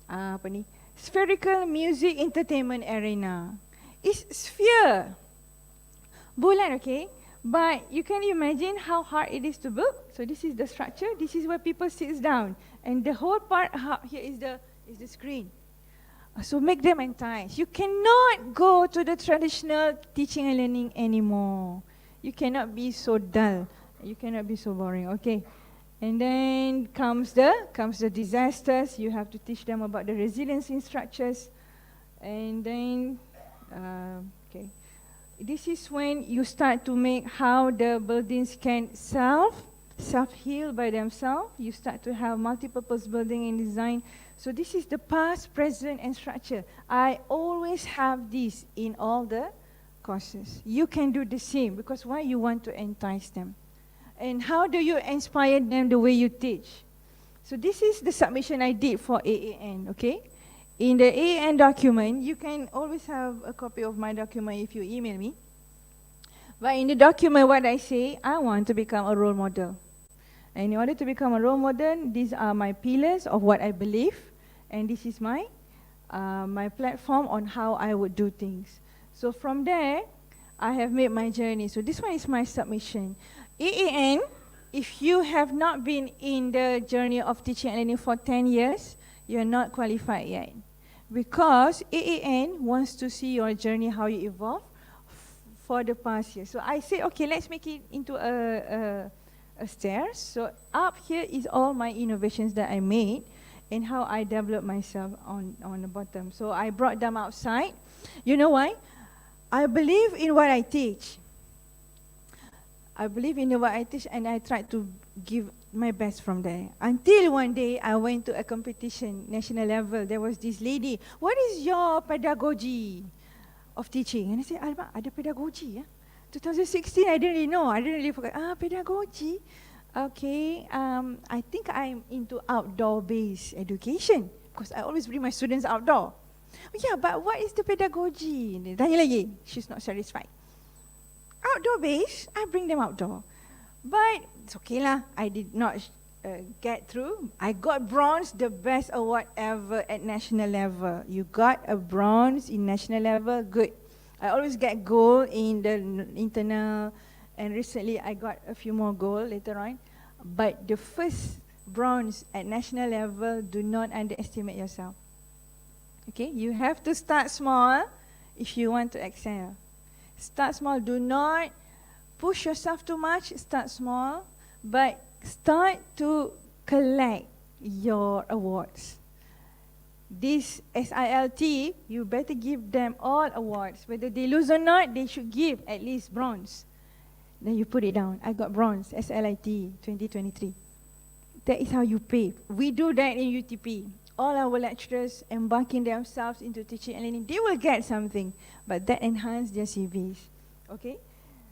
S7: apa ni? Spherical music entertainment arena. It's sphere. Bulat, okay? But you can imagine how hard it is to build. So this is the structure. This is where people sits down. And the whole part here is the screen. So make them enticed. You cannot go to the traditional teaching and learning anymore. You cannot be so dull. You cannot be so boring. Okay. And then comes the disasters. You have to teach them about the resiliency structures. And then, okay. This is when you start to make how the buildings can self-heal by themselves. You start to have multi-purpose building and design. So this is the past, present, and structure. I always have this in all the courses. You can do the same because why you want to entice them. And how do you inspire them the way you teach? So this is the submission I did for AAN, okay? In the AAN document, you can always have a copy of my document if you email me. But in the document, what I say, I want to become a role model. And in order to become a role model, these are my pillars of what I believe. And this is my platform on how I would do things. So from there, I have made my journey. So this one is my submission. AAN, if you have not been in the journey of teaching and learning for 10 years, you are not qualified yet. Because AAN wants to see your journey, how you evolve for the past year. So I say, okay, let's make it into a stairs. So up here is all my innovations that I made and how I developed myself on the bottom. So I brought them outside. You know why? I believe in what I teach. I believe in what I teach and I try to give my best from there. Until one day I went to a competition, national level. There was this lady, what is your pedagogy of teaching? And I said, Alma, ada pedagogy ya? 2016, I didn't really know. I didn't really forget. Pedagogy. Okay, I think I'm into outdoor-based education because I always bring my students outdoor. Yeah, but what is the pedagogy? Dia tanya lagi. She's not satisfied. Outdoor-based, I bring them outdoor. But it's okay lah. I did not get through. I got bronze, the best award ever at national level. You got a bronze in national level, good. I always get gold in the internal, and recently I got a few more gold later on. But the first bronze at national level, do not underestimate yourself. Okay, you have to start small if you want to excel. Start small, do not push yourself too much, start small, but start to collect your awards. This SILT, you better give them all awards. Whether they lose or not, they should give at least bronze. Then you put it down. I got bronze, SILT 2023. That is how you pay. We do that in UTP. All our lecturers embarking themselves into teaching and learning, they will get something. But that enhance their CVs. Okay?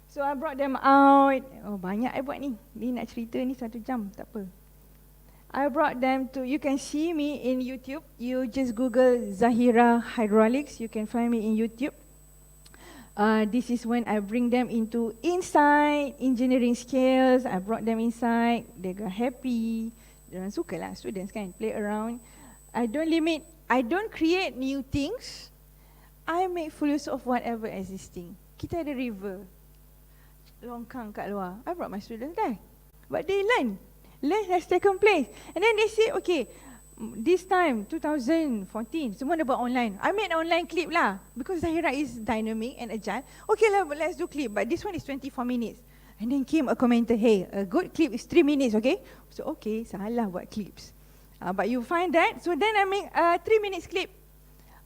S7: So I brought them out. Oh, banyak I buat ni. Ni nak cerita ni 1 jam, tak apa. I brought them to, you can see me in YouTube. You just Google Zahira Hydraulics. You can find me in YouTube. This is when I bring them into inside engineering skills. I brought them inside. They got happy. Diorang suka lah, students kan, play around. I don't limit, I don't create new things. I make full use of whatever existing. Kita ada river, longkang kat luar. I brought my students there. But they learn. Learn has taken place. And then they say, okay, this time, 2014, semua dah buat online. I made an online clip lah. Because Zahira is dynamic and agile. Okay lah, let's do clip. But this one is 24 minutes. And then came a commenter, hey, a good clip is 3 minutes, okay? So, okay, salah buat clips. But you find that, so then I make a 3 minutes clip.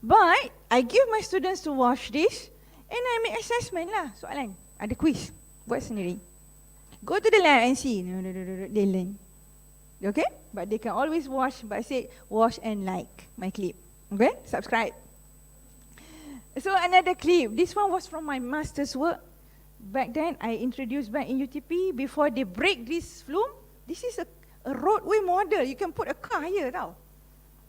S7: But, I give my students to watch this, and I make assessment lah, soalan. Ada quiz, buat sendiri. Go to the lab and see, they learn. Okay? But they can always watch, but I say, watch and like my clip. Okay? Subscribe. So another clip, this one was from my master's work. Back then, I introduced back in UTP, before they break this flume, this is a roadway model. You can put a car here, tau.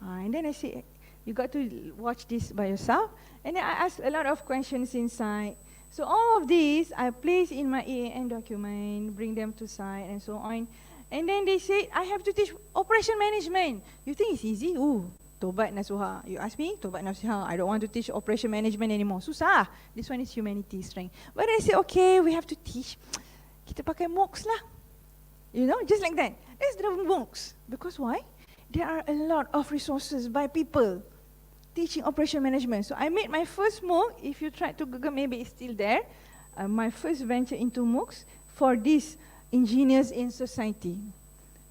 S7: And then I say, you got to watch this by yourself. And then I asked a lot of questions inside. So all of these, I place in my EAN document, bring them to site and so on. And then they say, I have to teach operation management. You think it's easy? Ooh, tobat nasuha. You ask me, tobat nasuha. I don't want to teach operation management anymore. Susah. This one is humanity strength. But I say, okay, we have to teach. Kita pakai MOOCs lah. You know, just like that. That's the MOOCs. Because why? There are a lot of resources by people teaching operation management. So I made my first MOOC. If you try to Google, maybe it's still there. My first venture into MOOCs for these engineers in society.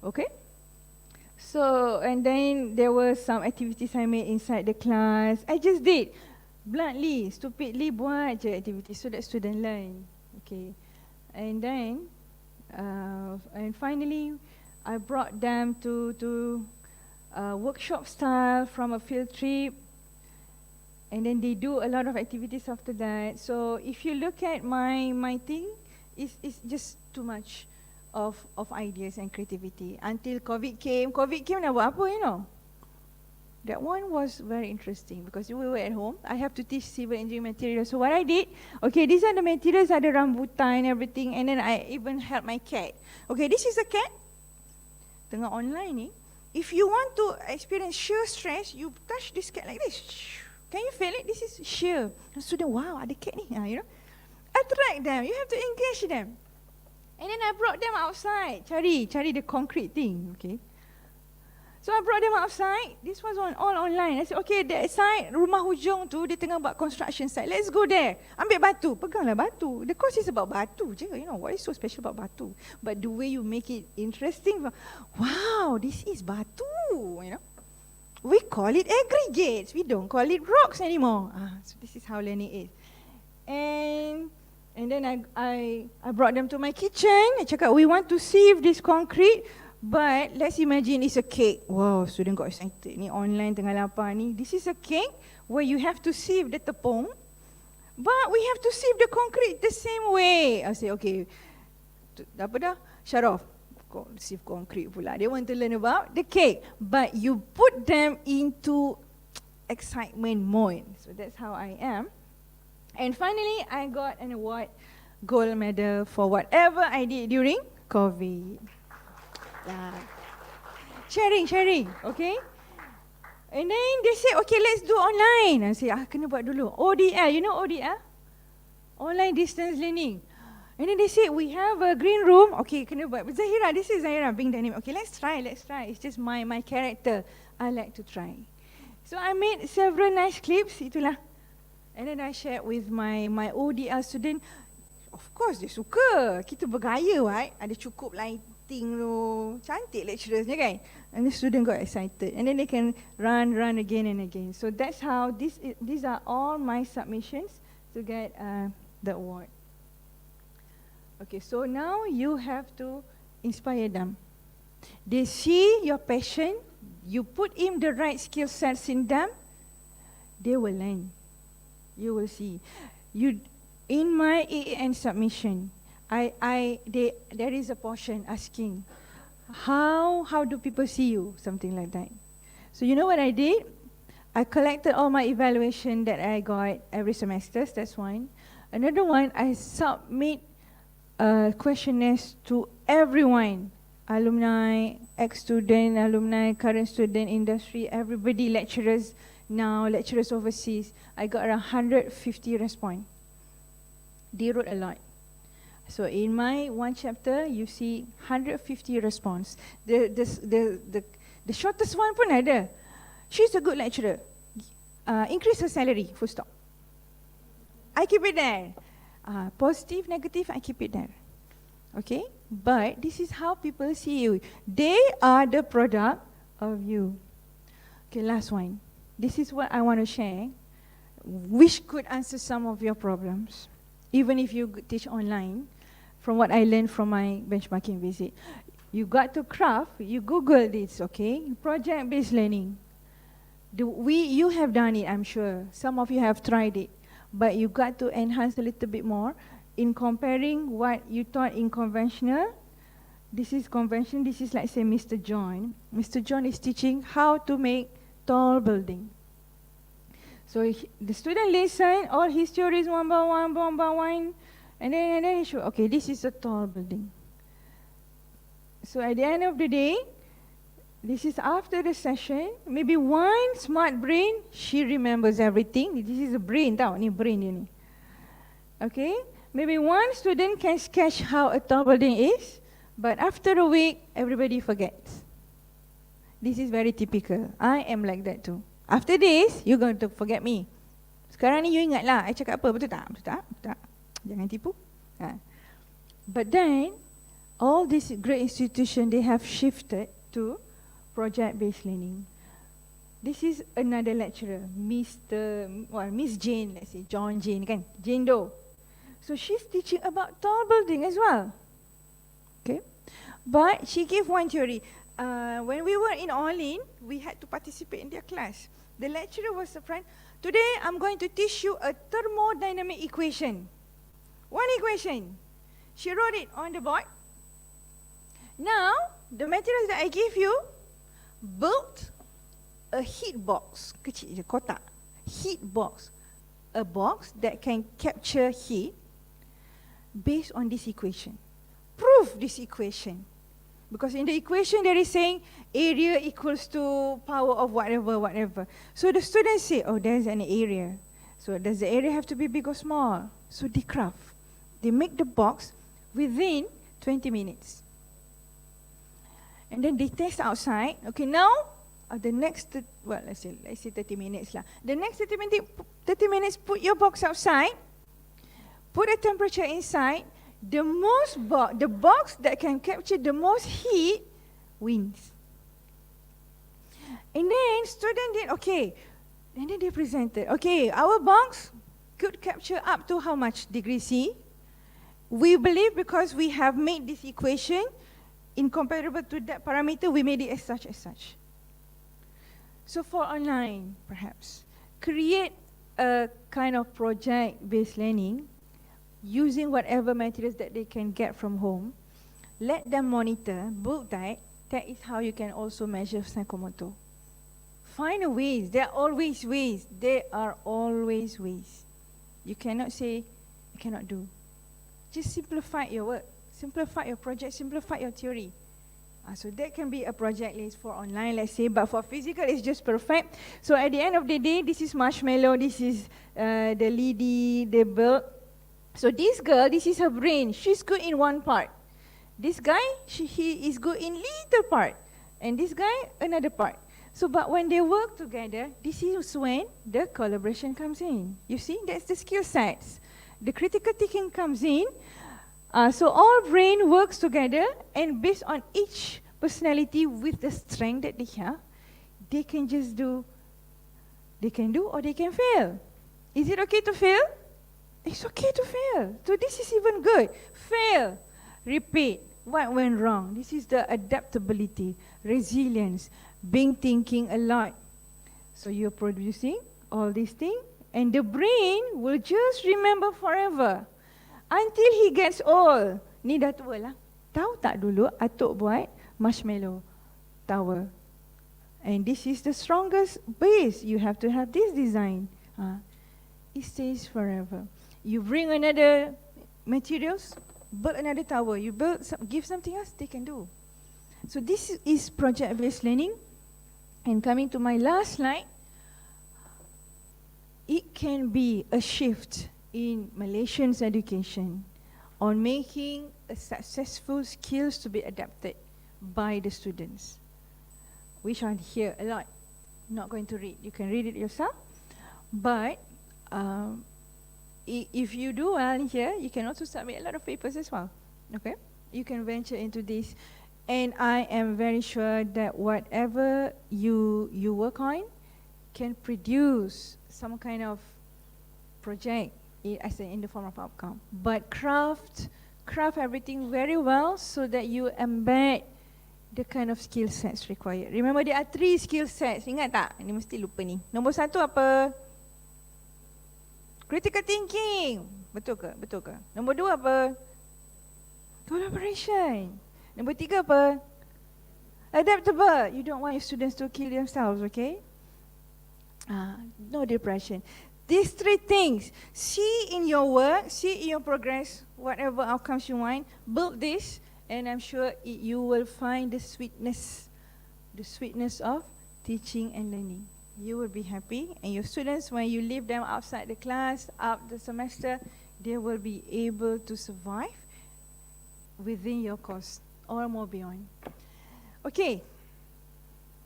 S7: Okay? So, and then there were some activities I made inside the class. I just did. Bluntly, stupidly buat je activities so that students learn. Okay. And then, and finally, I brought them to workshop style from a field trip. And then they do a lot of activities after that. So if you look at my thing, it's just too much of ideas and creativity. Until COVID came nak buat apa, you know? That one was very interesting because we were at home. I have to teach civil engineering materials. So what I did, okay, these are the materials, ada rambutan and everything, and then I even helped my cat. Okay, this is a cat. Tengah online ni, if you want to experience sheer stress, you touch this cat like this. Can you feel it? This is sheer. The student, wow, ada cat ni, you know. Attract them. You have to engage them. And then I brought them outside. Cari the concrete thing. Okay. So I brought them outside. This was all online. I said, okay, that side, rumah hujung tu, dia tengah buat construction site. Let's go there. Ambil batu. Peganglah batu. The course is about batu je. You know, what is so special about batu? But the way you make it interesting, wow, this is batu, you know. We call it aggregates. We don't call it rocks anymore. So this is how learning is. And then I brought them to my kitchen. I cakap, we want to sieve this concrete, but let's imagine it's a cake. Wow, student got excited. Ni online tengah lapar ni. This is a cake where you have to sieve the tepung. But we have to sieve the concrete the same way. I say, okay, apa dah? Shut off. Sieve concrete pula. They want to learn about the cake. But you put them into excitement mode. So that's how I am. And finally, I got an award, gold medal for whatever I did during COVID. Sharing, okay? And then they say, okay, let's do online. I say, kena buat dulu. ODL, you know ODL? Online distance learning. And then they say, we have a green room. Okay, kena buat. Zahira, this is Zahira being dynamic. Okay, let's try. It's just my character. I like to try. So I made several nice clips, itulah. And then I shared with my ODL student. Of course, dia suka. Kita bergaya, right? Ada cukup lighting tu. Cantik lecturers ni kan? And the student got excited. And then they can run again and again. So that's how, these are all my submissions to get the award. Okay, so now you have to inspire them. They see your passion, you put in the right skill sets in them, they will learn. You will see. In my AAN submission, there is a portion asking, how do people see you? Something like that. So you know what I did? I collected all my evaluation that I got every semester, that's one. Another one, I submit questionnaires to everyone. Alumni, ex-student, alumni, current student, industry, everybody, lecturers now, lecturers overseas. I got around 150 response. They wrote a lot. So in my one chapter, you see 150 response. The shortest one pun ada. She's a good lecturer. Increase her salary, full stop. I keep it there. Positive, negative, I keep it there. Okay? But this is how people see you. They are the product of you. Okay, last one. This is what I want to share, which could answer some of your problems, even if you teach online, from what I learned from my benchmarking visit. You got to craft, you Google this, okay? Project-based learning. You have done it, I'm sure. Some of you have tried it. But you got to enhance a little bit more in comparing what you taught in conventional. This is convention, this is like say Mr. John. Mr. John is teaching how to make tall building. So the student listen all his theories one by one, and then he show, okay, this is a tall building. So at the end of the day, this is after the session, maybe one smart brain, she remembers everything. This is a brain, tau, ni brain dia ni. Okay, maybe one student can sketch how a tall building is, but after a week, everybody forgets. This is very typical. I am like that too. After this, you're going to forget me. Sekarang ni you ingat lah, I cakap apa, betul tak? Betul tak? Betul tak? Jangan tipu. But then, all these great institutions, they have shifted to project-based learning. This is another lecturer, Miss Jane, let's say, John Jane, kan? Jane Doe. So she's teaching about tall building as well. Okay? But she gave one theory. When we were in All-In, we had to participate in their class. The lecturer was surprised. Today, I'm going to teach you a thermodynamic equation. One equation. She wrote it on the board. Now, the materials that I give you, built a heat box, kecil je, kotak, heat box, a box that can capture heat based on this equation. Prove this equation. Because in the equation there is saying area equals to power of whatever. So the students say, oh, there's an area. So does the area have to be big or small? So they craft. They make the box within 20 minutes. And then they test outside. Okay, now the next, let's say 30 minutes lah. The next 30 minutes, put your box outside, put a temperature inside. The box that can capture the most heat wins. And then student did, okay, and then they presented, okay, our box could capture up to how much degree C? We believe because we have made this equation incomparable to that parameter, we made it as such. So for online, perhaps, create a kind of project-based learning using whatever materials that they can get from home. Let them monitor, build that. That is how you can also measure psychomotor. Find a ways. There are always ways. There are always ways. You cannot say, I cannot do. Just simplify your work. Simplify your project. Simplify your theory. So that can be a project list for online, let's say, but for physical, it's just perfect. So at the end of the day, this is marshmallow, this is the lady they built. So this girl, this is her brain. She's good in one part. This guy, he is good in little part. And this guy, another part. So, but when they work together, this is when the collaboration comes in. You see, that's the skill sets. The critical thinking comes in. So all brain works together, and based on each personality with the strength that they have, they can just do, they can do or they can fail. Is it okay to fail? It's okay to fail. So this is even good. Fail, repeat, what went wrong? This is the adaptability, resilience, being thinking a lot. So you're producing all these things, and the brain will just remember forever. Until he gets old. Ni dah tua lah. Tahu tak dulu Atuk buat marshmallow tower. And this is the strongest base. You have to have this design. It stays forever. You bring another materials, build another tower. You give something else, they can do. So this is project-based learning. And coming to my last slide, it can be a shift in Malaysians' education on making a successful skills to be adapted by the students. Which I hear a lot. Not going to read. You can read it yourself. But if you do well here, you can also submit a lot of papers as well. Okay? You can venture into this. And I am very sure that whatever you work on can produce some kind of project as in the form of outcome. But craft everything very well so that you embed the kind of skill sets required. Remember, there are 3 skill sets. Ingat tak? Ini mesti lupa ni. Nombor 1 apa? Critical thinking. Betul ke? Betul ke? Nombor 2 apa? Collaboration. Nombor 3 apa? Adaptable. You don't want your students to kill themselves, okay? No depression. These 3 things, see in your work, see in your progress, whatever outcomes you want, build this, and I'm sure you will find the sweetness of teaching and learning. You will be happy, and your students, when you leave them outside the class, out the semester, they will be able to survive within your course or more beyond. Okay,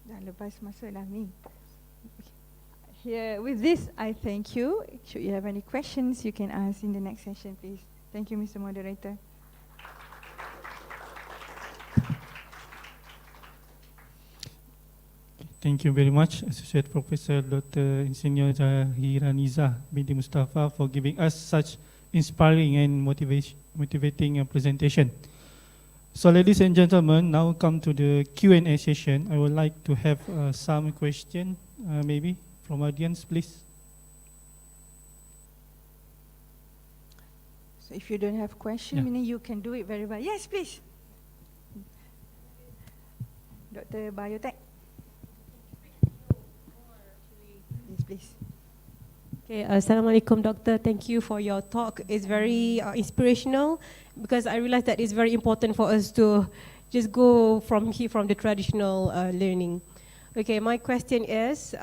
S7: dah lepas masa dah ni. Here, with this, I thank you. Should you have any questions, you can ask in the next session, please. Thank you, Mr. Moderator.
S2: Thank you very much, Associate Professor Dr. Engineer Zahiraniza binti Mustaffa, for giving us such inspiring and motivating presentation. So, ladies and gentlemen, now come to the Q&A session. I would like to have some question, maybe from audience, please.
S7: So if you don't have question,
S2: Yeah.
S7: meaning you can do it very well. Yes, please. Dr. Biotech. Yes, please.
S3: Okay, Assalamualaikum, Doctor. Thank you for your talk. It's very inspirational because I realize that it's very important for us to just go from the traditional learning. Okay, my question is,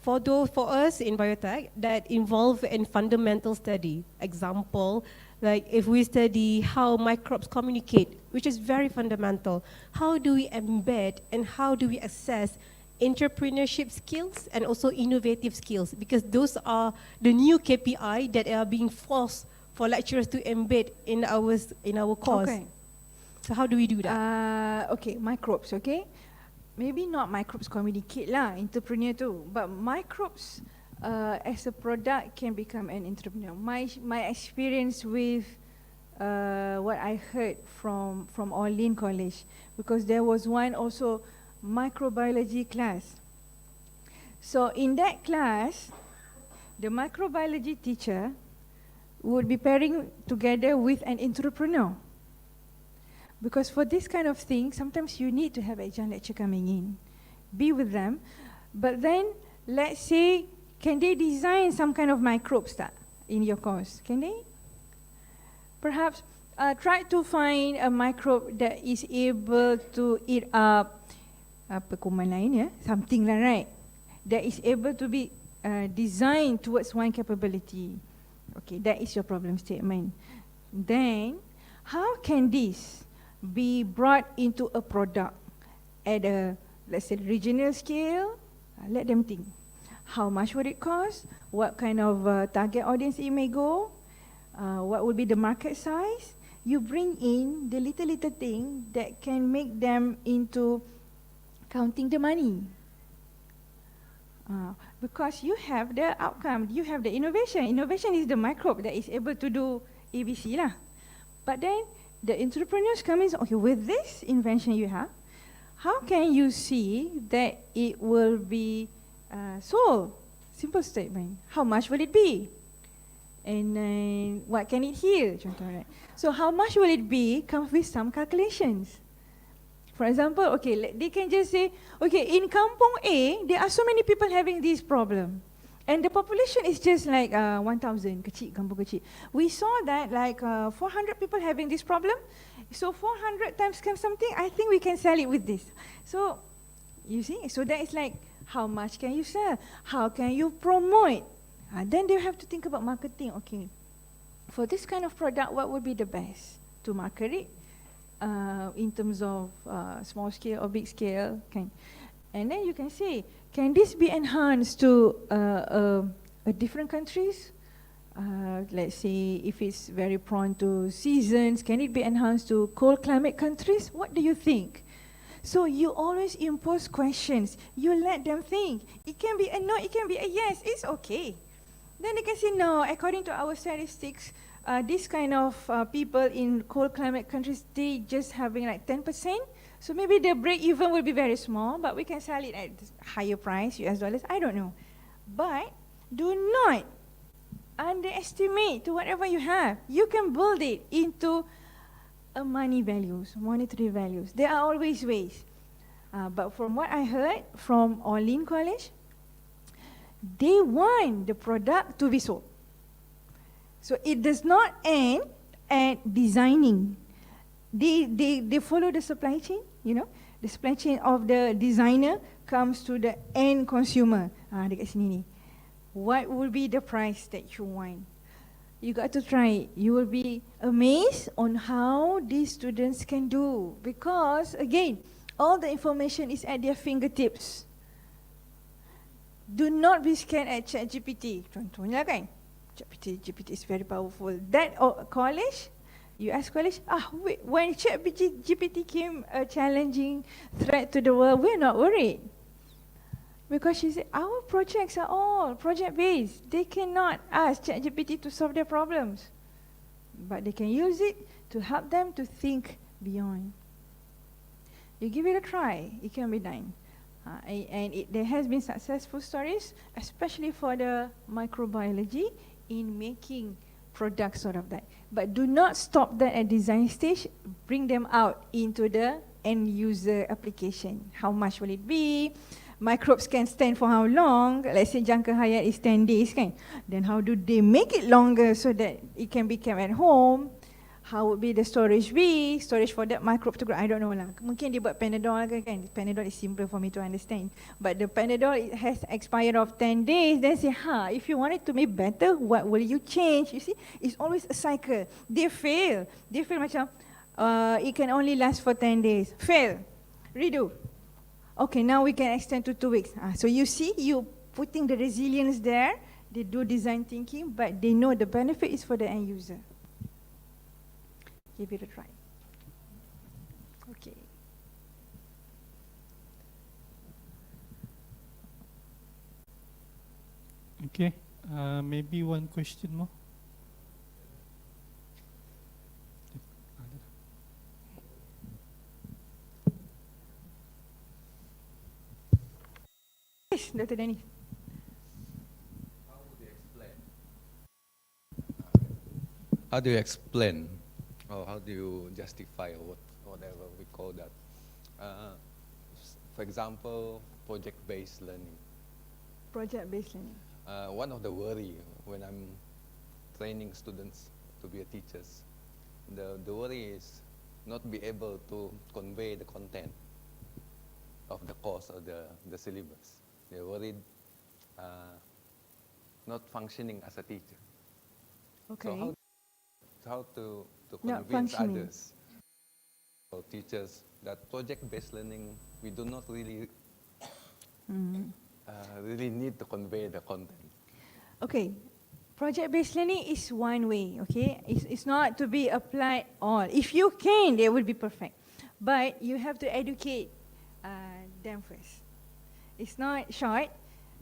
S3: for us in biotech that involve in fundamental study, example, like if we study how microbes communicate, which is very fundamental, how do we embed and how do we assess entrepreneurship skills and also innovative skills? Because those are the new KPI that are being forced for lecturers to embed in our course.
S7: Okay.
S3: So how do we do that?
S7: Okay, microbes, okay? Maybe not microbes communicate lah, entrepreneur too, but microbes as a product can become an entrepreneur. My experience with what I heard from Orlean College, because there was one also microbiology class. So in that class, the microbiology teacher would be pairing together with an entrepreneur. Because for this kind of thing, sometimes you need to have adjunct lecture coming in. Be with them. But then, let's say, can they design some kind of microbes in your course? Can they? Perhaps try to find a microbe that is able to eat up kuman lain, something like right, that is able to be designed towards one capability. Okay, that is your problem statement. Then, how can this be brought into a product at a, let's say, regional scale? Let them think. How much would it cost? What kind of target audience it may go? What would be the market size? You bring in the little thing that can make them into counting the money. Because you have the outcome, you have the innovation. Innovation is the microbe that is able to do ABC lah. But then the entrepreneurs come in, okay, with this invention you have, how can you see that it will be sold? Simple statement. How much will it be? And what can it heal? Right? So how much will it be comes with some calculations. For example, okay, they can just say, okay, in Kampung A, there are so many people having this problem. And the population is just like 1,000, kecil, kampung kecil. We saw that like 400 people having this problem. So 400 times something, I think we can sell it with this. So, you see, so that is like, how much can you sell? How can you promote? Then they have to think about marketing. Okay, for this kind of product, what would be the best to market it? In terms of small scale or big scale, and then you can say, can this be enhanced to different countries? Let's say if it's very prone to seasons, can it be enhanced to cold climate countries? What do you think? So you always impose questions. You let them think. It can be a no, it can be a yes. It's okay. Then they can say no. According to our statistics, this kind of people in cold climate countries, they just having like 10%. So maybe the break even will be very small, but we can sell it at higher price, US dollars, I don't know. But do not underestimate to whatever you have. You can build it into a money values, monetary values. There are always ways. But from what I heard from Orlean College, they want the product to be sold. So it does not end at designing. They follow the supply chain, you know. The supply chain of the designer comes to the end consumer. Dekat sini ni. What will be the price that you want? You got to try it. You will be amazed on how these students can do. Because again, all the information is at their fingertips. Do not be scared at ChatGPT. Contohnya kan, GPT is very powerful. That college, US college, when ChatGPT came a challenging threat to the world, we're not worried. Because she said, our projects are all project-based. They cannot ask ChatGPT to solve their problems. But they can use it to help them to think beyond. You give it a try, it can be done. There has been successful stories, especially for the microbiology, in making products sort of that. But do not stop that at design stage. Bring them out into the end user application. How much will it be? Microbes can stand for how long? Let's say jangka hayat is 10 days kan? Then how do they make it longer so that it can be kept at home? How would be the storage be? Storage for that microbe to grow? I don't know lah. Mungkin dia buat Panadol kan? Panadol is simple for me to understand. But the Panadol, it has expired of 10 days. Then say, if you want it to be better, what will you change? You see, it's always a cycle. They fail. They feel macam, it can only last for 10 days. Fail. Redo. Okay, now we can extend to 2 weeks. So you see, you putting the resilience there. They do design thinking, but they know the benefit is for the end user. Give it a try. Okay.
S2: Okay, maybe one question more.
S7: Yes, Dr. Dennis.
S8: How would they explain how do you explain, or how do you justify, or whatever we call that? For example, project-based learning.
S7: Project-based learning.
S8: One of the worry when I'm training students to be a teachers, the worry is not be able to convey the content of the course or the syllabus. They're worried not functioning as a teacher.
S7: Okay.
S8: So how to
S7: Not
S8: convince
S7: functioning.
S8: others or teachers that project-based learning, we do not really really need to convey the content.
S7: Okay, project-based learning is one way, okay? It's not to be applied all. If you can, they will be perfect. But you have to educate them first. It's not short.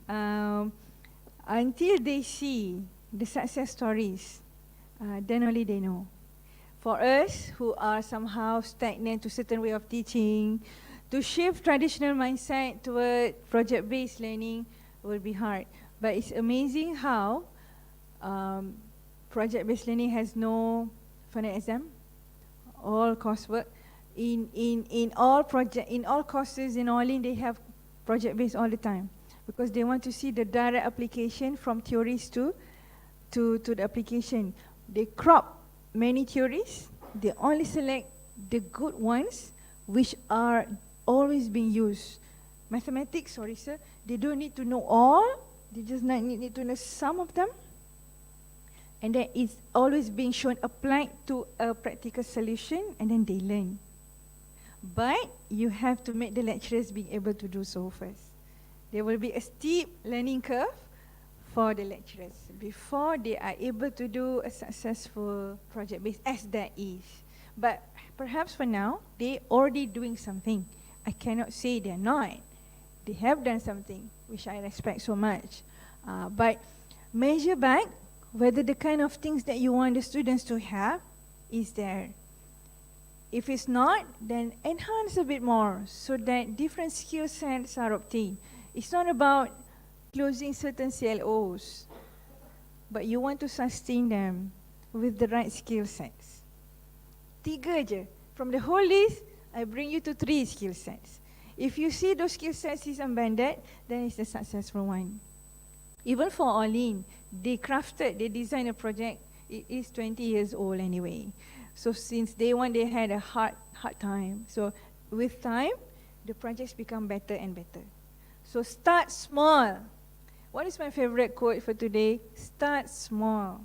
S7: Until they see the success stories, then only they know. For us who are somehow stagnant to certain way of teaching, to shift traditional mindset toward project-based learning will be hard. But it's amazing how project-based learning has no final exam, all coursework. In all courses in Olin, they have project-based all the time because they want to see the direct application from theories to the application. They crop many theories. They only select the good ones which are always being used. Mathematics, sorry sir, they don't need to know all. They just need to know some of them. And then it's always being shown applied to a practical solution, and then they learn. But you have to make the lecturers be able to do so first. There will be a steep learning curve for the lecturers before they are able to do a successful project base as that is. But perhaps for now, they already doing something. I cannot say they're not. They have done something, which I respect so much. But measure back whether the kind of things that you want the students to have is there. If it's not, then enhance a bit more so that different skill sets are obtained. It's not about closing certain CLOs, but you want to sustain them with the right skill sets. 3 je. From the whole list, I bring you to 3 skill sets. If you see those skill sets is unbanded, then it's the successful one. Even for Olin, they designed a project. It is 20 years old anyway. So since day one, they had a hard time. So with time, the projects become better and better. So start small. What is my favorite quote for today? Start small.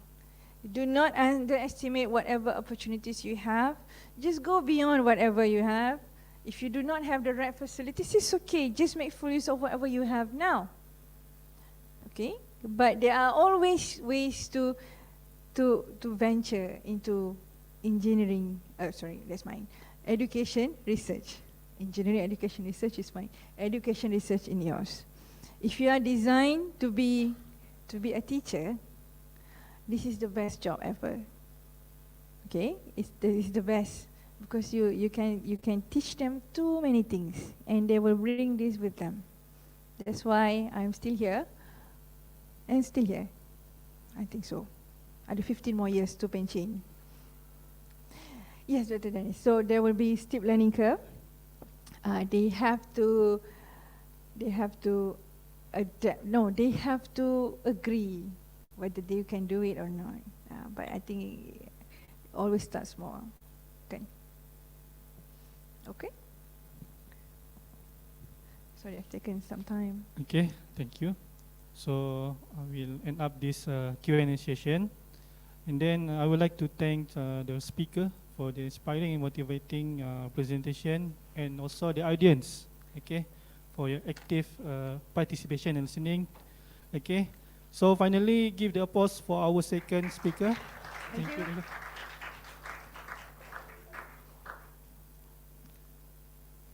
S7: Do not underestimate whatever opportunities you have. Just go beyond whatever you have. If you do not have the right facilities, it's okay. Just make full use of whatever you have now. Okay? But there are always ways to venture into engineering. That's mine. Education research. Engineering education research is mine. Education research in yours. If you are designed to be a teacher, this is the best job ever. Okay, it's the best because you can teach them too many things, and they will bring this with them. That's why I'm still here, and still here. I think so. Ada 15 more years to pension. Yes, Dr. Dennis. So there will be steep learning curve. They have to adapt. No, they have to agree whether they can do it or not. But I think always start small. Okay. Sorry, I've taken some time.
S2: Okay, thank you. So I will end up this Q&A session. And then I would like to thank the speaker for the inspiring and motivating presentation, and also the audience, okay, for your active participation and listening. Okay, so finally give the applause for our second speaker. Thank you.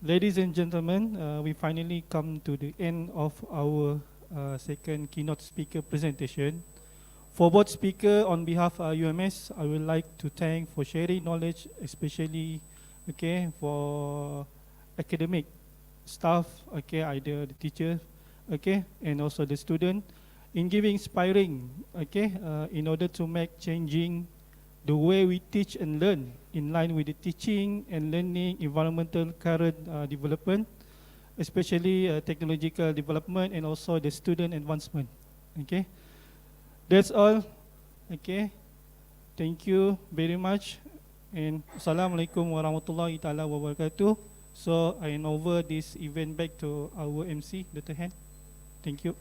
S2: Ladies and gentlemen, we finally come to the end of our second keynote speaker presentation. For both speaker, on behalf of UMS, I would like to thank for sharing knowledge, especially for academic staff, either the teacher, and also the student, in giving inspiring, in order to make changing the way we teach and learn in line with the teaching and learning environmental current development, especially technological development and also the student advancement. Okay, that's all. Okay, thank you very much, and Assalamualaikum warahmatullahi taala wabarakatuh. So I hand over this event back to our MC, Dr. Han. Thank you.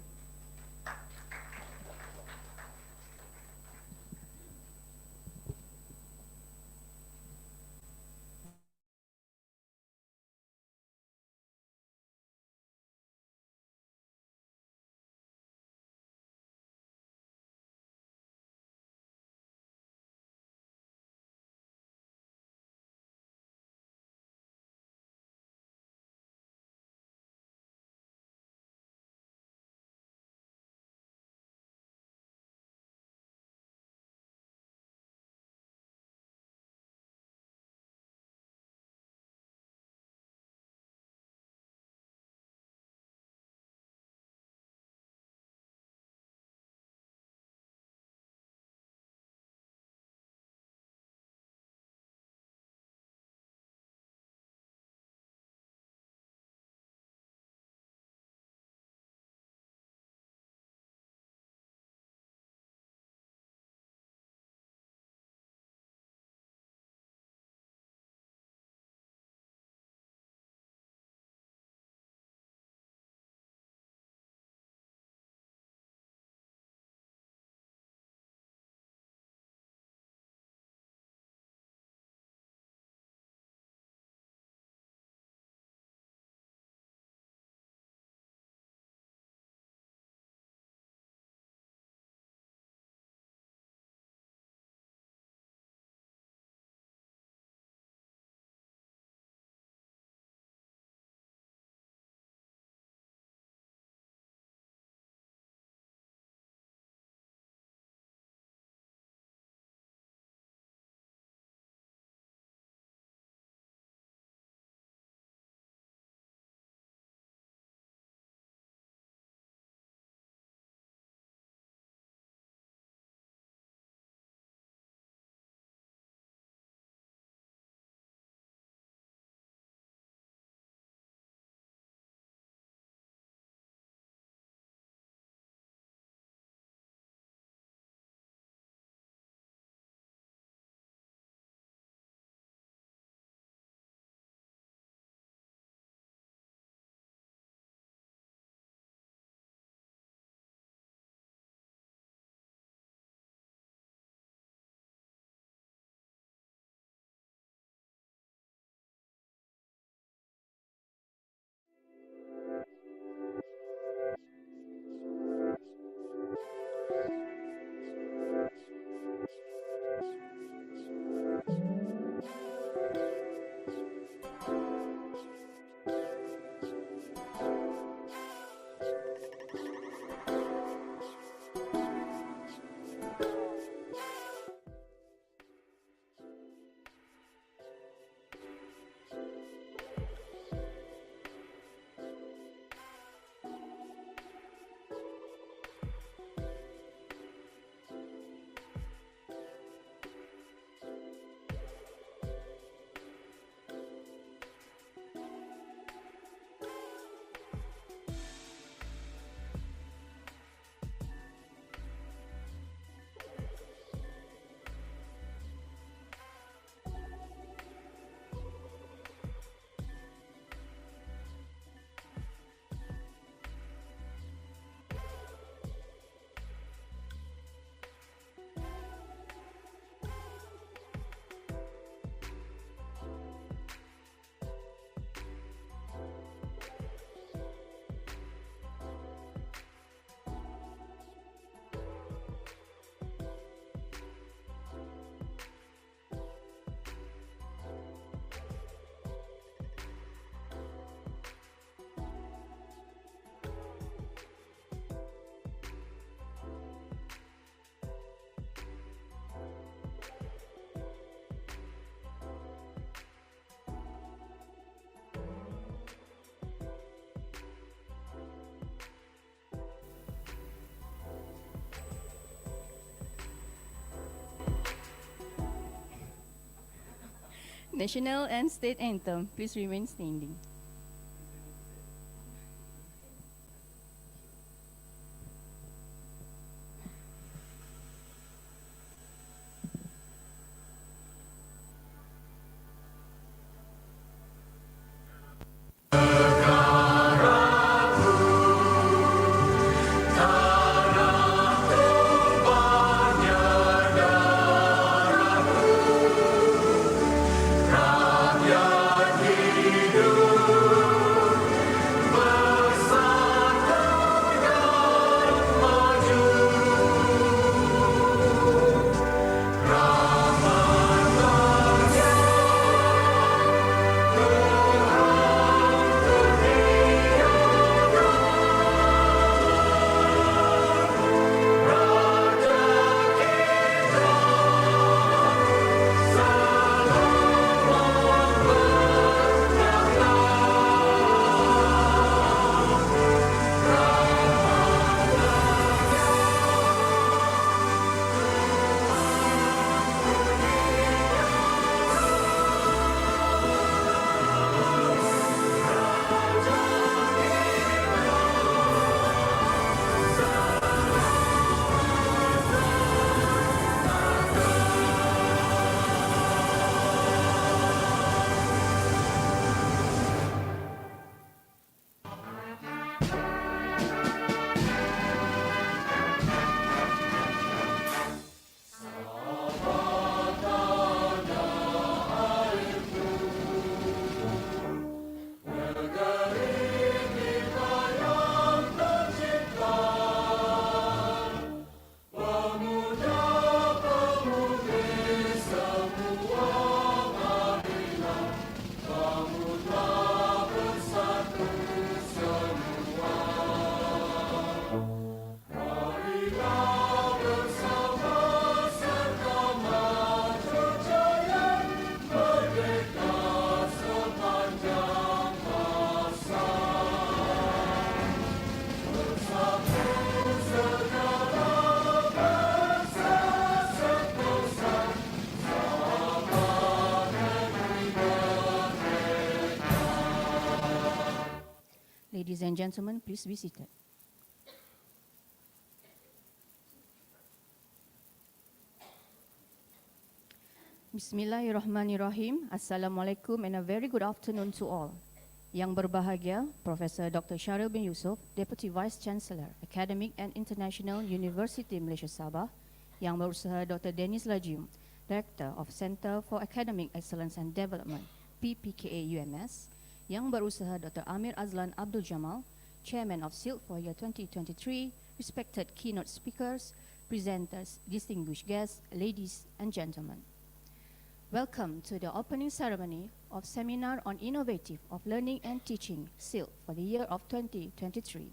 S9: National and state anthem. Please remain standing. Ladies and gentlemen, please be seated. Bismillahirrahmanirrahim. Assalamualaikum and a very good afternoon to all. Yang berbahagia, Profesor Dr. Syaril bin Yusof, Deputy Vice Chancellor, Academic and International University Malaysia Sabah. Yang berusaha Dr. Dennis Lajim, Director of Center for Academic Excellence and Development, PPKA UMS. Yang berusaha Dr. Amir Azlan Abdul Jamal, Chairman of SILT for year 2023, respected keynote speakers, presenters, distinguished guests, ladies and gentlemen. Welcome to the opening ceremony of Seminar on Innovative of Learning and Teaching, SILT, for the year of 2023.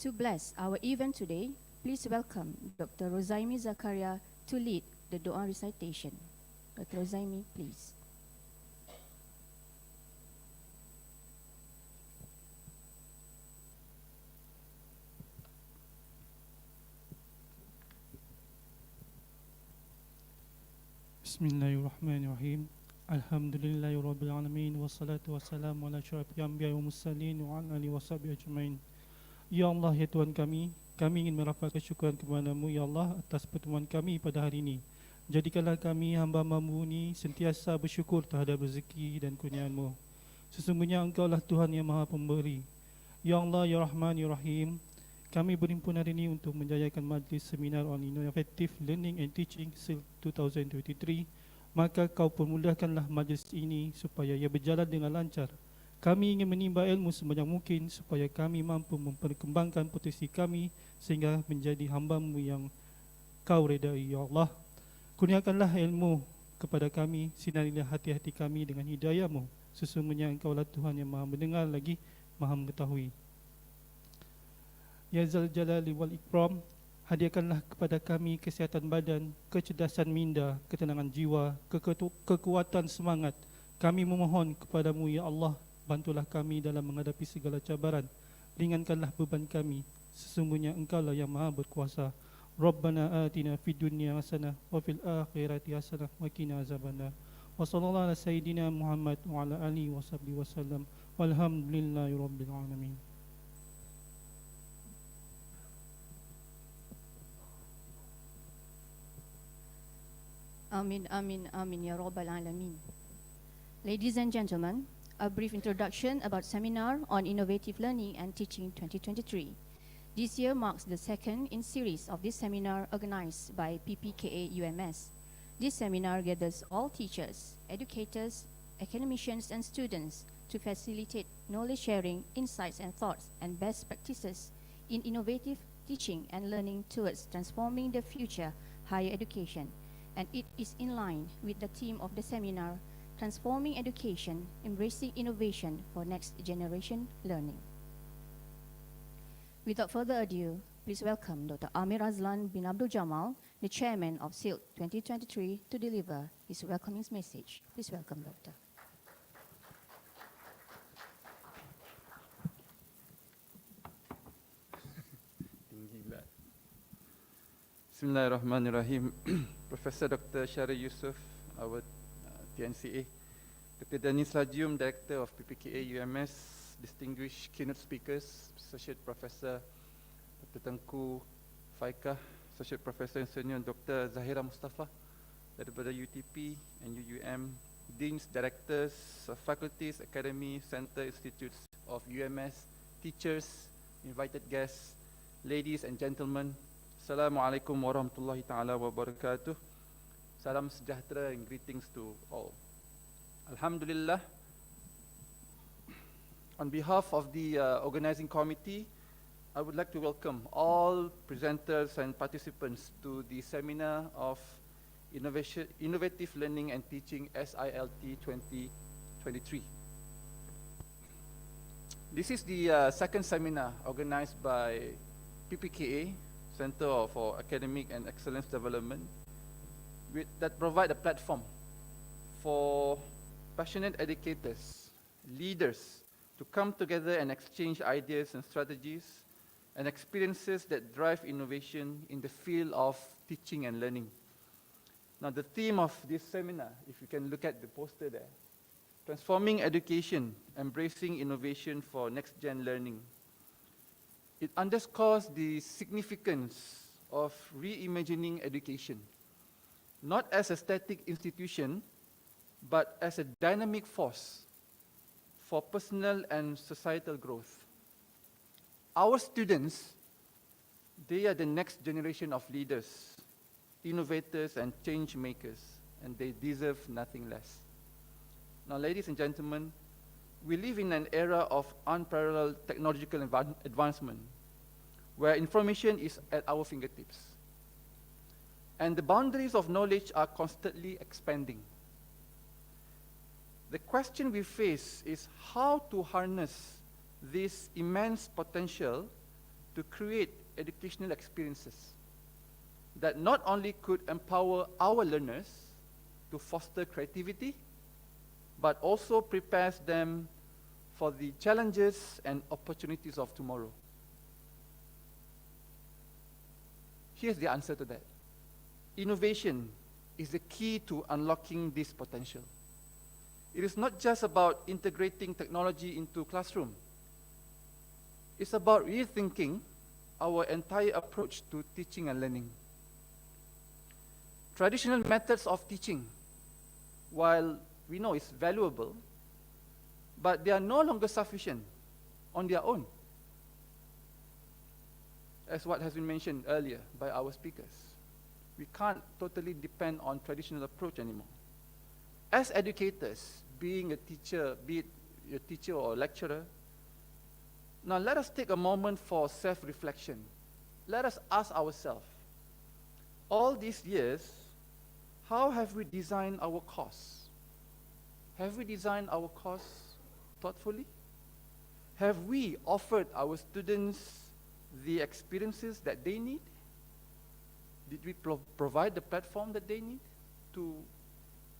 S9: To bless our event today, please welcome Dr. Rozaimi Zakaria to lead the Doa recitation. Dr. Rozaimi, please.
S2: Bismillahirrahmanirrahim. Alhamdulillahirabbil alamin wassalatu wassalamu ala asyrafil anbiya'i wal mursalin wa ala alihi washabihi ajmain. Ya Allah, ya Tuhan kami ingin merapatkan syukuran kepada-Mu ya Allah atas pertemuan kami pada hari ini. Jadikanlah kami hamba-Mu ini sentiasa bersyukur terhadap rezeki dan kurniaan-Mu. Sesungguhnya Engkau-lah Tuhan yang Maha Pemberi. Ya Allah, ya Rahman, ya Rahim, kami berhimpun hari ini untuk menjayakan majlis seminar on Innovative Learning and Teaching SILT 2023. Maka Kau permudahkanlah majlis ini supaya ia berjalan dengan lancar. Kami ingin menimba ilmu sebanyak mungkin supaya kami mampu memperkembangkan potensi kami sehingga menjadi hamba-Mu yang Kau redai ya Allah. Kurniakanlah ilmu kepada kami, sinarilah hati-hati kami dengan hidayah-Mu. Sesungguhnya Engkau-lah Tuhan yang Maha mendengar lagi Maha mengetahui. Ya Zal Jalali wal Ikram, hadiahkanlah kepada kami kesihatan badan, kecerdasan minda, ketenangan jiwa, kekuatan semangat. Kami memohon kepada-Mu ya Allah, bantulah kami dalam menghadapi segala cabaran. Ringankanlah beban kami, sesungguhnya Engkau-lah yang Maha berkuasa. ربنا آتنا في الدنيا حسنة وفي الآخرة حسنة وقنا عذاب النار وصلى الله على سيدنا محمد وعلى آله وصحبه وسلم والحمد لله رب العالمين.
S9: Amin, amin, amin, ya Rabbal Alameen. Ladies and gentlemen, a brief introduction about Seminar on Innovative Learning and Teaching 2023. This year marks the second in series of this seminar organized by PPKA UMS. This seminar gathers all teachers, educators, academicians and students to facilitate knowledge sharing, insights and thoughts and best practices in innovative teaching and learning towards transforming the future higher education. And it is in line with the theme of the seminar, Transforming Education, Embracing Innovation for Next Generation Learning. Without further ado, please welcome Dr. Amir Azlan bin Abdul Jamal, the chairman of SILT 2023, to deliver his welcoming message. Please welcome, Doctor.
S10: Bismillahirrahmanirrahim. Professor Dr. Syaril Yusof, our TNCA, Dr. Danis Lajium, Director of PPKA UMS, distinguished keynote speakers, Associate Professor Dr. Tengku, Faekah, Associate Professor and Senior Dr. Zahiraniza Mustaffa, daripada UTP and UUM, Deans, Directors of Faculties, Academy, Center, Institutes of UMS, teachers, invited guests, ladies and gentlemen, Assalamualaikum warahmatullahi ta'ala wabarakatuh. Salam sejahtera and greetings to all. Alhamdulillah. On behalf of the organizing committee, I would like to welcome all presenters and participants to the seminar of Innovative Learning and Teaching SILT 2023. This is the second seminar organized by PPKA, Center for Academic and Excellence Development, that provide a platform for passionate educators, leaders, to come together and exchange ideas and strategies and experiences that drive innovation in the field of teaching and learning. Now, the theme of this seminar, if you can look at the poster there, Transforming Education, Embracing Innovation for Next-Gen Learning. It underscores the significance of reimagining education, not as a static institution, but as a dynamic force for personal and societal growth. Our students, they are the next generation of leaders, innovators and change makers, and they deserve nothing less. Now, ladies and gentlemen, we live in an era of unparalleled technological advancement, where information is at our fingertips. And the boundaries of knowledge are constantly expanding. The question we face is how to harness this immense potential to create educational experiences that not only could empower our learners to foster creativity, but also prepares them for the challenges and opportunities of tomorrow. Here's the answer to that. Innovation is the key to unlocking this potential. It is not just about integrating technology into classroom. It's about rethinking our entire approach to teaching and learning. Traditional methods of teaching, while we know it's valuable, but they are no longer sufficient on their own, as what has been mentioned earlier by our speakers. We can't totally depend on traditional approach anymore. As educators, being a teacher, be it a teacher or a lecturer, now let us take a moment for self-reflection. Let us ask ourselves, all these years, how have we designed our course? Have we designed our course thoughtfully? Have we offered our students the experiences that they need? Did we provide the platform that they need to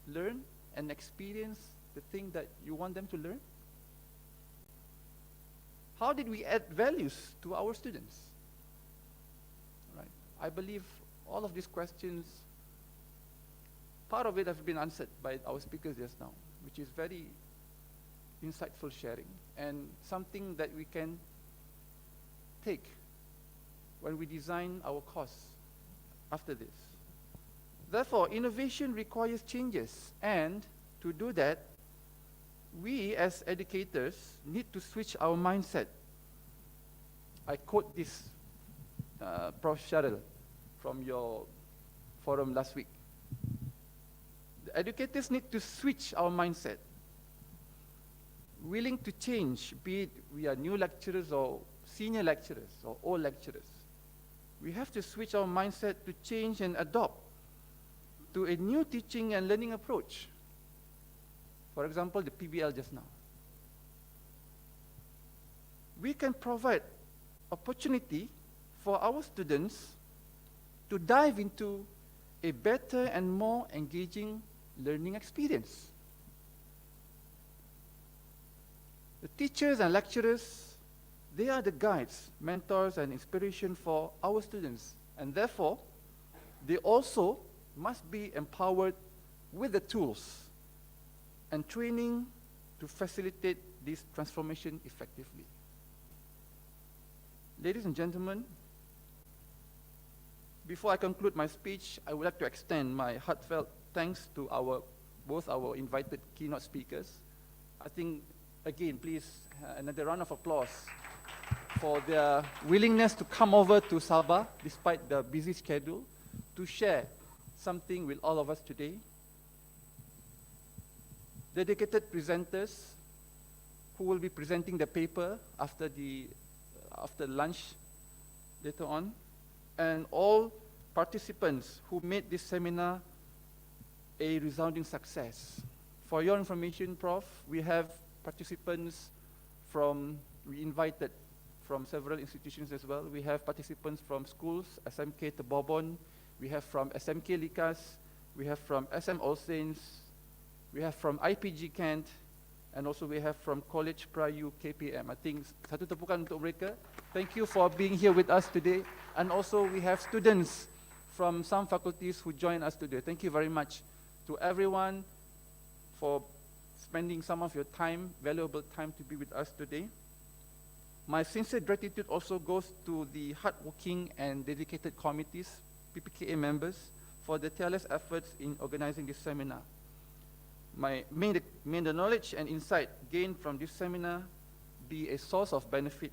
S10: learn and experience the thing that you want them to learn? How did we add values to our students? Right. I believe all of these questions, part of it have been answered by our speakers just now, which is very insightful sharing and something that we can take when we design our course after this. Therefore, innovation requires changes, and to do that, we as educators need to switch our mindset. I quote this, Prof. Cheryl, from your forum last week. The educators need to switch our mindset, willing to change, be it we are new lecturers or senior lecturers or old lecturers. We have to switch our mindset to change and adopt to a new teaching and learning approach. For example, the PBL just now. We can provide opportunity for our students to dive into a better and more engaging learning experience. The teachers and lecturers, they are the guides, mentors, and inspiration for our students. And therefore, they also must be empowered with the tools and training to facilitate this transformation effectively. Ladies and gentlemen, before I conclude my speech, I would like to extend my heartfelt thanks to both our invited keynote speakers. I think, again, please, another round of applause for their willingness to come over to Sabah, despite the busy schedule, to share something with all of us today. Dedicated presenters who will be presenting the paper after lunch later on, and all participants who made this seminar a resounding success. For your information, Prof, we have participants we invited from several institutions as well. We have participants from schools, SMK Tebobon, we have from SMK Likas, we have from SM All Saints, we have from IPG Kent, and also we have from College Prayu KPM. I think satu tepukan untuk mereka. Thank you for being here with us today. And also we have students from some faculties who join us today. Thank you very much to everyone for spending some of your time, valuable time, to be with us today. My sincere gratitude also goes to the hardworking and dedicated committees, PPKA members, for the tireless efforts in organizing this seminar. May the knowledge and insight gained from this seminar be a source of benefit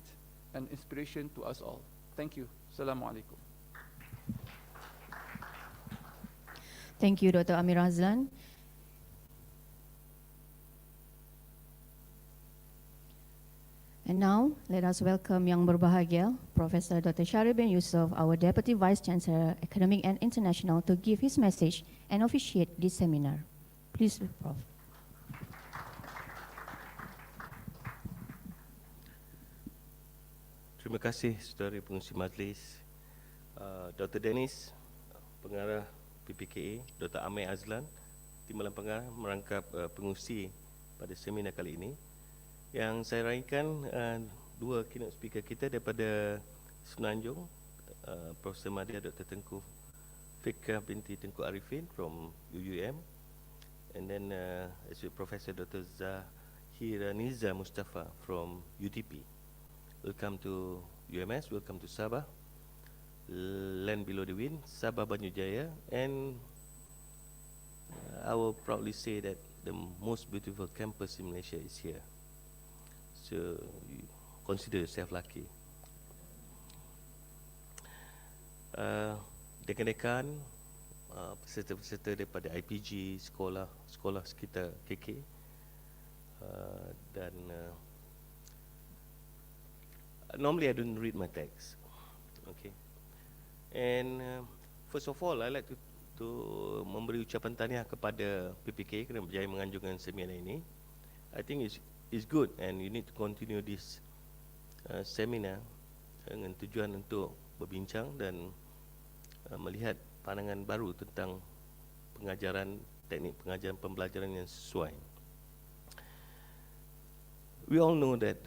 S10: and inspiration to us all. Thank you. Assalamualaikum.
S9: Thank you, Dr. Amir Azlan. And now, let us welcome Yang Berbahagia, Professor Dr. Syaril bin Yusof, our Deputy Vice Chancellor, Academic and International, to give his message and officiate this seminar. Please, Prof.
S11: Terima kasih, saudara pengurusi majlis, Dr. Dennis, pengarah PPKA, Dr. Amir Azlan, Timbalan Pengarah merangkap pengurusi pada seminar kali ini. Yang saya raikan dua keynote speaker kita daripada Semenanjung, Profesor Madya Dr. Tengku Faekah binti Tengku Ariffin from UUM, and then Professor Dr. Zahiraniza Mustaffa from UTP. Welcome to UMS, welcome to Sabah, land below the wind, Sabah Banjarjaya, and I will proudly say that the most beautiful campus in Malaysia is here. So you consider yourself lucky. Dekan-dekan, peserta-peserta daripada IPG, sekolah sekitar KK, dan normally I don't read my text, okay. And first of all, I like to memberi ucapan tahniah kepada PPK kerana berjaya menganjurkan seminar ini. I think it's good, and you need to continue this seminar dengan tujuan untuk berbincang dan melihat pandangan baru tentang pengajaran, teknik pengajaran pembelajaran yang sesuai. We all know that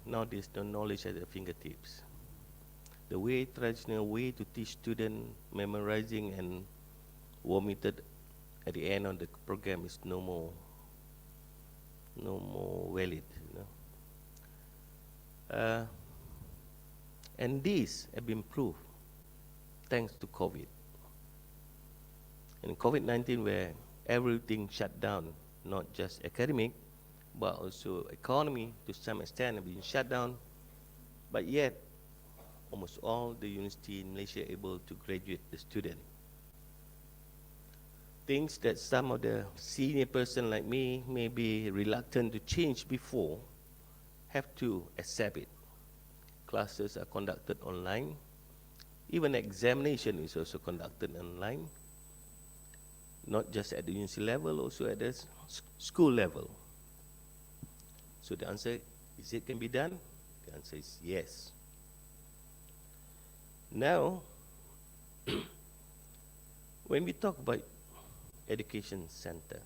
S11: nowadays the knowledge at their fingertips. The traditional way to teach students memorizing and war method at the end of the program is no more valid. And these have been proved thanks to COVID. And COVID-19, where everything shut down, not just academic, but also economy to some extent have been shut down, but yet almost all the university in Malaysia able to graduate the student. Things that some of the senior person like me may be reluctant to change before, have to accept it. Classes are conducted online. Even examination is also conducted online. Not just at the university level, also at the school level. So the answer, is it can be done? The answer is yes. Now, when we talk about education center,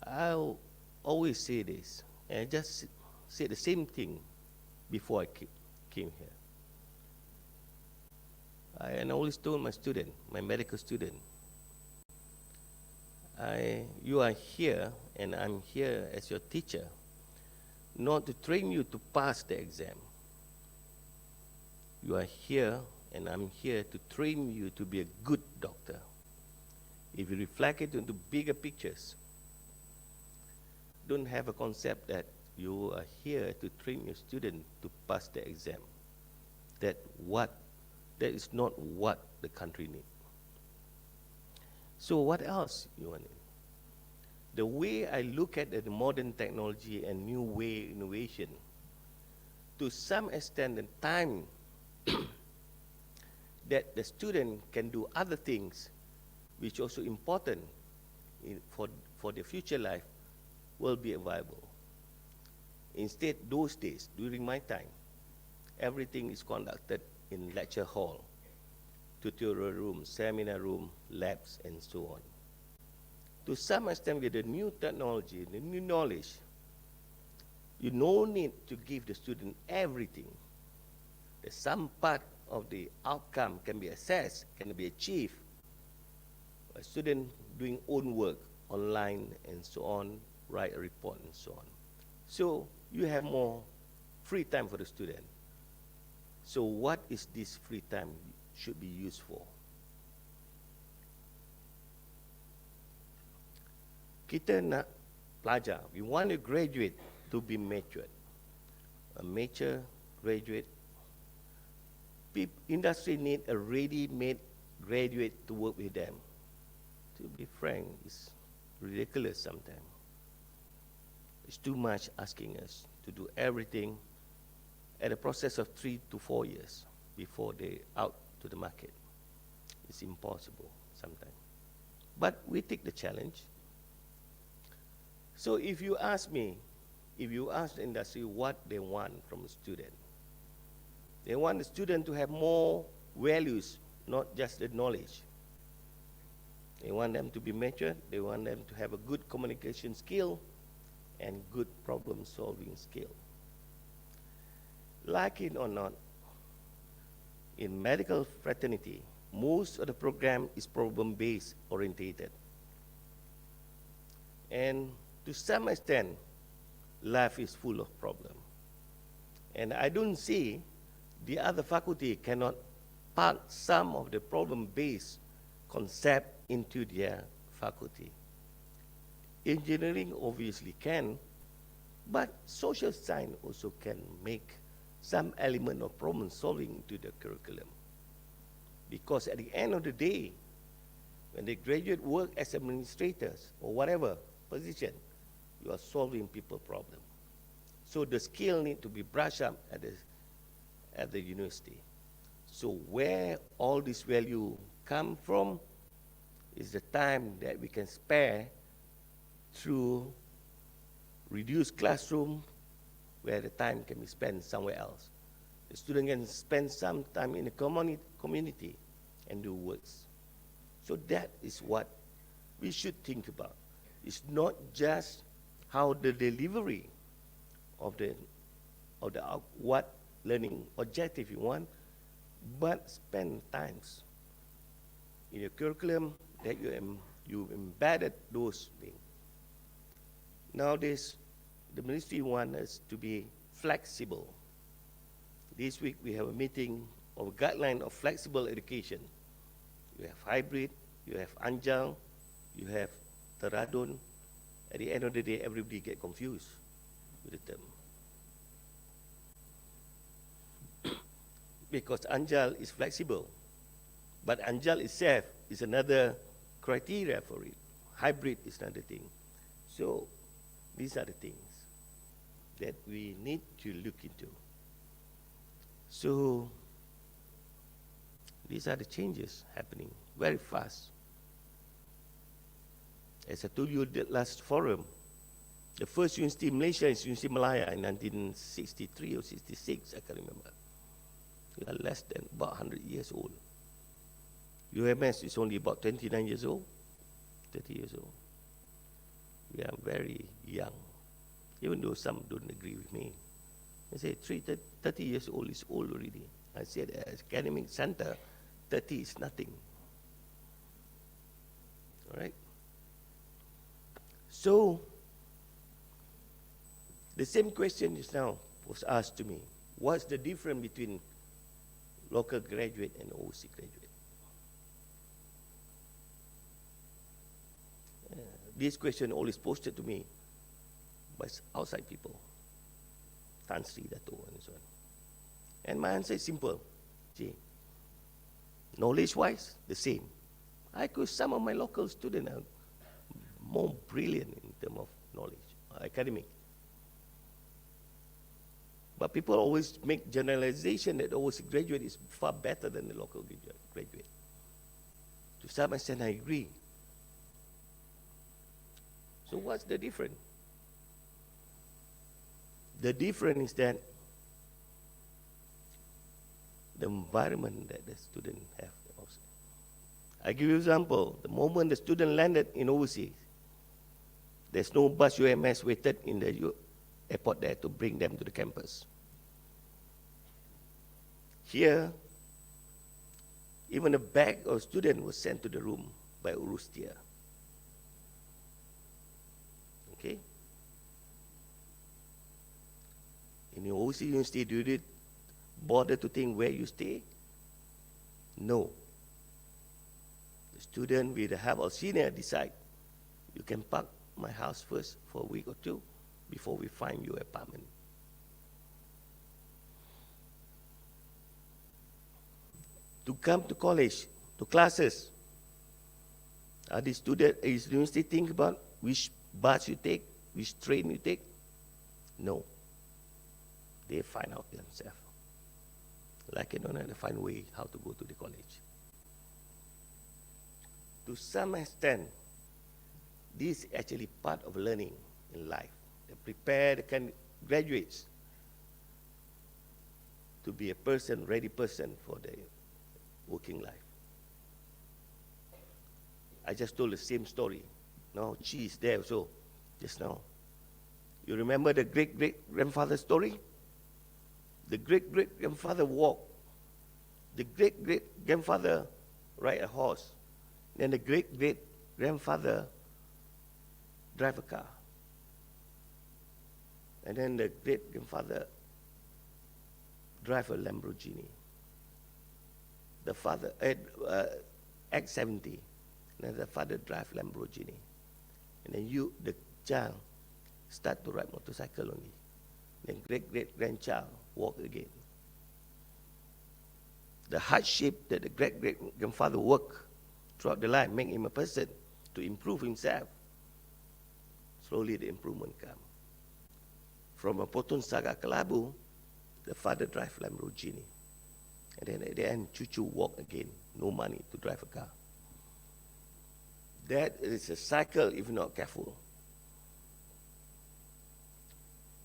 S11: I'll always say this, and I just say the same thing before I came here. I always told my student, my medical student, you are here and I'm here as your teacher, not to train you to pass the exam. You are here and I'm here to train you to be a good doctor. If you reflect it into bigger pictures, don't have a concept that you are here to train your student to pass the exam. That is not what the country needs. So what else you want? The way I look at the modern technology and new way innovation, to some extent the time that the student can do other things which also important for their future life will be available. Instead, those days, during my time, everything is conducted in lecture hall, tutorial room, seminar room, labs, and so on. To some extent, with the new technology, the new knowledge, you no need to give the student everything. That some part of the outcome can be assessed, can be achieved. A student doing own work online and so on, write a report and so on. So you have more free time for the student. So what is this free time should be used for? Kita nak pelajar, we want to graduate to be matured. A mature graduate, industry need a ready-made graduate to work with them. To be frank, it's ridiculous sometimes. It's too much asking us to do everything at a process of 3 to 4 years before they out to the market. It's impossible sometimes. But we take the challenge. So if you ask me, if you ask the industry what they want from a student, they want the student to have more values, not just the knowledge. They want them to be matured, they want them to have a good communication skill and good problem-solving skill. Like it or not, in medical fraternity, most of the program is problem-based orientated. And to some extent, life is full of problems. And I don't see the other faculty cannot part some of the problem-based concept into their faculty. Engineering obviously can, but social science also can make some element of problem solving into the curriculum. Because at the end of the day, when they graduate work as administrators or whatever position, you are solving people problem. So the skill need to be brushed up at the university. So where all this value come from is the time that we can spare through reduced classroom, where the time can be spent somewhere else. The student can spend some time in the community and do works. So that is what we should think about. It's not just how the delivery of what learning objective you want, but spend times in your curriculum that you embedded those things. Nowadays, the ministry wants us to be flexible. This week we have a meeting of a guideline of flexible education. You have hybrid, you have anjal, you have teradun. At the end of the day, everybody get confused with the term. Because anjal is flexible, but anjal itself is another criteria for it. Hybrid is another thing. So these are the things that we need to look into. So these are the changes happening very fast. As I told you at the last forum, the first university in Malaysia is Universiti Malaya in 1963 or 66, I can't remember. We are less than about 100 years old. UMS is only about 29 years old, 30 years old. We are very young, even though some don't agree with me. They say 30 years old is old already. I said as academic center, 30 is nothing. All right? So, the same question just now was asked to me. What's the difference between local graduate and overseas graduate? This question always posted to me by outside people, Tan Sri Dato and so on. And my answer is simple. See, knowledge-wise, the same. Some of my local students are more brilliant in terms of knowledge, academic. But people always make generalization that the overseas graduate is far better than the local graduate. To some extent, I agree. So what's the difference? The difference is that the environment that the student have. I give you an example. The moment the student landed in overseas, there's no bus UMS waited in the airport there to bring them to the campus. Here, even a bag of student was sent to the room by Urustia. Okay? In your overseas university, do you bother to think where you stay? No. The student with the help of senior decide, you can park my house first for a week or two before we find your apartment. To come to college, to classes, are the student, is the university think about which bus you take, which train you take? No. They find out themselves. Like I don't know, they find a way how to go to the college. To some extent, this is actually part of learning in life. They prepare the graduates to be a person, ready person for the working life. I just told the same story. Now, she is there also, just now. You remember the great-great-grandfather story? The great-great-grandfather walked. The great-great-grandfather ride a horse. Then the great-great-grandfather drive a car. And then the great-grandfather drive a Lamborghini. The father, X70. And then the father drive Lamborghini. And then you, the child, start to ride motorcycle only. Then great-great-grandchild walk again. The hardship that the great-great-grandfather worked throughout the life make him a person to improve himself. Slowly the improvement come. From a Potong Saga Kelabu, the father drive Lamborghini. And then at the end, Cucu walk again. No money to drive a car. That is a cycle if you're not careful.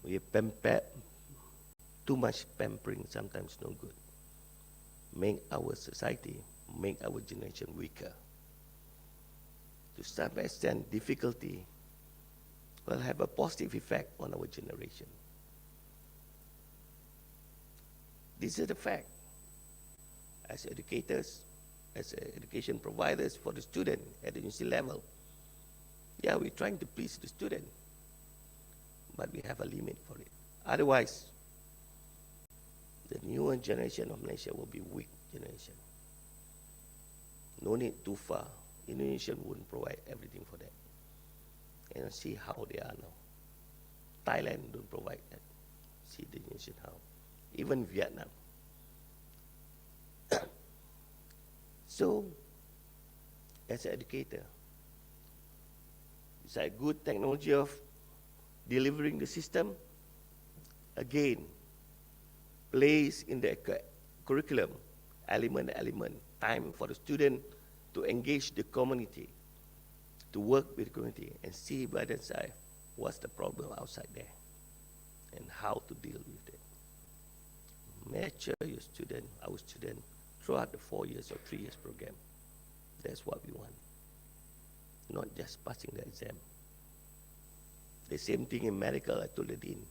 S11: We pamper, too much pampering sometimes no good. Make our society, make our generation weaker. To some extent, difficulty will have a positive effect on our generation. This is the fact. As educators, as education providers for the student at the university level, yeah, we're trying to please the student, but we have a limit for it. Otherwise, the newer generation of Malaysia will be weak generation. No need too far. Indonesia wouldn't provide everything for that. And see how they are now. Thailand don't provide that. See the Indonesian how. Even Vietnam. So, as an educator, it's a good technology of delivering the system. Again, place in the curriculum, element, time for the student to engage the community, to work with the community and see by themselves what's the problem outside there and how to deal with it. Mature your student, our student, throughout the 4 years or 3 years program. That's what we want. Not just passing the exam. The same thing in medical, I told the dean.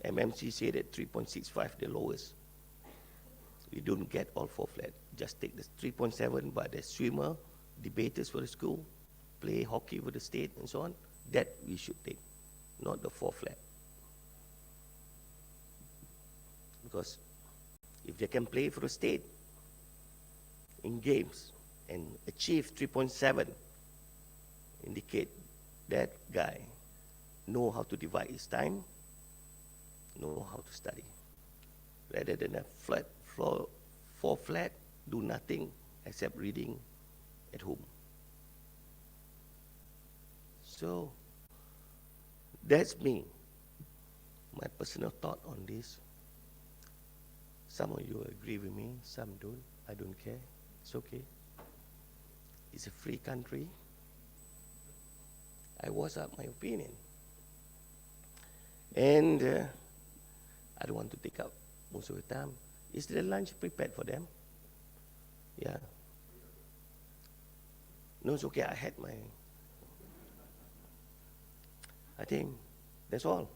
S11: MMC said that 3.65, the lowest. We don't get all 4 flat. Just take the 3.7, but the swimmer, debaters for the school, play hockey with the state and so on, that we should take, not the 4 flat. Because if they can play for the state in games and achieve 3.7, indicate that guy know how to divide his time, know how to study. Rather than a flat floor, 4 flat, do nothing except reading at home. So that's me, my personal thought on this. Some of you agree with me, some don't. I don't care. It's okay. It's a free country. I voice out my opinion. And I don't want to take up most of the time. Is the lunch prepared for them? Yeah. No, it's okay. I had my... I think that's all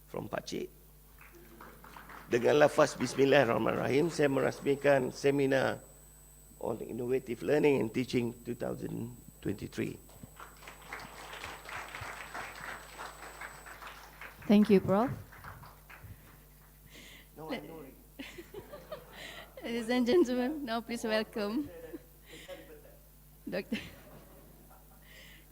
S11: from Pakcik. Dengan lafaz Bismillahirrahmanirrahim, saya merasmikan seminar on Innovative Learning and Teaching 2023.
S9: Thank you, Prof.
S11: No, I know it.
S9: Ladies and gentlemen, now please welcome Dr.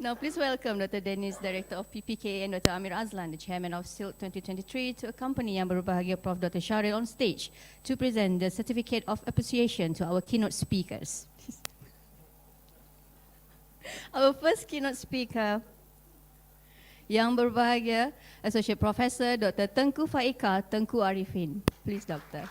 S9: Now please welcome Dr. Dennis, Director of PPK, and Dr. Amir Azlan, the Chairman of SILT2023, to accompany Yang Berbahagia Prof. Dr. Syahril on stage to present the Certificate of Appreciation to our keynote speakers. Our first keynote speaker, Yang Berbahagia Associate Professor Dr. Tengku Faekah, Tengku Ariffin. Please, Doctor.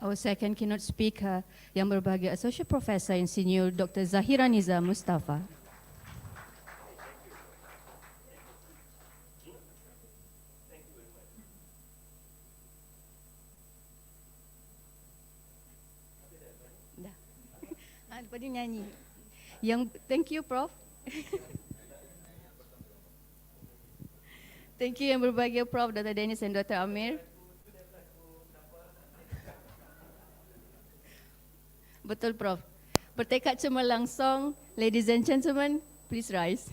S9: Our second keynote speaker, Yang Berbahagia Associate Professor and Senior Dr. Zahiraniza Mustaffa. Lepas dia nyanyi. Thank you, Prof. Thank you Yang Berbahagia Prof. Dr. Dennis and Dr. Amir. Betul, Prof. Bertekad cemerlang song. Ladies and gentlemen, please rise.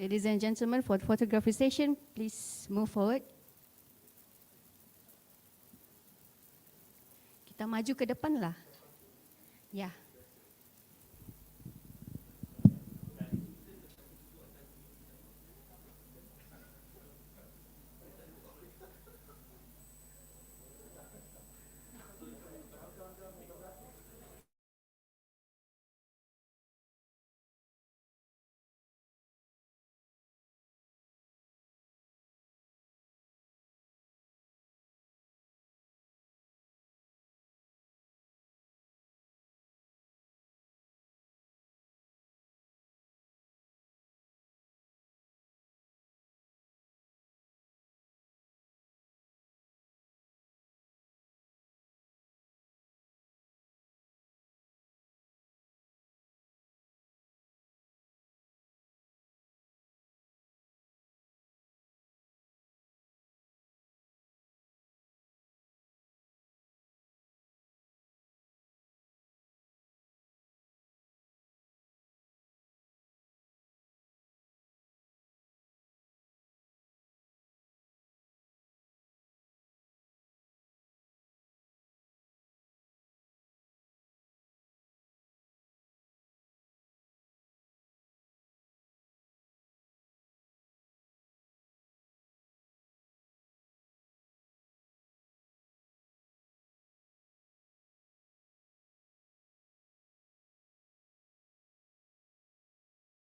S9: Ladies and gentlemen, for the photography session, please move forward. Kita maju ke depan lah. Ya.